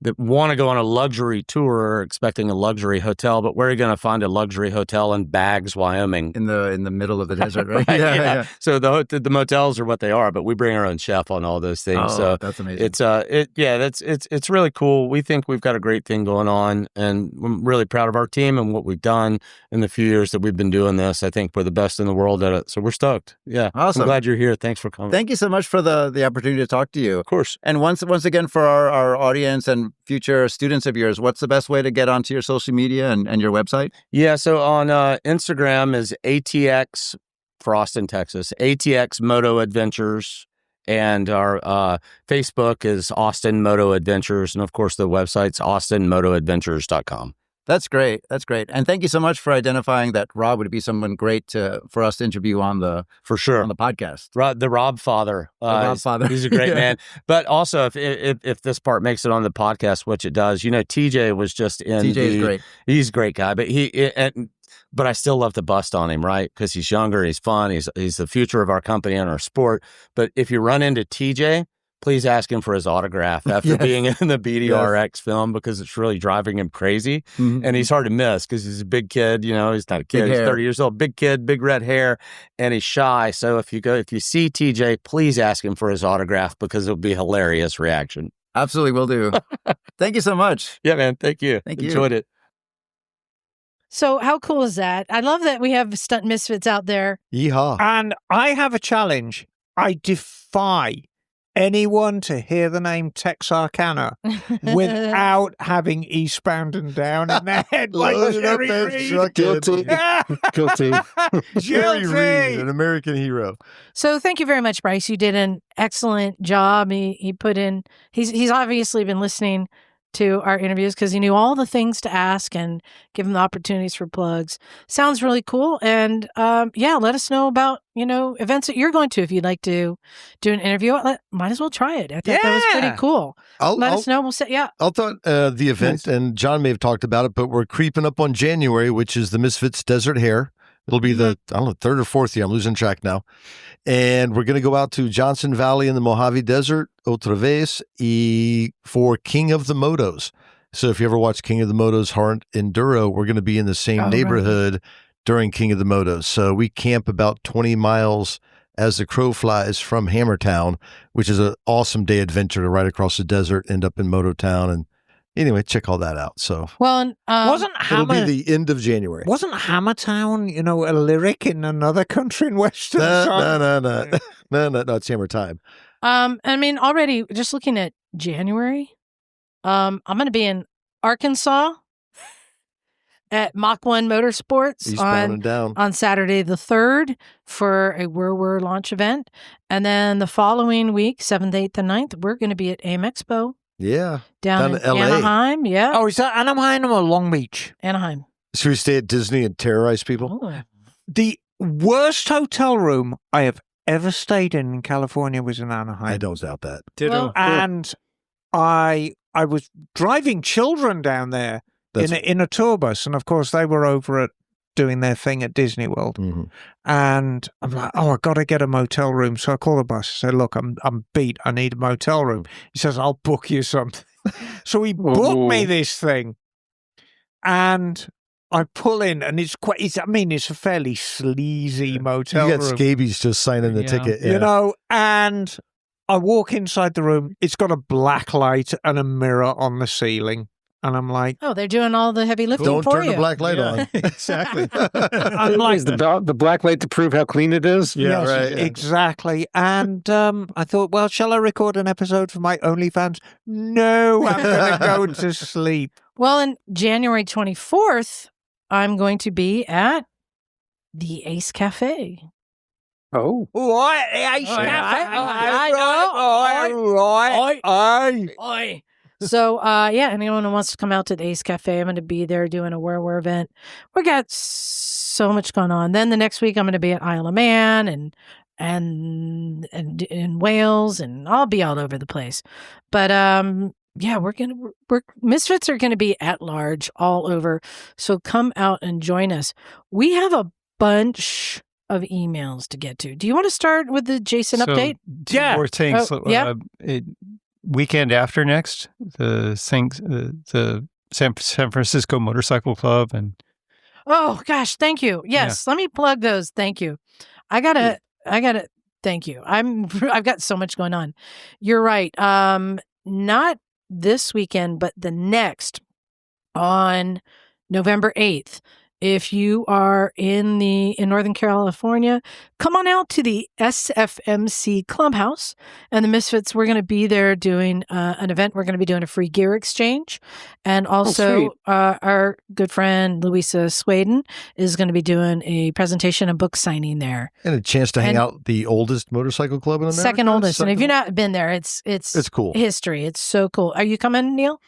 S7: that want to go on a luxury tour expecting a luxury hotel, but where are you going to find a luxury hotel in Baggs, Wyoming?
S6: In the middle of the desert, right?
S7: Yeah. So the motels are what they are, but we bring our own chef on all those things.
S6: Oh,
S7: so
S6: that's amazing.
S7: It's really cool. We think we've got a great thing going on, and I'm really proud of our team and what we've done in the few years that we've been doing this. I think we're the best in the world at it. So we're stoked. Yeah.
S6: Awesome.
S7: I'm glad you're here. Thanks for coming.
S6: Thank you so much for the opportunity to talk to you.
S7: Of course.
S6: And once again, for our audience and future students of yours, what's the best way to get onto your social media and your website?
S7: Yeah, so on Instagram is ATX for Austin, Texas, ATX Moto Adventures, and our Facebook is Austin Moto Adventures, and of course the website's austinmotoadventures.com.
S6: That's great. That's great. And thank you so much for identifying that Rob would be someone great for us to interview on the podcast.
S7: The Rob father.
S6: Rob father.
S7: He's a great man. But also, if this part makes it on the podcast, which it does, TJ was just in.
S6: TJ is great.
S7: He's a great guy, but I still love to bust on him, right? Because he's younger, he's fun, he's the future of our company and our sport. But if you run into TJ, please ask him for his autograph after being in the BDRX film, because it's really driving him crazy. Mm-hmm. And he's hard to miss because he's a big kid. He's not a kid. He's 30 years old, big kid, big red hair, and he's shy. So if you see TJ, please ask him for his autograph because it'll be a hilarious reaction.
S6: Absolutely, will do. Thank you so much.
S7: Yeah, man. Thank you. Enjoyed it.
S3: So how cool is that? I love that we have Stunt Misfits out there.
S1: Yeehaw.
S2: And I have a challenge. I defy anyone to hear the name Texarkana without having Eastbound and Down in their head like Jerry Reed.
S1: Guilty.
S2: Guilty.
S1: Jerry Reed, an American hero.
S3: So thank you very much, Bryce. You did an excellent job. He put in, he's obviously been listening to our interviews because he knew all the things to ask and give him the opportunities for plugs. Sounds really cool. And let us know about, events that you're going to. If you'd like to do an interview, might as well try it. I thought that was pretty cool. Let us know. We'll set you up.
S1: I'll thought the event, and John may have talked about it, but we're creeping up on January, which is the Misfits Desert Hare. It'll be the, third or fourth year. I'm losing track now. And we're going to go out to Johnson Valley in the Mojave Desert, otra vez, for King of the Motos. So if you ever watch King of the Motos, Hard Enduro, we're going to be in the same neighborhood during King of the Motos. So we camp about 20 miles as the crow flies from Hammertown, which is an awesome day adventure to ride across the desert, end up in Mototown, and Anyway, check all that out. So
S3: Well, and,
S2: Wasn't
S1: it'll
S2: Hammer
S1: be the end of January.
S2: Wasn't Hammertown, a lyric in another country in Western song?
S1: No, it's Hammer time.
S3: I mean, already just looking at January, I'm going to be in Arkansas at Mach 1 Motorsports
S1: Eastbound and down.
S3: on Saturday the 3rd for a Whirr launch event. And then the following week, 7th, 8th, and 9th, we're going to be at AIM Expo
S1: Yeah.
S3: down in
S1: in LA.
S3: Anaheim. Yeah.
S2: Oh, is that Anaheim or Long Beach?
S3: Anaheim.
S1: Should we stay at Disney and terrorize people?
S3: Oh.
S2: The worst hotel room I have ever stayed in California was in Anaheim.
S1: I don't doubt that.
S3: Well,
S2: And I was driving children down there in a tour bus, and of course they were over at doing their thing at Disney World.
S1: Mhm.
S2: And I'm like, I got to get a motel room. So I call the bus. I say, look, I'm beat. I need a motel room. He says, I'll book you something. So he booked me this thing, and I pull in, and it's a fairly sleazy motel
S1: You got
S2: room.
S1: scabies just signing the ticket. Yeah.
S2: And I walk inside the room. It's got a black light and a mirror on the ceiling. And I'm like,
S3: oh, they're doing all the heavy lifting
S1: Don't
S3: for
S1: turn
S3: you.
S1: the black light on.
S4: Exactly.
S2: I'm like,
S5: Is the black light to prove how clean it is?
S1: Yeah,
S2: yes,
S1: right.
S2: exactly. And I thought, well, shall I record an episode for my OnlyFans? No, I'm going to go to sleep.
S3: Well, on January 24th, I'm going to be at the Ace Cafe.
S5: Oh.
S2: What?
S3: So, anyone who wants to come out to the Ace Cafe, I'm going to be there doing a Whirr event. We got so much going on. Then the next week, I'm going to be at Isle of Man and in Wales, and I'll be all over the place. But Misfits are going to be at large all over. So come out and join us. We have a bunch of emails to get to. Do you want to start with the Jason update?
S2: Yeah.
S4: More things.
S3: yeah.
S4: Weekend after next, the San Francisco Motorcycle Club and
S3: Oh gosh, thank you. Yes, let me plug those. Thank you. I gotta. Thank you. I've got so much going on. You're right. Not this weekend, but the next on November 8th. If you are in Northern California, come on out to the SFMC Clubhouse and the Misfits. We're going to be there doing an event. We're going to be doing a free gear exchange. And also our good friend Louisa Swaden is going to be doing a presentation and book signing there.
S1: And a chance to hang out the oldest motorcycle club in America.
S3: Second oldest. And if you've not been there, it's
S1: cool.
S3: History. It's so cool. Are you coming, Neal?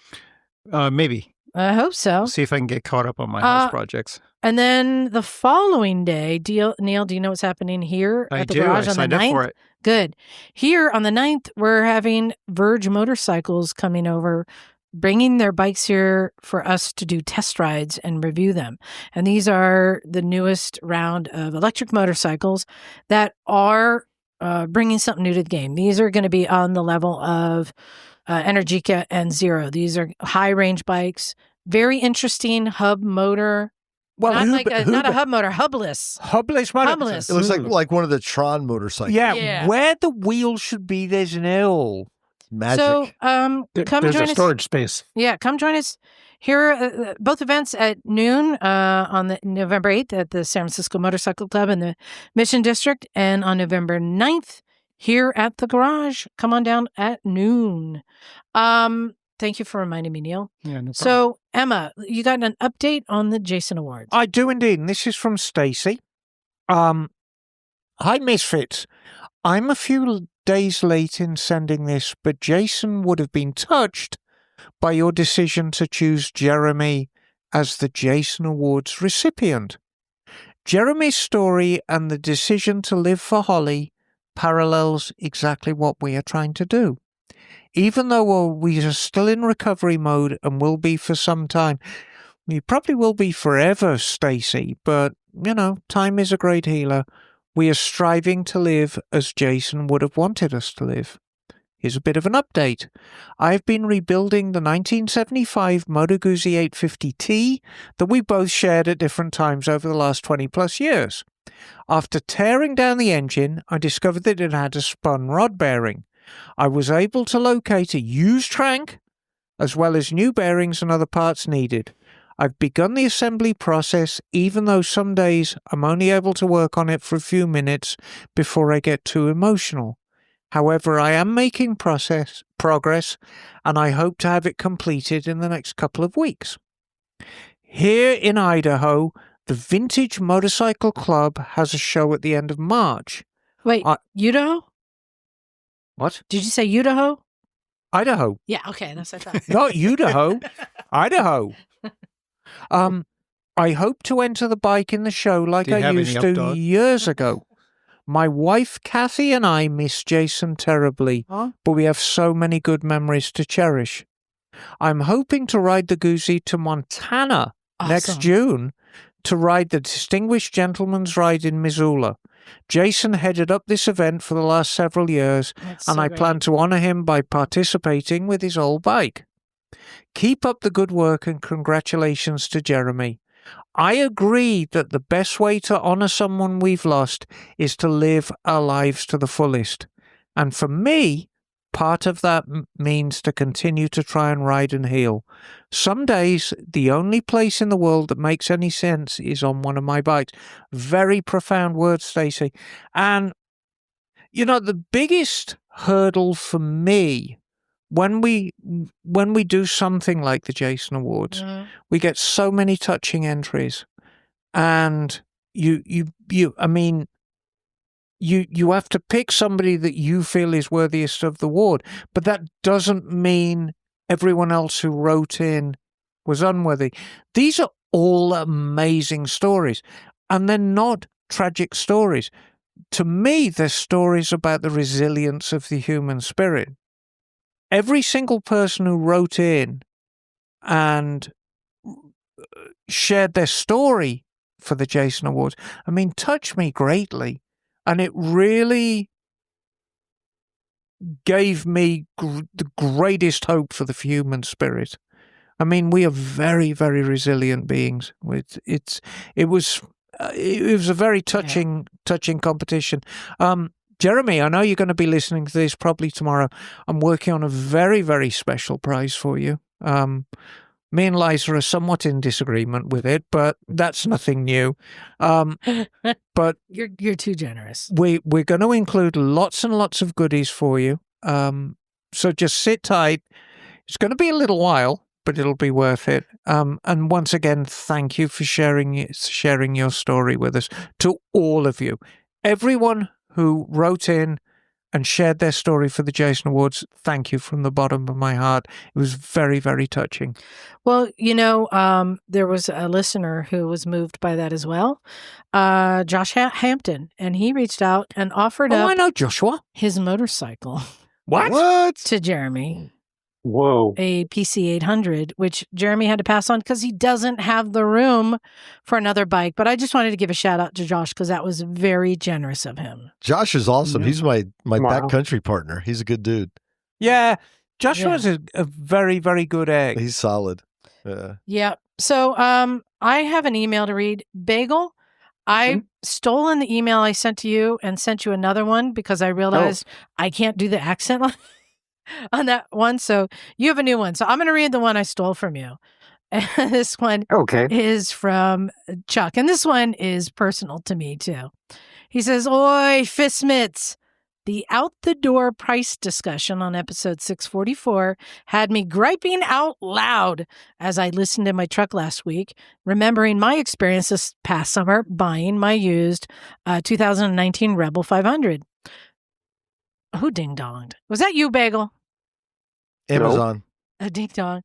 S4: maybe.
S3: I hope so.
S4: See if I can get caught up on my house projects.
S3: And then the following day, Neal, do you know what's happening here at the garage on the 9th?
S4: I signed up for it.
S3: Good. Here on the 9th, we're having Verge Motorcycles coming over, bringing their bikes here for us to do test rides and review them. And these are the newest round of electric motorcycles that are bringing something new to the game. These are going to be on the level of Energica and Zero. These are high range bikes, very interesting hub motor. Well, not a hub motor, hubless.
S2: Hubless motor.
S3: Hubless.
S1: It looks like one of the Tron motorcycles.
S2: Yeah, where the wheel should be, there's an L.
S1: Magic.
S3: So, come
S5: There's
S3: join
S5: a
S3: us.
S5: storage space.
S3: Yeah, come join us here. Both events at noon on the November 8th at the San Francisco Motorcycle Club in the Mission District, and on November 9th here at the garage. Come on down at noon. Thank you for reminding me, Neal.
S4: Yeah, no problem.
S3: So, Emma, you got an update on the Jason Awards.
S2: I do indeed, and this is from Stacy. Hi, Misfits. I'm a few days late in sending this, but Jason would have been touched by your decision to choose Jeremy as the Jason Awards recipient. Jeremy's story and the decision to live for Holly parallels exactly what we are trying to do. Even though we are still in recovery mode and will be for some time, we probably will be forever, Stacy, but, time is a great healer. We are striving to live as Jason would have wanted us to live. Here's a bit of an update. I've been rebuilding the 1975 Moto Guzzi 850T that we both shared at different times over the last 20 plus years. After tearing down the engine, I discovered that it had a spun rod bearing. I was able to locate a used crank as well as new bearings and other parts needed. I've begun the assembly process, even though some days I'm only able to work on it for a few minutes before I get too emotional. However, I am making progress, and I hope to have it completed in the next couple of weeks. Here in Idaho, the Vintage Motorcycle Club has a show at the end of March.
S3: Wait, Idaho?
S2: What?
S3: Did you say Idaho?
S2: Idaho.
S3: Yeah, okay, that's what I thought.
S2: Not Idaho. Idaho. I hope to enter the bike in the show like I used to years ago. My wife, Kathy, and I miss Jason terribly, but we have so many good memories to cherish. I'm hoping to ride the Guzzi to Montana next June to ride the Distinguished Gentleman's Ride in Missoula. Jason headed up this event for the last several years, and I plan to honor him by participating with his old bike. Keep up the good work and congratulations to Jeremy. I agree that the best way to honor someone we've lost is to live our lives to the fullest. And for me, part of that means to continue to try and ride and heal. Some days, the only place in the world that makes any sense is on one of my bikes. Very profound words, Stacey. And, the biggest hurdle for me when we do something like the Jason Awards, we get so many touching entries, and you have to pick somebody that you feel is worthiest of the award, but that doesn't mean everyone else who wrote in was unworthy. These are all amazing stories, and they're not tragic stories. To me, they're stories about the resilience of the human spirit. Every single person who wrote in and shared their story for the Jason Awards, touched me greatly. And it really gave me the greatest hope for the human spirit. We are very, very resilient beings. It was a very touching competition. Jeremy, I know you're going to be listening to this probably tomorrow. I'm working on a very, very special prize for you. Me and Liza are somewhat in disagreement with it, but that's nothing new. But
S3: you're too generous.
S2: We're going to include lots and lots of goodies for you. So just sit tight. It's going to be a little while, but it'll be worth it. And once again, thank you for sharing your story with us. To all of you, everyone who wrote in and shared their story for the Jason Awards, thank you from the bottom of my heart. It was very, very touching.
S3: Well, there was a listener who was moved by that as well, Josh Hampton, and he reached out and offered up
S2: I know Joshua.
S3: His motorcycle.
S2: What?
S3: To Jeremy.
S5: Whoa.
S3: A PC800, which Jeremy had to pass on because he doesn't have the room for another bike. But I just wanted to give a shout out to Josh because that was very generous of him.
S1: Josh is awesome. He's my backcountry partner. He's a good dude.
S2: Yeah. Joshua's a very, very good egg.
S1: He's solid.
S3: Yeah. So I have an email to read. Bagel, I stolen the email I sent to you and sent you another one because I realized I can't do the accent on that one. So you have a new one. So I'm going to read the one I stole from you. And this one is from Chuck. And this one is personal to me too. He says, "Oi, fistmits. The out-the-door price discussion on episode 644 had me griping out loud as I listened in my truck last week, remembering my experience this past summer buying my used 2019 Rebel 500. Who ding-donged? Was that you, Bagel?
S1: Amazon.
S3: A ding-dong.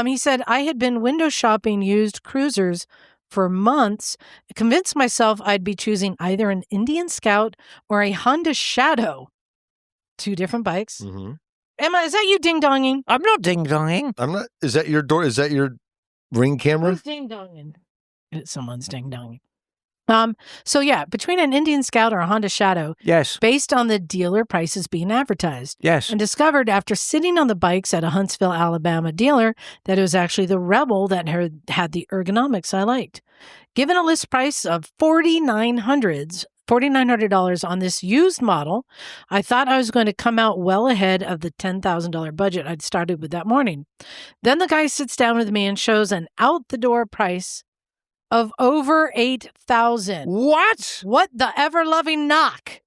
S3: He said, I had been window shopping used cruisers for months, convinced myself I'd be choosing either an Indian Scout or a Honda Shadow. Two different bikes.
S1: Mm-hmm.
S3: Emma, is that you ding-donging?
S2: I'm not ding-donging.
S1: I'm not. Is that your door? Is that your Ring camera?
S3: Who's ding-donging? Someone's ding-donging. So yeah, between an Indian Scout or a Honda Shadow,
S2: yes,
S3: based on the dealer prices being advertised,
S2: yes,
S3: and discovered after sitting on the bikes at a Huntsville, Alabama dealer that it was actually the Rebel that had the ergonomics I liked. Given a list price of $4,900 $4,900 on this used model. I thought I was going to come out well ahead of the $10,000 budget I'd started with that morning. Then the guy sits down with me and shows an out-the-door price of over $8,000. What the ever-loving knock?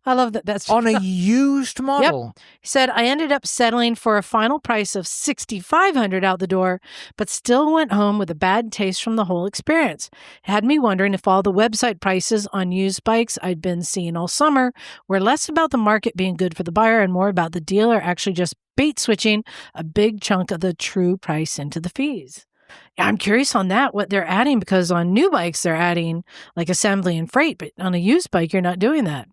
S3: I love that. That's
S2: On a used model.
S3: Yep. He said, I ended up settling for a final price of $6,500 out the door, but still went home with a bad taste from the whole experience. It had me wondering if all the website prices on used bikes I'd been seeing all summer were less about the market being good for the buyer and more about the dealer actually just bait switching a big chunk of the true price into the fees. I'm curious on that, what they're adding, because on new bikes, they're adding like assembly and freight, but on a used bike, you're not doing that.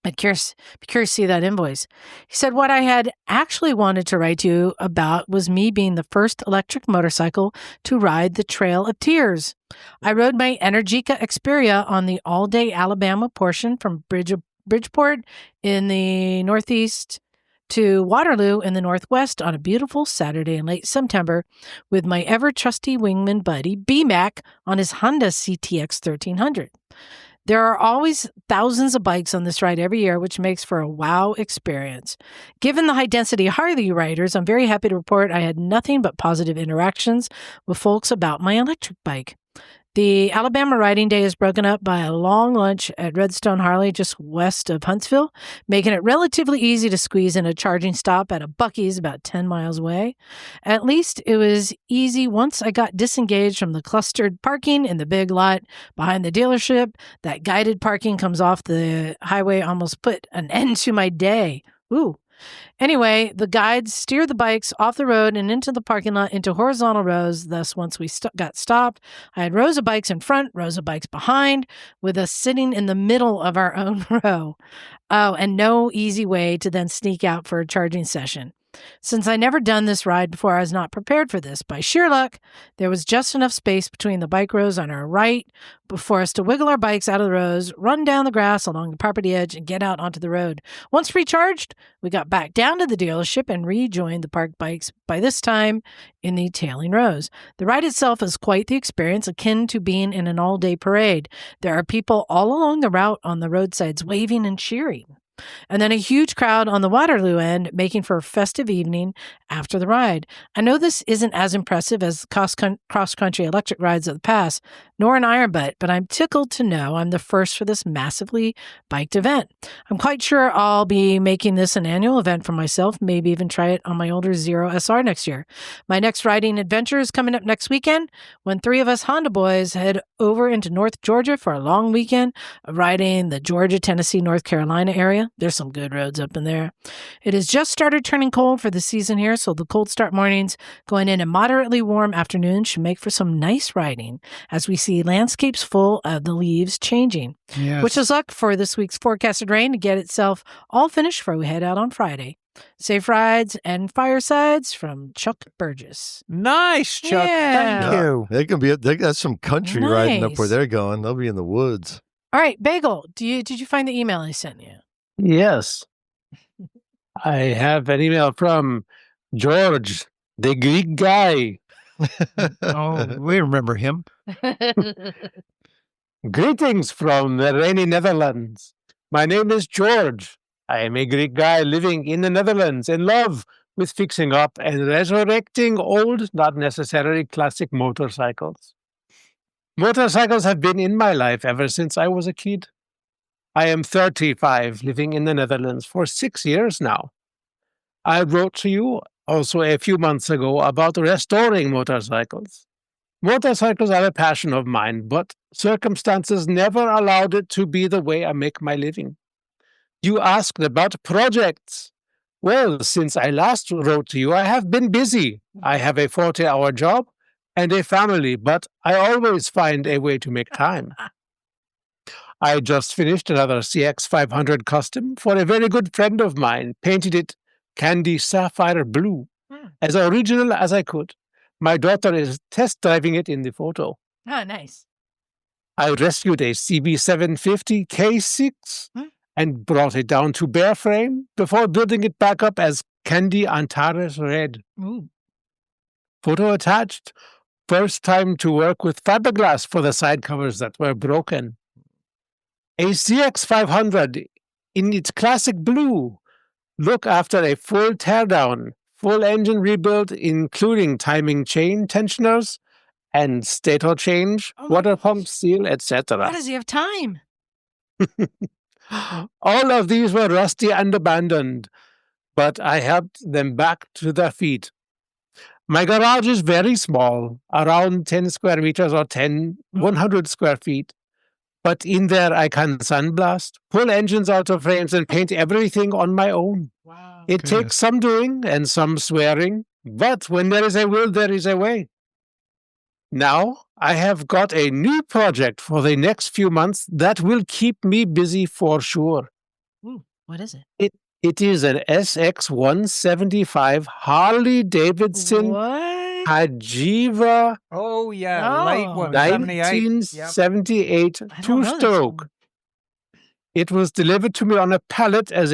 S3: I'd be curious to see that invoice. He said, what I had actually wanted to write to you about was me being the first electric motorcycle to ride the Trail of Tears. I rode my Energica Xperia on the all-day Alabama portion from Bridgeport in the northeast to Waterloo in the northwest on a beautiful Saturday in late September with my ever-trusty wingman buddy B-Mac on his Honda CTX 1300. There are always thousands of bikes on this ride every year, which makes for a wow experience. Given the high density Harley riders, I'm very happy to report I had nothing but positive interactions with folks about my electric bike. The Alabama riding day is broken up by a long lunch at Redstone Harley just west of Huntsville, making it relatively easy to squeeze in a charging stop at a Buc-ee's about 10 miles away. At least it was easy once I got disengaged from the clustered parking in the big lot behind the dealership. That guided parking comes off the highway almost put an end to my day. Ooh. Anyway, the guides steer the bikes off the road and into the parking lot into horizontal rows. Thus, once we got stopped, I had rows of bikes in front, rows of bikes behind, with us sitting in the middle of our own row. Oh, and no easy way to then sneak out for a charging session. Since I never done this ride before, I was not prepared for this. By sheer luck, there was just enough space between the bike rows on our right for us to wiggle our bikes out of the rows, run down the grass along the property edge, and get out onto the road. Once recharged, we got back down to the dealership and rejoined the parked bikes, by this time in the tailing rows. The ride itself is quite the experience, akin to being in an all-day parade. There are people all along the route on the roadsides waving and cheering. And then a huge crowd on the Waterloo end, making for a festive evening after the ride. I know this isn't as impressive as cross-country electric rides of the past, nor an iron butt, but I'm tickled to know I'm the first for this massively biked event. I'm quite sure I'll be making this an annual event for myself, maybe even try it on my older Zero SR next year. My next riding adventure is coming up next weekend when 3 of us Honda boys head over into North Georgia for a long weekend of riding the Georgia, Tennessee, North Carolina area. There's some good roads up in there. It has just started turning cold for the season here, so the cold start mornings going in and moderately warm afternoons should make for some nice riding as we see landscapes full of the leaves changing.
S4: Yes.
S3: Wish us luck for this week's forecasted rain to get itself all finished before we head out on Friday. Safe rides and firesides from Chuck Burgess.
S2: Nice, Chuck.
S3: Yeah.
S2: Thank you.
S1: They got some country riding up where
S3: Nice.
S1: they're going. They'll be in the woods.
S3: All right, Bagel, did you find the email I sent you?
S5: Yes. I have an email from George, the Greek guy.
S4: Oh, we remember him.
S5: Greetings from the rainy Netherlands. My name is George. I am a Greek guy living in the Netherlands in love with fixing up and resurrecting old, not necessarily classic motorcycles. Motorcycles have been in my life ever since I was a kid. I am 35, living in the Netherlands for 6 years now. I wrote to you also a few months ago about restoring motorcycles. Motorcycles are a passion of mine, but circumstances never allowed it to be the way I make my living. You asked about projects. Well, since I last wrote to you, I have been busy. I have a 40-hour job and a family, but I always find a way to make time. I just finished another CX500 custom for a very good friend of mine, painted it candy sapphire blue, as original as I could. My daughter is test driving it in the photo.
S3: Oh, nice.
S5: I rescued a CB750 K6 and brought it down to bare frame before building it back up as candy Antares red.
S3: Ooh.
S5: Photo attached. First time to work with fiberglass for the side covers that were broken. A CX500 in its classic blue. Look after a full teardown, full engine rebuild, including timing chain tensioners and stator change,
S3: Oh my
S5: water
S3: gosh.
S5: pump seal,
S3: How
S5: etc.
S3: does he have time?
S5: All of these were rusty and abandoned, but I helped them back to their feet. My garage is very small, around 10 square meters or 100 square feet. But in there, I can sandblast, pull engines out of frames, and paint everything on my own.
S3: Wow.
S5: It takes some doing and some swearing, but when there is a will, there is a way. Now, I have got a new project for the next few months that will keep me busy for sure.
S3: Ooh, what is it?
S5: It is an SX175 Harley Davidson
S3: What?
S5: Kajiva
S2: Oh, yeah. Late
S3: Oh.
S2: one. 78. Yep.
S5: 1978
S3: I don't know this
S5: two-stroke.
S3: one.
S5: It was delivered to me on a pallet as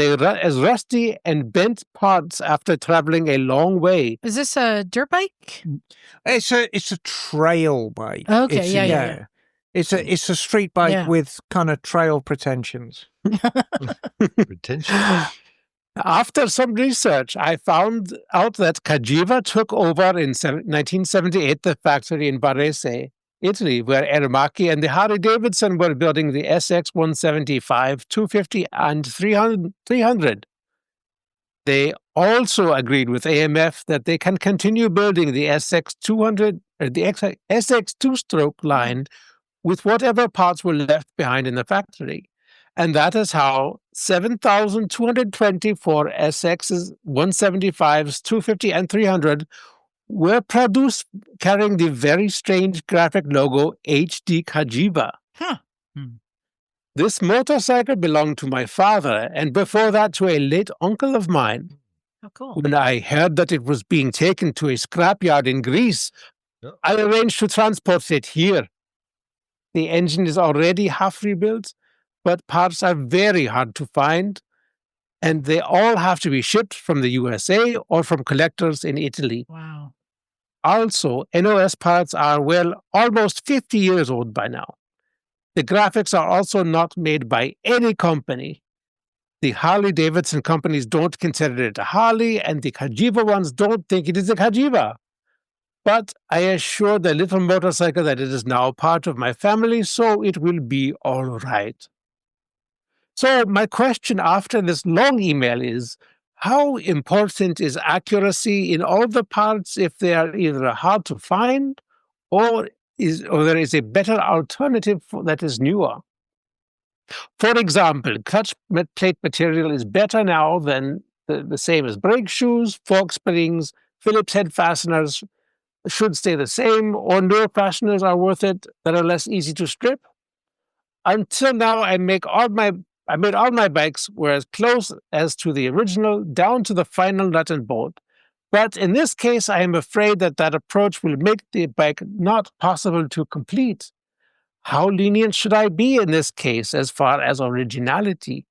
S5: rusty and bent parts after traveling a long way.
S3: Is this a dirt bike?
S2: It's a trail bike.
S3: Okay,
S2: It's,
S3: yeah.
S2: It's a street bike
S3: Yeah.
S2: with kind of trail pretensions.
S1: Retention.
S5: After some research, I found out that Kajiva took over in 1978 the factory in Varese, Italy, where Ermacchi and the Harley Davidson were building the SX175, 250, and 300. They also agreed with AMF that they can continue building the SX200 or the SX two-stroke line with whatever parts were left behind in the factory. And that is how 7,224 SXs, 175s, 250, and 300 were produced carrying the very strange graphic logo HD Kajiva.
S3: Huh.
S5: This motorcycle belonged to my father, and before that to a late uncle of mine.
S3: How cool.
S5: When I heard that it was being taken to a scrapyard in Greece, I arranged to transport it here. The engine is already half rebuilt, but parts are very hard to find, and they all have to be shipped from the USA or from collectors in Italy.
S3: Wow.
S5: Also, NOS parts are, well, almost 50 years old by now. The graphics are also not made by any company. The Harley-Davidson companies don't consider it a Harley, and the Kajiva ones don't think it is a Kajiva. But I assure the little motorcycle that it is now part of my family, so it will be all right. So my question after this long email is, how important is accuracy in all the parts if they are either hard to find or there is a better alternative that is newer? For example, clutch plate material is better now than the same as brake shoes, fork springs, Phillips head fasteners should stay the same, or newer fasteners are worth it that are less easy to strip. Until now, I made all my bikes were as close as to the original, down to the final nut and bolt. But in this case, I am afraid that approach will make the bike not possible to complete. How lenient should I be in this case as far as originality?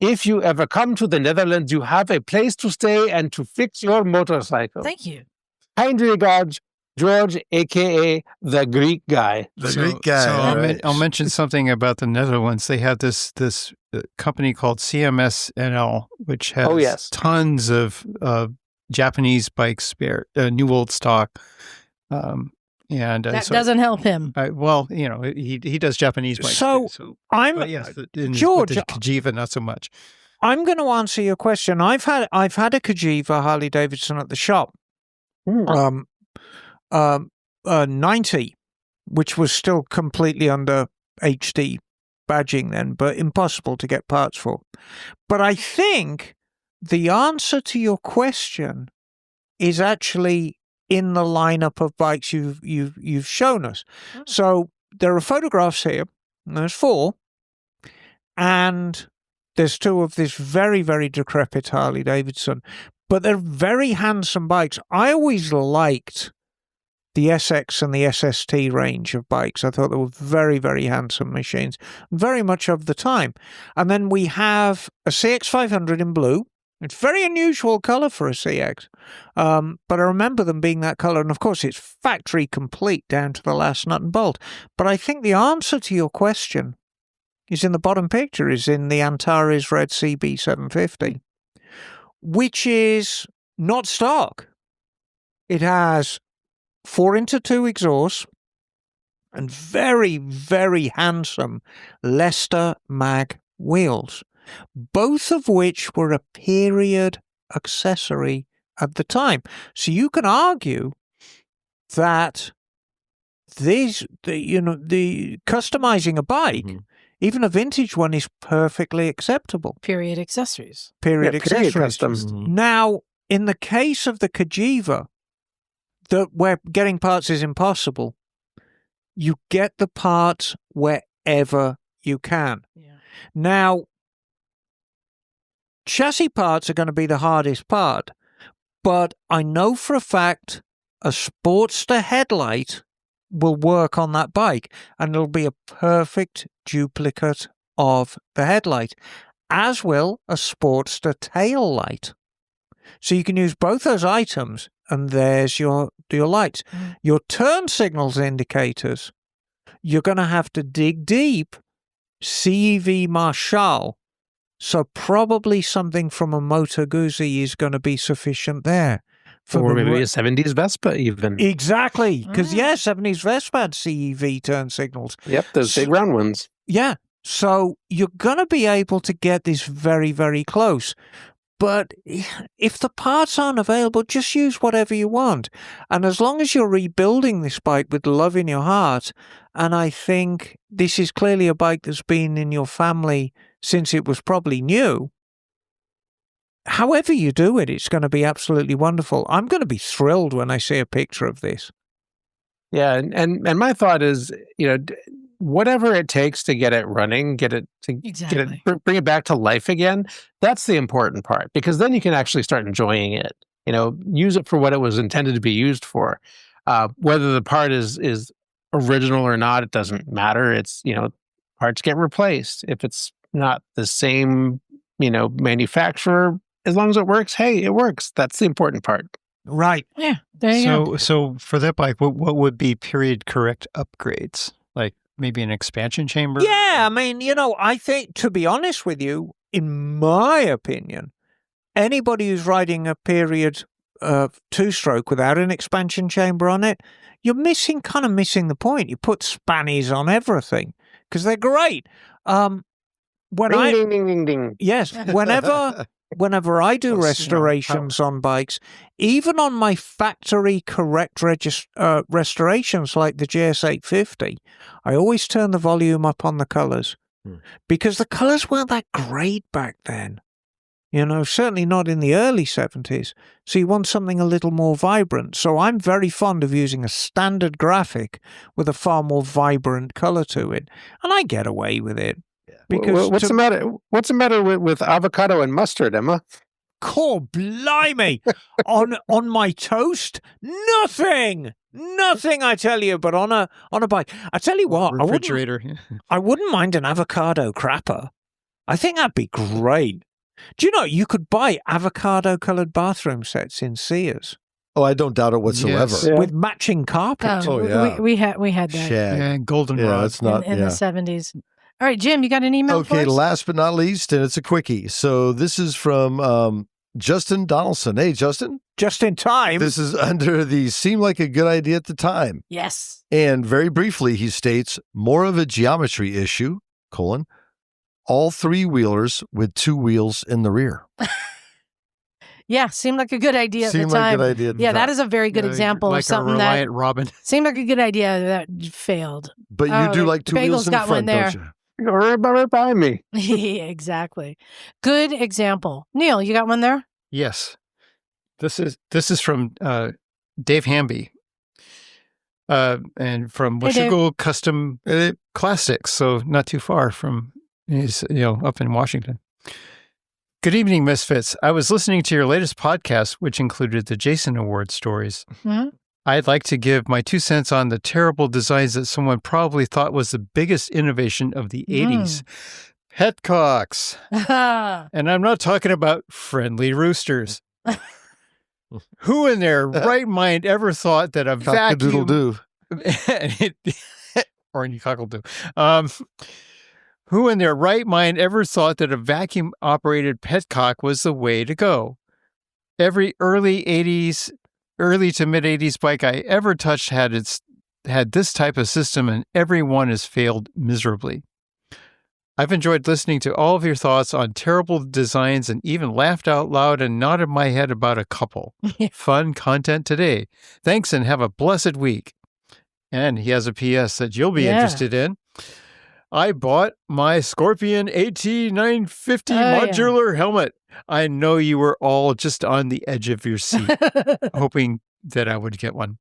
S5: If you ever come to the Netherlands, you have a place to stay and to fix your motorcycle.
S3: Thank you.
S5: Kind regards, George, a.k.a. the Greek guy.
S1: The Greek guy.
S4: So
S1: right?
S4: I'll mention something about the Netherlands. They have this company called CMSNL, which has tons of Japanese bikes spare, new old stock.
S3: That doesn't help him.
S4: He does Japanese bikes.
S2: So,
S4: too,
S2: George,
S4: with the Kajiva, not so much.
S2: I'm going to answer your question. I've had a Kajiva Harley Davidson at the shop. 90, which was still completely under HD badging then, but impossible to get parts for. But I think the answer to your question is actually in the lineup of bikes you've shown us. Oh. So there are photographs here, and there's 4, and there's 2 of this very, very decrepit Harley Davidson, but they're very handsome bikes. I always liked the SX and the SST range of bikes. I thought they were very, very handsome machines, very much of the time. And then we have a CX500 in blue. It's a very unusual color for a CX, but I remember them being that color. And of course, it's factory complete down to the last nut and bolt. But I think the answer to your question is in the bottom picture, is in the Antares Red CB750, which is not stock. It has 4x2 exhausts and very, very handsome Leicester mag wheels, both of which were a period accessory at the time. So you can argue that the customizing a bike, even a vintage one, is perfectly acceptable.
S3: Period accessories.
S2: Period accessories.
S5: customs.
S2: Now, in the case of the Cagiva, where getting parts is impossible, you get the parts wherever you can.
S3: Yeah.
S2: Now, chassis parts are going to be the hardest part, but I know for a fact a Sportster headlight will work on that bike, and it'll be a perfect duplicate of the headlight, as will a Sportster tail light. So you can use both those items, and there's your lights. Your turn signals indicators, you're going to have to dig deep. CEV Marshall, so probably something from a Moto Guzzi is going to be sufficient there.
S5: Or maybe a 70s Vespa even.
S2: Exactly, because 70s Vespa had CEV turn signals.
S5: Yep, those big round ones.
S2: Yeah, so you're going to be able to get this very, very close. But if the parts aren't available, just use whatever you want. And as long as you're rebuilding this bike with love in your heart, and I think this is clearly a bike that's been in your family since it was probably new, however you do it, it's going to be absolutely wonderful. I'm going to be thrilled when I see a picture of this.
S5: Yeah, and my thought is, whatever it takes to get it running, bring it back to life again. That's the important part, because then you can actually start enjoying it. Use it for what it was intended to be used for. Whether the part is original or not, it doesn't matter. It's parts get replaced if it's not the same manufacturer. As long as it works, hey, it works. That's the important part.
S2: Right.
S3: Yeah. There you go.
S4: So for that bike, what would be period correct upgrades? Like maybe an expansion chamber?
S2: Yeah, I mean, I think, to be honest with you, in my opinion, anybody who's riding a period two-stroke without an expansion chamber on it, you're missing the point. You put spannies on everything because they're great.
S5: Ding, ding, ding, ding.
S2: Yes, whenever I do restorations on bikes, even on my factory correct restorations like the GS850, I always turn the volume up on the colors because the colors weren't that great back then. Certainly not in the early 70s. So you want something a little more vibrant. So I'm very fond of using a standard graphic with a far more vibrant color to it. And I get away with it.
S5: Because what's the matter? What's the matter with avocado and mustard, Emma?
S2: Core blimey! on my toast, nothing, I tell you. But on a bike, I tell you what,
S4: refrigerator.
S2: I wouldn't mind an avocado crapper. I think that'd be great. Do you know you could buy avocado-colored bathroom sets in Sears?
S1: Oh, I don't doubt it whatsoever.
S5: Yeah.
S2: With matching carpet.
S1: Oh, yeah.
S3: We had that
S1: Shag.
S4: Yeah, goldenrod.
S1: Yeah, it's not
S3: in the 70s. All right, Jim, you got an email for
S1: Okay,
S3: us?
S1: last but not least, and it's a quickie. So this is from Justin Donaldson. Hey, Justin.
S2: Just in time.
S1: This is under the seemed like a good idea at the time.
S3: Yes.
S1: And very briefly, he states, more of a geometry issue, all three-wheelers with two wheels in the rear.
S3: Yeah, seemed like a good idea at the time.
S1: Seemed like a good idea at the time.
S3: That is a very good example
S4: like
S3: of something
S4: a
S3: that
S4: Reliant Robin.
S3: seemed like a good idea that failed.
S1: But you do like two
S3: Bagel's
S1: wheels in
S3: got one
S1: front,
S3: there.
S1: don't you?
S5: Right by me.
S3: Exactly. Good example. Neal, you got one there?
S4: Yes. This is from Dave Hamby. And from Washugal Custom Classics, so not too far from he's up in Washington. Good evening, Misfits. I was listening to your latest podcast, which included the Jason Award stories.
S3: Mm-hmm.
S4: I'd like to give my 2 cents on the terrible designs that someone probably thought was the biggest innovation of the 80s. Petcocks. And I'm not talking about friendly roosters. Who in their right mind ever thought that a vacuum...
S1: Cock-a-doodle-doo.
S4: or any cockle-doo. Who in their right mind ever thought that a vacuum-operated petcock was the way to go? Every early to mid-'80s bike I ever touched had this type of system, and every one has failed miserably. I've enjoyed listening to all of your thoughts on terrible designs and even laughed out loud and nodded my head about a couple. Fun content today. Thanks and have a blessed week. And he has a PS that you'll be interested in. I bought my Scorpion AT950 modular helmet. I know you were all just on the edge of your seat, hoping that I would get one.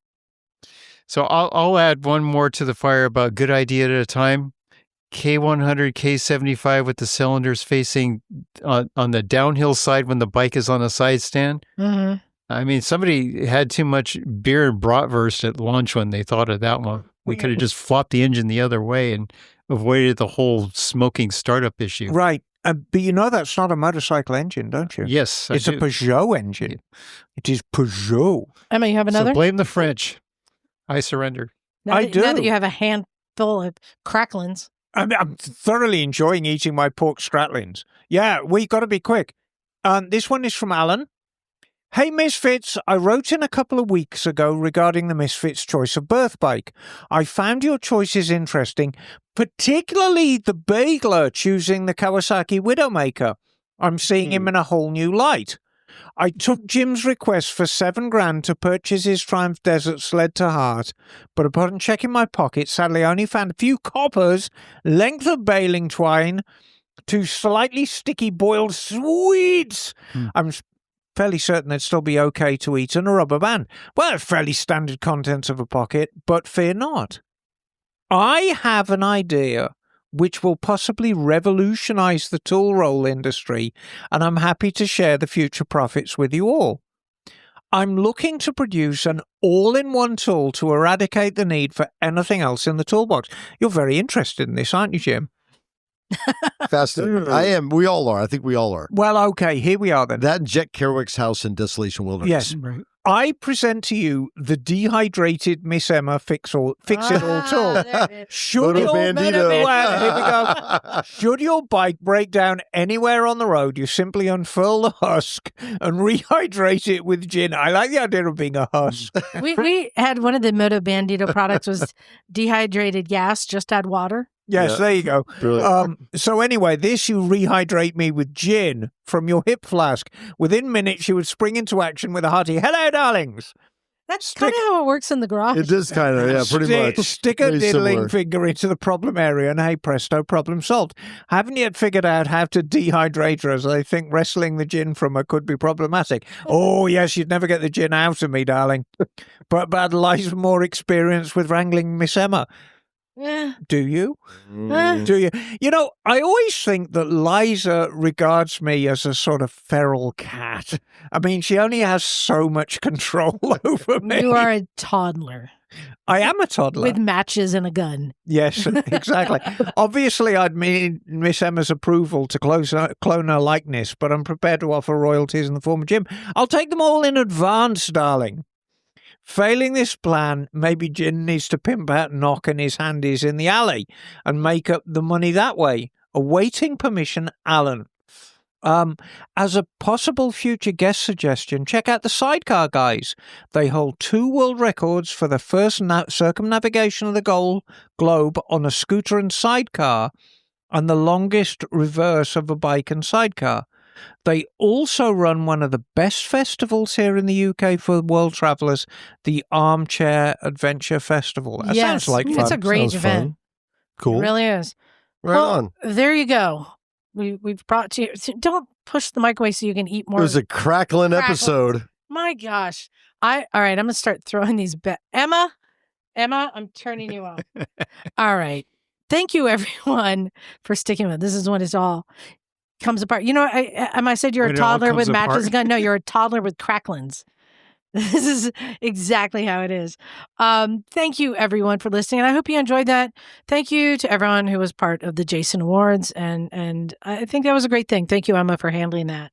S4: So I'll add one more to the fire about good idea at a time. K100, K75 with the cylinders facing on the downhill side when the bike is on a side stand.
S3: Mm-hmm.
S4: I mean, somebody had too much beer and bratwurst at lunch when they thought of that one. We could have just flopped the engine the other way and avoided the whole smoking startup issue.
S2: Right. But you know that's not a motorcycle engine, don't you?
S4: Yes,
S2: it's a Peugeot engine. It is Peugeot.
S3: Emma, you have another?
S4: So blame the French. I surrender.
S3: Now that you have a handful of cracklins.
S2: I'm thoroughly enjoying eating my pork scratlings. Yeah, we got to be quick. This one is from Alan. Hey, Misfits, I wrote in a couple of weeks ago regarding the Misfits' choice of birth bike. I found your choices interesting, particularly the Bagler choosing the Kawasaki Widowmaker. I'm seeing him in a whole new light. I took Jim's request for $7,000 to purchase his Triumph Desert sled to heart, but upon checking my pocket, sadly I only found a few coppers, length of baling twine, 2 slightly sticky boiled sweets. I'm fairly certain they'd still be okay to eat, and a rubber band. Well, fairly standard contents of a pocket, but fear not. I have an idea which will possibly revolutionize the tool roll industry, and I'm happy to share the future profits with you all. I'm looking to produce an all-in-one tool to eradicate the need for anything else in the toolbox. You're very interested in this, aren't you, Jim?
S1: Fascinating. I am. We all are. I think we all are.
S2: Well, okay, here we are then.
S1: That and Jet Kerouac's house in Desolation Wilderness.
S2: Yes. Right. I present to you the dehydrated Miss Emma Fix-It-All tool. Should your bike break down anywhere on the road, you simply unfurl the husk and rehydrate it with gin. I like the idea of being a husk.
S3: We had one of the Moto Bandito products was dehydrated gas, just add water.
S2: Yes, there you go. So anyway, this you rehydrate me with gin from your hip flask. Within minutes, you would spring into action with a hearty, hello, darlings.
S3: That's kind of how it works in the garage.
S1: It is kind of, yeah, pretty much.
S2: Stick a diddling finger into the problem area and hey, presto, problem solved. I haven't yet figured out how to dehydrate her, as I think wrestling the gin from her could be problematic. Oh, yes, you'd never get the gin out of me, darling. But Liza's more experience with wrangling Miss Emma. Do you? Do you? You know, I always think that Liza regards me as a sort of feral cat. I mean, she only has so much control over me.
S3: You are a toddler.
S2: I am a toddler.
S3: With matches and a gun.
S2: Yes, exactly. Obviously, I'd need Miss Emma's approval to clone her likeness, but I'm prepared to offer royalties in the form of Jim. I'll take them all in advance, darling. Failing this plan, maybe Jin needs to pimp out Knock and his handies in the alley and make up the money that way. Awaiting permission, Alan. As a possible future guest suggestion, check out the Sidecar guys. They hold 2 world records for the first circumnavigation of the globe on a scooter and sidecar and the longest reverse of a bike and sidecar. They also run one of the best festivals here in the UK for world travellers, the Armchair Adventure Festival. That sounds like fun.
S3: It's a great
S1: Sounds
S3: event.
S1: fun. Cool.
S3: It really is.
S1: Right on.
S3: There you go. We've brought to you. Don't push the mic away so you can eat more.
S1: It was a crackling episode.
S3: My gosh. All right, I'm going to start throwing these Emma, I'm turning you off. All right. Thank you, everyone, for sticking with it. This is when it's all comes apart. You know, I said you're a toddler with matches and gun. No, you're a toddler with cracklins. This is exactly how it is. Thank you, everyone, for listening. And I hope you enjoyed that. Thank you to everyone who was part of the Jason Awards. And I think that was a great thing. Thank you, Emma, for handling that.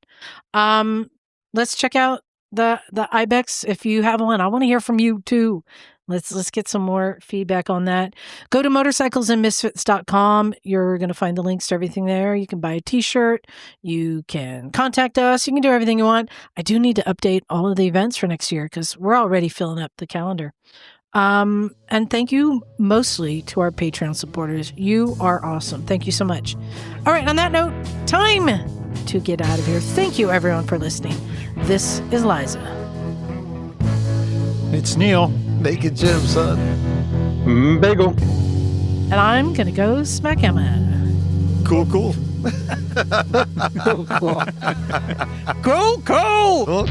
S3: Let's check out the Ibex if you have one. I want to hear from you, too. Let's get some more feedback on that. Go to motorcyclesandmisfits.com. You're going to find the links to everything there. You can buy a t-shirt. You can contact us. You can do everything you want. I do need to update all of the events for next year because we're already filling up the calendar. And thank you mostly to our Patreon supporters. You are awesome. Thank you so much. All right, on that note, time to get out of here. Thank you, everyone, for listening. This is Liza.
S4: It's Neal.
S1: Naked Jim, son.
S5: Bagel.
S3: And I'm going to go smack Emma.
S1: Cool.
S2: Cool.
S1: Cool.